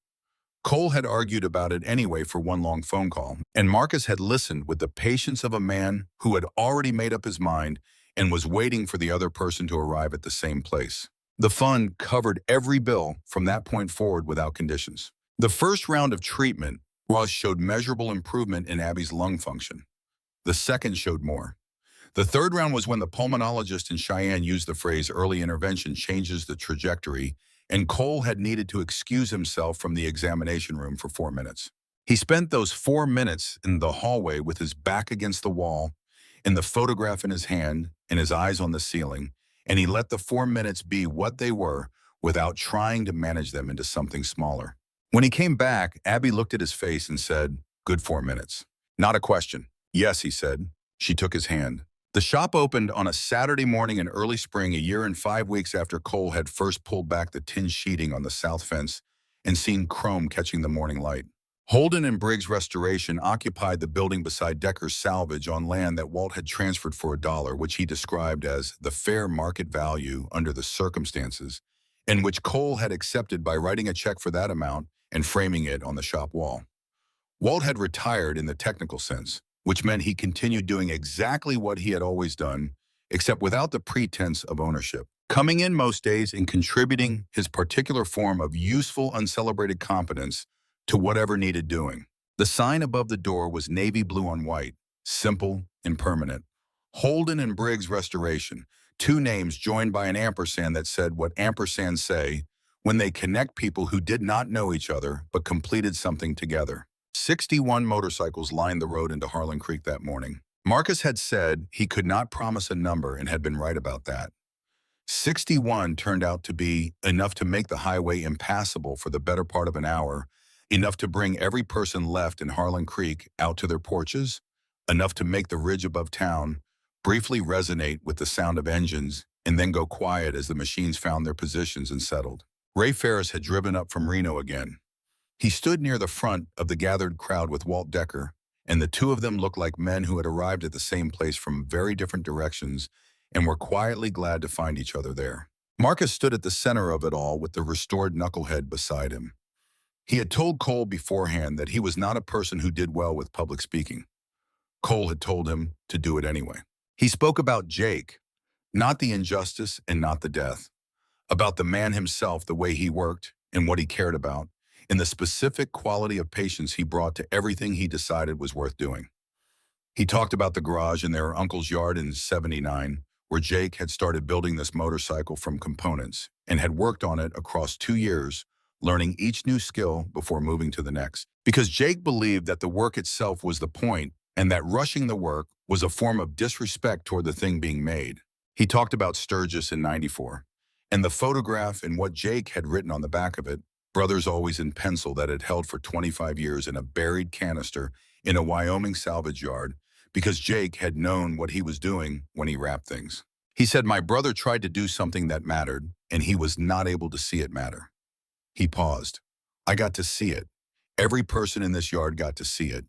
Cole had argued about it anyway for one long phone call, and Marcus had listened with the patience of a man who had already made up his mind and was waiting for the other person to arrive at the same place. The fund covered every bill from that point forward without conditions. The first round of treatment, Ross showed measurable improvement in Abby's lung function. The second showed more. The third round was when the pulmonologist in Cheyenne used the phrase "early intervention changes the trajectory," and Cole had needed to excuse himself from the examination room for 4 minutes. He spent those 4 minutes in the hallway with his back against the wall, and the photograph in his hand, and his eyes on the ceiling, and he let the 4 minutes be what they were without trying to manage them into something smaller. When he came back, Abby looked at his face and said, "Good 4 minutes." "Not a question." "Yes," he said. She took his hand. The shop opened on a Saturday morning in early spring, a year and 5 weeks after Cole had first pulled back the tin sheeting on the south fence and seen chrome catching the morning light. Holden and Briggs Restoration occupied the building beside Decker's Salvage on land that Walt had transferred for $1, which he described as the fair market value under the circumstances, and which Cole had accepted by writing a check for that amount and framing it on the shop wall. Walt had retired in the technical sense, which meant he continued doing exactly what he had always done, except without the pretense of ownership, coming in most days and contributing his particular form of useful, uncelebrated competence to whatever needed doing. The sign above the door was navy blue on white, simple and permanent. Holden and Briggs Restoration, 2 names joined by an ampersand that said what ampersands say when they connect people who did not know each other but completed something together. 61 motorcycles lined the road into Harlan Creek that morning. Marcus had said he could not promise a number and had been right about that. 61 turned out to be enough to make the highway impassable for the better part of an hour, enough to bring every person left in Harlan Creek out to their porches, enough to make the ridge above town briefly resonate with the sound of engines, and then go quiet as the machines found their positions and settled. Ray Ferris had driven up from Reno again. He stood near the front of the gathered crowd with Walt Decker, and the two of them looked like men who had arrived at the same place from very different directions and were quietly glad to find each other there. Marcus stood at the center of it all with the restored knucklehead beside him. He had told Cole beforehand that he was not a person who did well with public speaking. Cole had told him to do it anyway. He spoke about Jake, not the injustice and not the death, about the man himself, the way he worked and what he cared about, and the specific quality of patience he brought to everything he decided was worth doing. He talked about the garage in their uncle's yard in '79, where Jake had started building this motorcycle from components and had worked on it across 2 years, learning each new skill before moving to the next. Because Jake believed that the work itself was the point and that rushing the work was a form of disrespect toward the thing being made. He talked about Sturgis in '94 and the photograph and what Jake had written on the back of it, brothers always in pencil, that had held for 25 years in a buried canister in a Wyoming salvage yard because Jake had known what he was doing when he wrapped things. He said, "My brother tried to do something that mattered, and he was not able to see it matter." He paused. "I got to see it. Every person in this yard got to see it.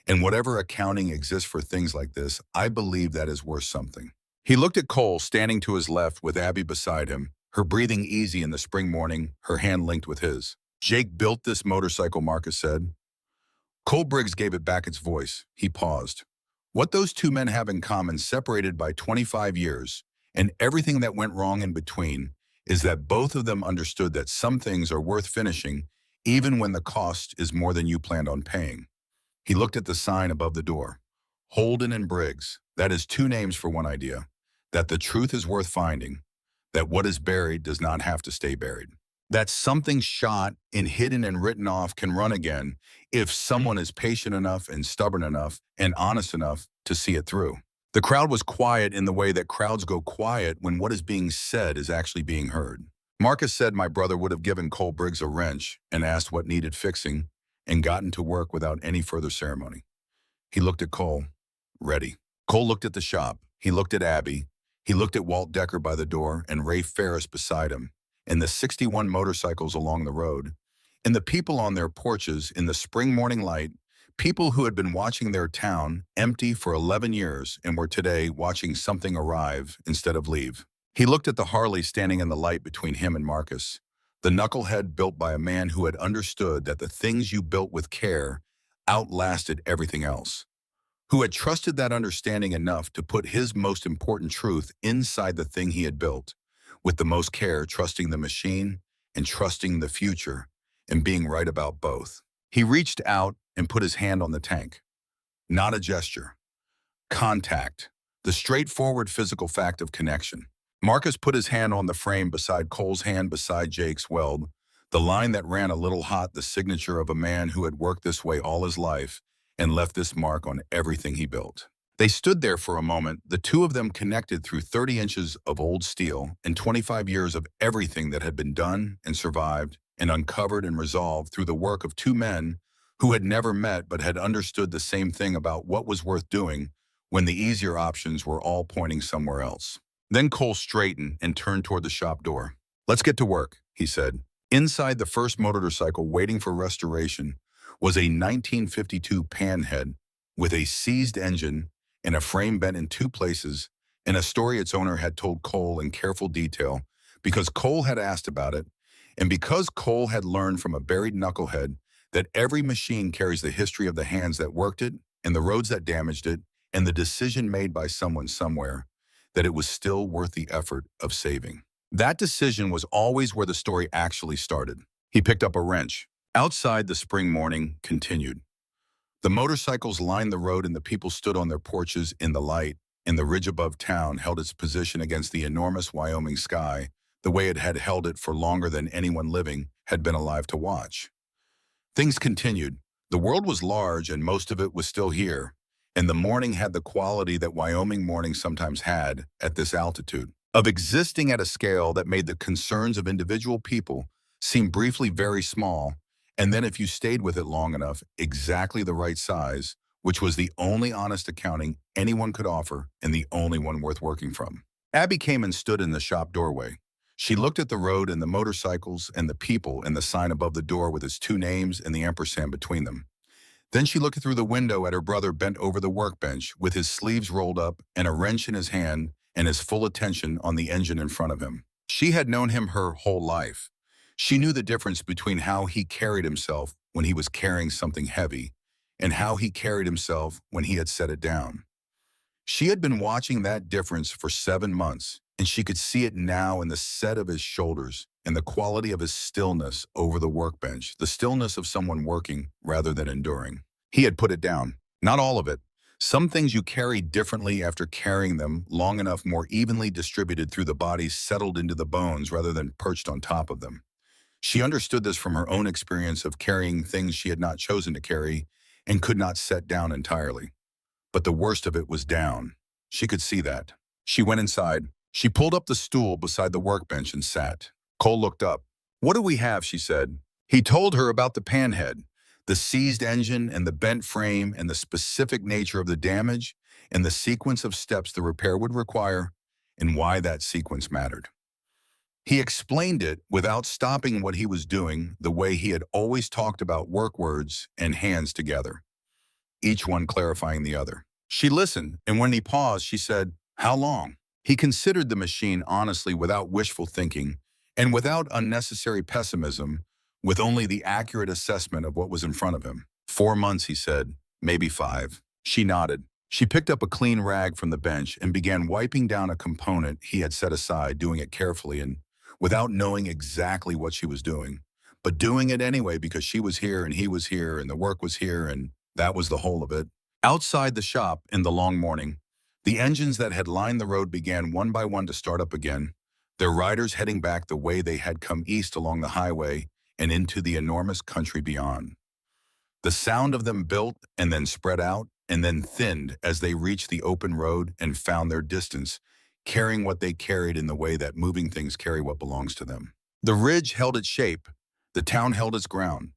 And whatever accounting exists for things like this, I believe that is worth something." He looked at Cole standing to his left with Abby beside him, her breathing easy in the spring morning, her hand linked with his. "Jake built this motorcycle," Marcus said. Cole Briggs gave it back its voice. He paused. "What those two men have in common, separated by 25 years, and everything that went wrong in between, is that both of them understood that some things are worth finishing, even when the cost is more than you planned on paying." He looked at the sign above the door. "Holden and Briggs. That is two names for one idea. That the truth is worth finding. That what is buried does not have to stay buried. That something shot and hidden and written off can run again if someone is patient enough and stubborn enough and honest enough to see it through." The crowd was quiet in the way that crowds go quiet when what is being said is actually being heard. Marcus said my brother would have given Cole Briggs a wrench and asked what needed fixing and gotten to work without any further ceremony. He looked at Cole. Ready. Cole looked at the shop. He looked at Abby. He looked at Walt Decker by the door and Ray Ferris beside him, and the 61 motorcycles along the road, and the people on their porches in the spring morning light, people who had been watching their town empty for 11 years and were today watching something arrive instead of leave. He looked at the Harley standing in the light between him and Marcus, the knucklehead built by a man who had understood that the things you built with care outlasted everything else, who had trusted that understanding enough to put his most important truth inside the thing he had built, with the most care, trusting the machine and trusting the future, and being right about both. He reached out and put his hand on the tank. Not a gesture. Contact. The straightforward physical fact of connection. Marcus put his hand on the frame beside Cole's hand beside Jake's weld, the line that ran a little hot, the signature of a man who had worked this way all his life and left this mark on everything he built. They stood there for a moment, the two of them connected through 30 inches of old steel and 25 years of everything that had been done and survived and uncovered and resolved through the work of two men who had never met but had understood the same thing about what was worth doing when the easier options were all pointing somewhere else. Then Cole straightened and turned toward the shop door. "Let's get to work," he said. Inside the first motorcycle waiting for restoration was a 1952 Panhead with a seized engine and a frame bent in two places, and a story its owner had told Cole in careful detail because Cole had asked about it, and because Cole had learned from a buried knucklehead that every machine carries the history of the hands that worked it and the roads that damaged it and the decision made by someone somewhere that it was still worth the effort of saving. That decision was always where the story actually started. He picked up a wrench. Outside, the spring morning continued. The motorcycles lined the road and the people stood on their porches in the light, and the ridge above town held its position against the enormous Wyoming sky, the way it had held it for longer than anyone living had been alive to watch. Things continued. The world was large and most of it was still here, and the morning had the quality that Wyoming mornings sometimes had at this altitude, of existing at a scale that made the concerns of individual people seem briefly very small, and then if you stayed with it long enough, exactly the right size, which was the only honest accounting anyone could offer and the only one worth working from. Abby came and stood in the shop doorway. She looked at the road and the motorcycles and the people and the sign above the door with its two names and the ampersand between them. Then she looked through the window at her brother bent over the workbench with his sleeves rolled up and a wrench in his hand and his full attention on the engine in front of him. She had known him her whole life. She knew the difference between how he carried himself when he was carrying something heavy and how he carried himself when he had set it down. She had been watching that difference for 7 months, and she could see it now in the set of his shoulders and the quality of his stillness over the workbench, the stillness of someone working rather than enduring. He had put it down. Not all of it. Some things you carry differently after carrying them long enough, more evenly distributed through the body, settled into the bones rather than perched on top of them. She understood this from her own experience of carrying things she had not chosen to carry and could not set down entirely. But the worst of it was down. She could see that. She went inside. She pulled up the stool beside the workbench and sat. Cole looked up. "What do we have?" she said. He told her about the panhead, the seized engine and the bent frame and the specific nature of the damage and the sequence of steps the repair would require and why that sequence mattered. He explained it without stopping what he was doing, the way he had always talked about work words and hands together, each one clarifying the other. She listened, and when he paused, she said, "How long?" He considered the machine honestly, without wishful thinking, and without unnecessary pessimism, with only the accurate assessment of what was in front of him. 4 months, he said, maybe 5. She nodded. She picked up a clean rag from the bench and began wiping down a component he had set aside, doing it carefully and without knowing exactly what she was doing, but doing it anyway because she was here and he was here and the work was here, and that was the whole of it. Outside the shop in the long morning, the engines that had lined the road began one by one to start up again, their riders heading back the way they had come east along the highway and into the enormous country beyond. The sound of them built and then spread out and then thinned as they reached the open road and found their distance, carrying what they carried in the way that moving things carry what belongs to them. The ridge held its shape. The town held its ground.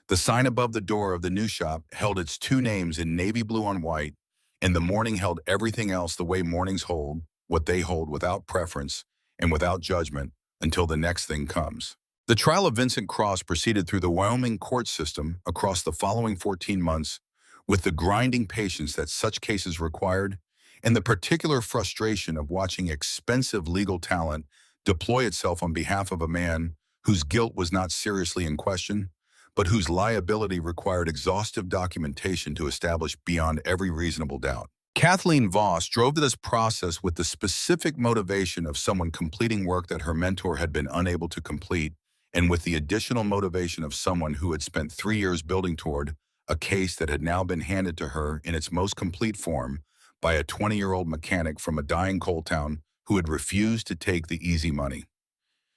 The sign above the door of the new shop held its two names in navy blue on white, and the morning held everything else the way mornings hold, what they hold without preference and without judgment until the next thing comes. The trial of Vincent Cross proceeded through the Wyoming court system across the following 14 months with the grinding patience that such cases required and the particular frustration of watching expensive legal talent deploy itself on behalf of a man whose guilt was not seriously in question, but whose liability required exhaustive documentation to establish beyond every reasonable doubt. Kathleen Voss drove to this process with the specific motivation of someone completing work that her mentor had been unable to complete, and with the additional motivation of someone who had spent 3 years building toward a case that had now been handed to her in its most complete form by a 20-year-old mechanic from a dying coal town who had refused to take the easy money.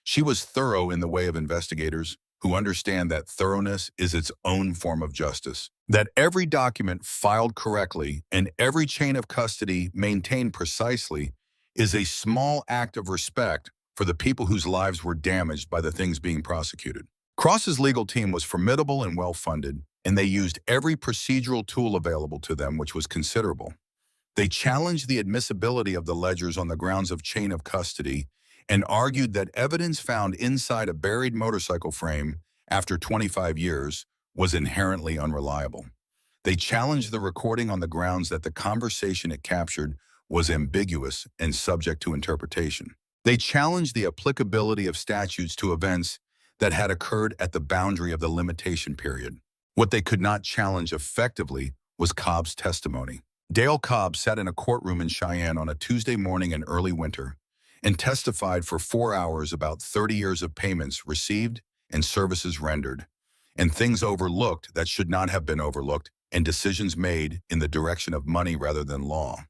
She was thorough in the way of investigators who understand that thoroughness is its own form of justice, that every document filed correctly and every chain of custody maintained precisely is a small act of respect for the people whose lives were damaged by the things being prosecuted. Cross's legal team was formidable and well-funded, and they used every procedural tool available to them, which was considerable. They challenged the admissibility of the ledgers on the grounds of chain of custody and argued that evidence found inside a buried motorcycle frame after 25 years was inherently unreliable. They challenged the recording on the grounds that the conversation it captured was ambiguous and subject to interpretation. They challenged the applicability of statutes to events that had occurred at the boundary of the limitation period. What they could not challenge effectively was Cobb's testimony. Dale Cobb sat in a courtroom in Cheyenne on a Tuesday morning in early winter and testified for 4 hours about 30 years of payments received and services rendered, and things overlooked that should not have been overlooked, and decisions made in the direction of money rather than law.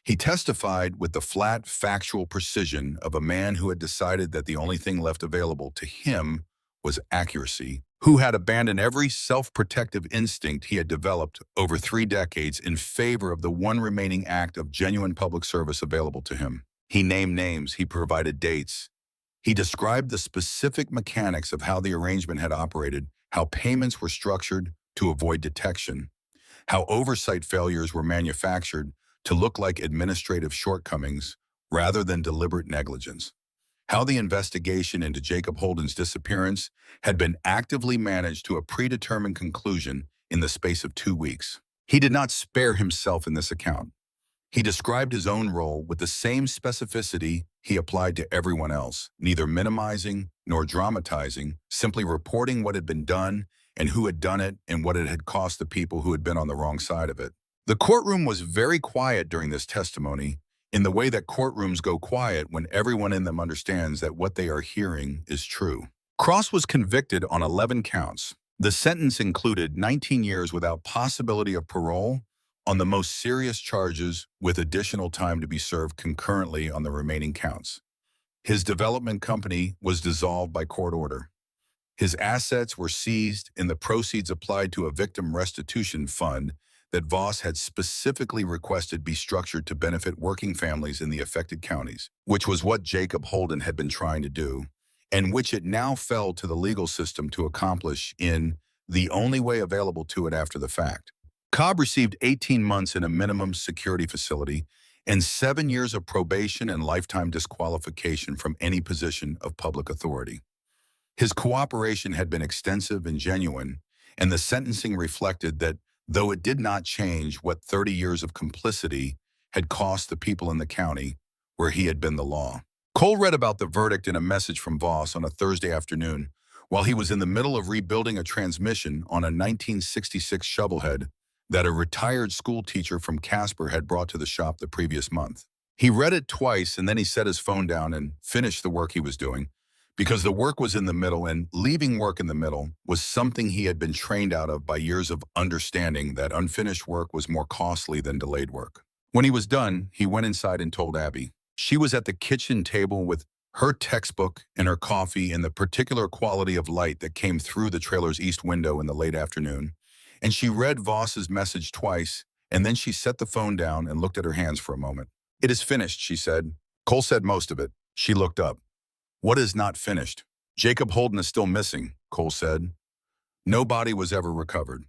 He testified with the flat, factual precision of a man who had decided that the only thing left available to him was accuracy, who had abandoned every self-protective instinct he had developed over 3 decades in favor of the one remaining act of genuine public service available to him. He named names, he provided dates. He described the specific mechanics of how the arrangement had operated, how payments were structured to avoid detection, how oversight failures were manufactured to look like administrative shortcomings rather than deliberate negligence, how the investigation into Jacob Holden's disappearance had been actively managed to a predetermined conclusion in the space of 2 weeks. He did not spare himself in this account. He described his own role with the same specificity he applied to everyone else, neither minimizing nor dramatizing, simply reporting what had been done and who had done it and what it had cost the people who had been on the wrong side of it. The courtroom was very quiet during this testimony, in the way that courtrooms go quiet when everyone in them understands that what they are hearing is true. Cross was convicted on 11 counts. The sentence included 19 years without possibility of parole on the most serious charges, with additional time to be served concurrently on the remaining counts. His development company was dissolved by court order. His assets were seized and the proceeds applied to a victim restitution fund that Voss had specifically requested be structured to benefit working families in the affected counties, which was what Jacob Holden had been trying to do, and which it now fell to the legal system to accomplish in the only way available to it after the fact. Cobb received 18 months in a minimum security facility and 7 years of probation and lifetime disqualification from any position of public authority. His cooperation had been extensive and genuine, and the sentencing reflected that, though it did not change what 30 years of complicity had cost the people in the county where he had been the law. Cole read about the verdict in a message from Voss on a Thursday afternoon while he was in the middle of rebuilding a transmission on a 1966 shovelhead that a retired school teacher from Casper had brought to the shop the previous month. He read it twice and then he set his phone down and finished the work he was doing, because the work was in the middle, and leaving work in the middle was something he had been trained out of by years of understanding that unfinished work was more costly than delayed work. When he was done, he went inside and told Abby. She was at the kitchen table with her textbook and her coffee in the particular quality of light that came through the trailer's east window in the late afternoon, and she read Voss's message twice, and then she set the phone down and looked at her hands for a moment. "It is finished," she said. Cole said most of it. She looked up. "What is not finished?" "Jacob Holden is still missing," Cole said. "No body was ever recovered.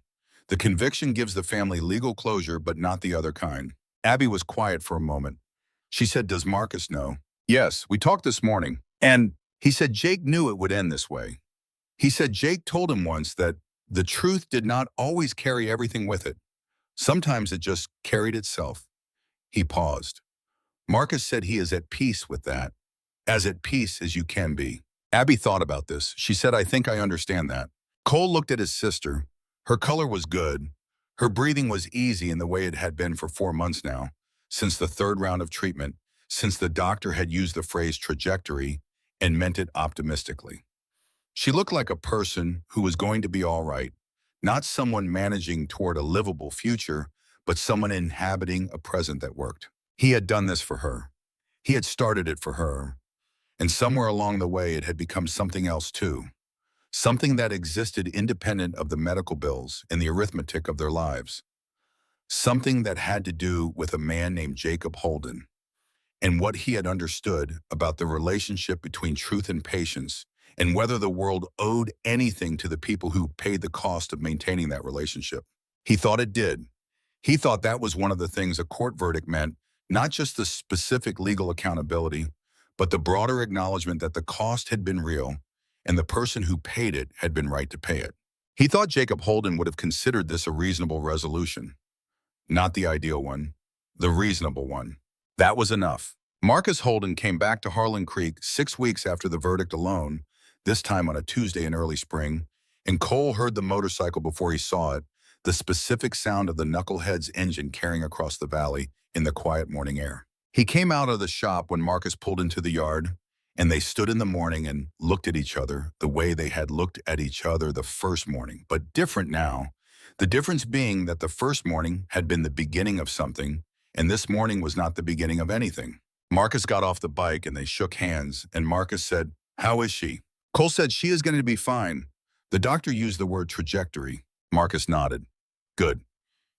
The conviction gives the family legal closure, but not the other kind." Abby was quiet for a moment. She said, "Does Marcus know?" "Yes, we talked this morning. And he said Jake knew it would end this way. He said Jake told him once that the truth did not always carry everything with it. Sometimes it just carried itself." He paused. "Marcus said he is at peace with that. As at peace as you can be." Abby thought about this. She said, "I think I understand that." Cole looked at his sister. Her color was good. Her breathing was easy in the way it had been for 4 months now, since the third round of treatment, since the doctor had used the phrase trajectory and meant it optimistically. She looked like a person who was going to be all right, not someone managing toward a livable future, but someone inhabiting a present that worked. He had done this for her. He had started it for her. And somewhere along the way, it had become something else too. Something that existed independent of the medical bills and the arithmetic of their lives. Something that had to do with a man named Jacob Holden and what he had understood about the relationship between truth and patience, and whether the world owed anything to the people who paid the cost of maintaining that relationship. He thought it did. He thought that was one of the things a court verdict meant, not just the specific legal accountability, but the broader acknowledgement that the cost had been real and the person who paid it had been right to pay it. He thought Jacob Holden would have considered this a reasonable resolution. Not the ideal one, the reasonable one. That was enough. Marcus Holden came back to Harlan Creek 6 weeks after the verdict alone, this time on a Tuesday in early spring, and Cole heard the motorcycle before he saw it, the specific sound of the knucklehead's engine carrying across the valley in the quiet morning air. He came out of the shop when Marcus pulled into the yard, and they stood in the morning and looked at each other the way they had looked at each other the first morning, but different now. The difference being that the first morning had been the beginning of something, and this morning was not the beginning of anything. Marcus got off the bike and they shook hands, and Marcus said, "How is she?" Cole said, "She is going to be fine." The doctor used the word trajectory. Marcus nodded. "Good."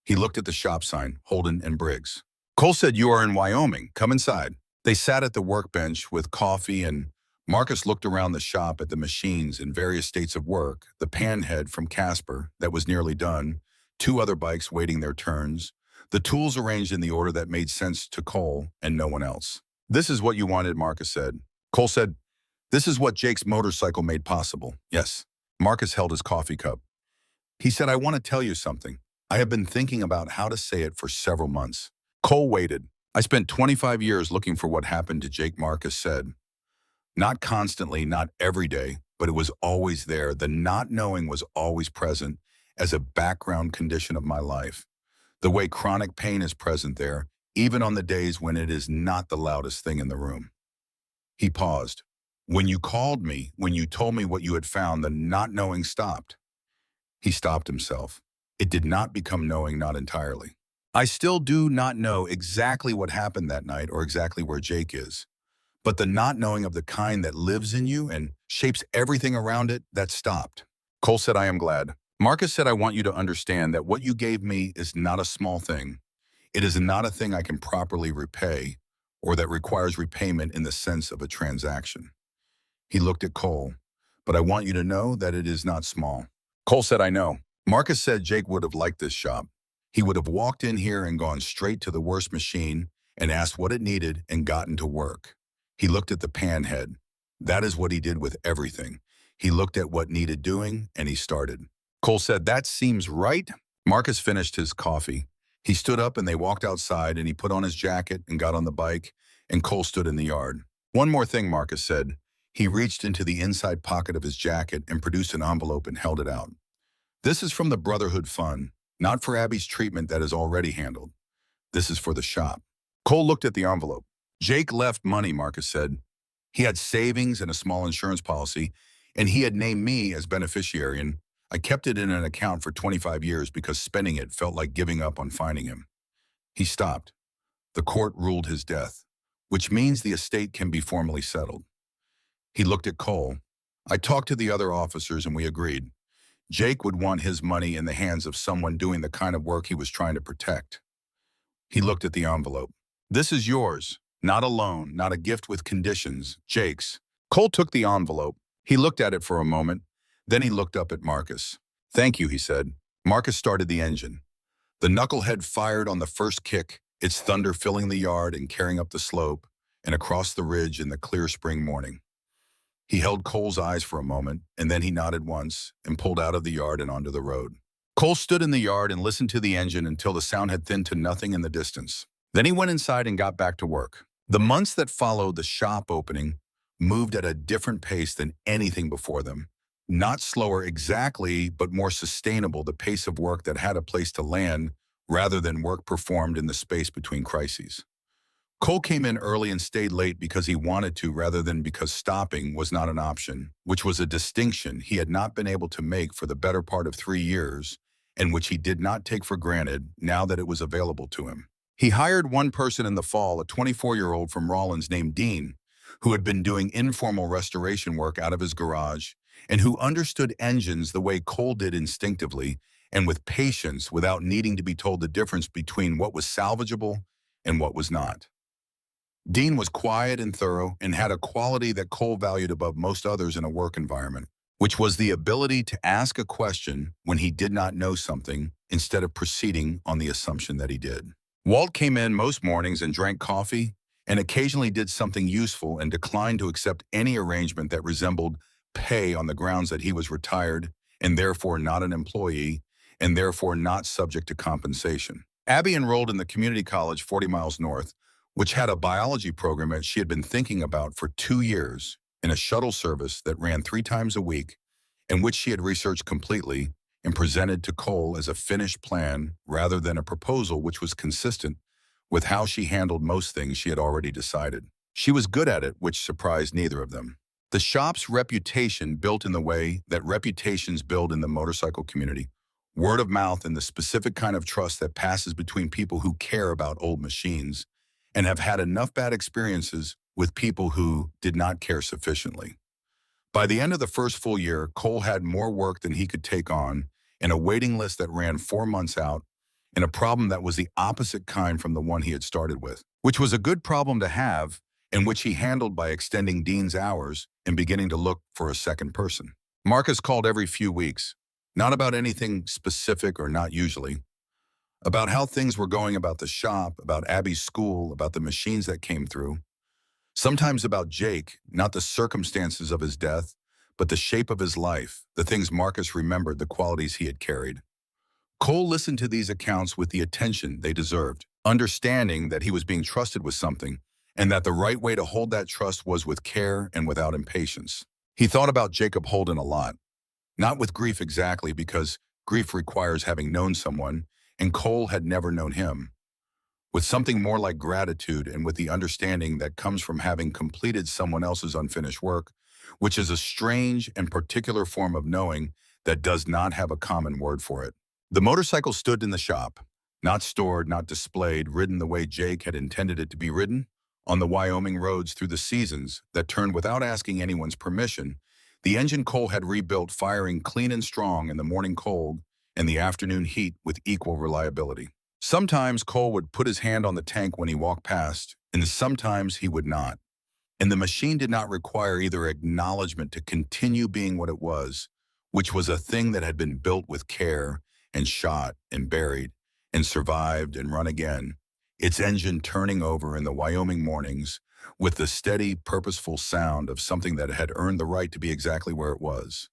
He looked at the shop sign, Holden and Briggs. Cole said, "You are in Wyoming. Come inside." They sat at the workbench with coffee, and Marcus looked around the shop at the machines in various states of work, the panhead from Casper that was nearly done, two other bikes waiting their turns, the tools arranged in the order that made sense to Cole and no one else. "This is what you wanted," Marcus said. Cole said, "This is what Jake's motorcycle made possible." "Yes." Marcus held his coffee cup. He said, "I want to tell you something. I have been thinking about how to say it for several months." Cole waited. "I spent 25 years looking for what happened to Jake," Marcus said. "Not constantly, not every day, but it was always there. The not knowing was always present as a background condition of my life. The way chronic pain is present there, even on the days when it is not the loudest thing in the room." He paused. "When you called me, when you told me what you had found, the not knowing stopped." He stopped himself. It did not become knowing, not entirely. "I still do not know exactly what happened that night or exactly where Jake is. But the not knowing of the kind that lives in you and shapes everything around it, that stopped." Cole said, "I am glad." Marcus said, "I want you to understand that what you gave me is not a small thing. It is not a thing I can properly repay or that requires repayment in the sense of a transaction." He looked at Cole. "But I want you to know that it is not small." Cole said, "I know." Marcus said Jake would have liked this shop. He would have walked in here and gone straight to the worst machine and asked what it needed and gotten to work. He looked at the pan head. That is what he did with everything. He looked at what needed doing and he started. Cole said, "That seems right." Marcus finished his coffee. He stood up and they walked outside and he put on his jacket and got on the bike and Cole stood in the yard. "One more thing," Marcus said. He reached into the inside pocket of his jacket and produced an envelope and held it out. "This is from the Brotherhood Fund, not for Abby's treatment that is already handled. This is for the shop." Cole looked at the envelope. "Jake left money," Marcus said. "He had savings and a small insurance policy, and he had named me as beneficiary, and I kept it in an account for 25 years because spending it felt like giving up on finding him." He stopped. "The court ruled his death, which means the estate can be formally settled." He looked at Cole. "I talked to the other officers and we agreed. Jake would want his money in the hands of someone doing the kind of work he was trying to protect." He looked at the envelope. "This is yours. Not a loan, not a gift with conditions. Jake's." Cole took the envelope. He looked at it for a moment. Then he looked up at Marcus. "Thank you," he said. Marcus started the engine. The knucklehead fired on the first kick, its thunder filling the yard and carrying up the slope and across the ridge in the clear spring morning. He held Cole's eyes for a moment, and then he nodded once and pulled out of the yard and onto the road. Cole stood in the yard and listened to the engine until the sound had thinned to nothing in the distance. Then he went inside and got back to work. The months that followed the shop opening moved at a different pace than anything before them. Not slower exactly, but more sustainable, the pace of work that had a place to land rather than work performed in the space between crises. Cole came in early and stayed late because he wanted to rather than because stopping was not an option, which was a distinction he had not been able to make for the better part of 3 years and which he did not take for granted now that it was available to him. He hired one person in the fall, a 24-year-old from Rawlins named Dean, who had been doing informal restoration work out of his garage and who understood engines the way Cole did instinctively and with patience without needing to be told the difference between what was salvageable and what was not. Dean was quiet and thorough and had a quality that Cole valued above most others in a work environment, which was the ability to ask a question when he did not know something instead of proceeding on the assumption that he did. Walt came in most mornings and drank coffee and occasionally did something useful and declined to accept any arrangement that resembled pay on the grounds that he was retired and therefore not an employee and therefore not subject to compensation. Abby enrolled in the community college 40 miles north, which had a biology program that she had been thinking about for 2 years in a shuttle service that ran 3 times a week and which she had researched completely and presented to Cole as a finished plan rather than a proposal which was consistent with how she handled most things she had already decided. She was good at it, which surprised neither of them. The shop's reputation built in the way that reputations build in the motorcycle community, word of mouth and the specific kind of trust that passes between people who care about old machines and have had enough bad experiences with people who did not care sufficiently. By the end of the first full year, Cole had more work than he could take on and a waiting list that ran 4 months out and a problem that was the opposite kind from the one he had started with, which was a good problem to have and which he handled by extending Dean's hours and beginning to look for a second person. Marcus called every few weeks. Not about anything specific or not usually. About how things were going about the shop, about Abby's school, about the machines that came through. Sometimes about Jake, not the circumstances of his death, but the shape of his life, the things Marcus remembered, the qualities he had carried. Cole listened to these accounts with the attention they deserved, understanding that he was being trusted with something, and that the right way to hold that trust was with care and without impatience. He thought about Jacob Holden a lot, not with grief exactly, because grief requires having known someone, and Cole had never known him, with something more like gratitude and with the understanding that comes from having completed someone else's unfinished work, which is a strange and particular form of knowing that does not have a common word for it. The motorcycle stood in the shop, not stored, not displayed, ridden the way Jake had intended it to be ridden, on the Wyoming roads through the seasons that turned without asking anyone's permission. The engine Cole had rebuilt, firing clean and strong in the morning cold and the afternoon heat with equal reliability. Sometimes Cole would put his hand on the tank when he walked past, and sometimes he would not. And the machine did not require either acknowledgement to continue being what it was, which was a thing that had been built with care and shot and buried and survived and run again, its engine turning over in the Wyoming mornings with the steady, purposeful sound of something that had earned the right to be exactly where it was.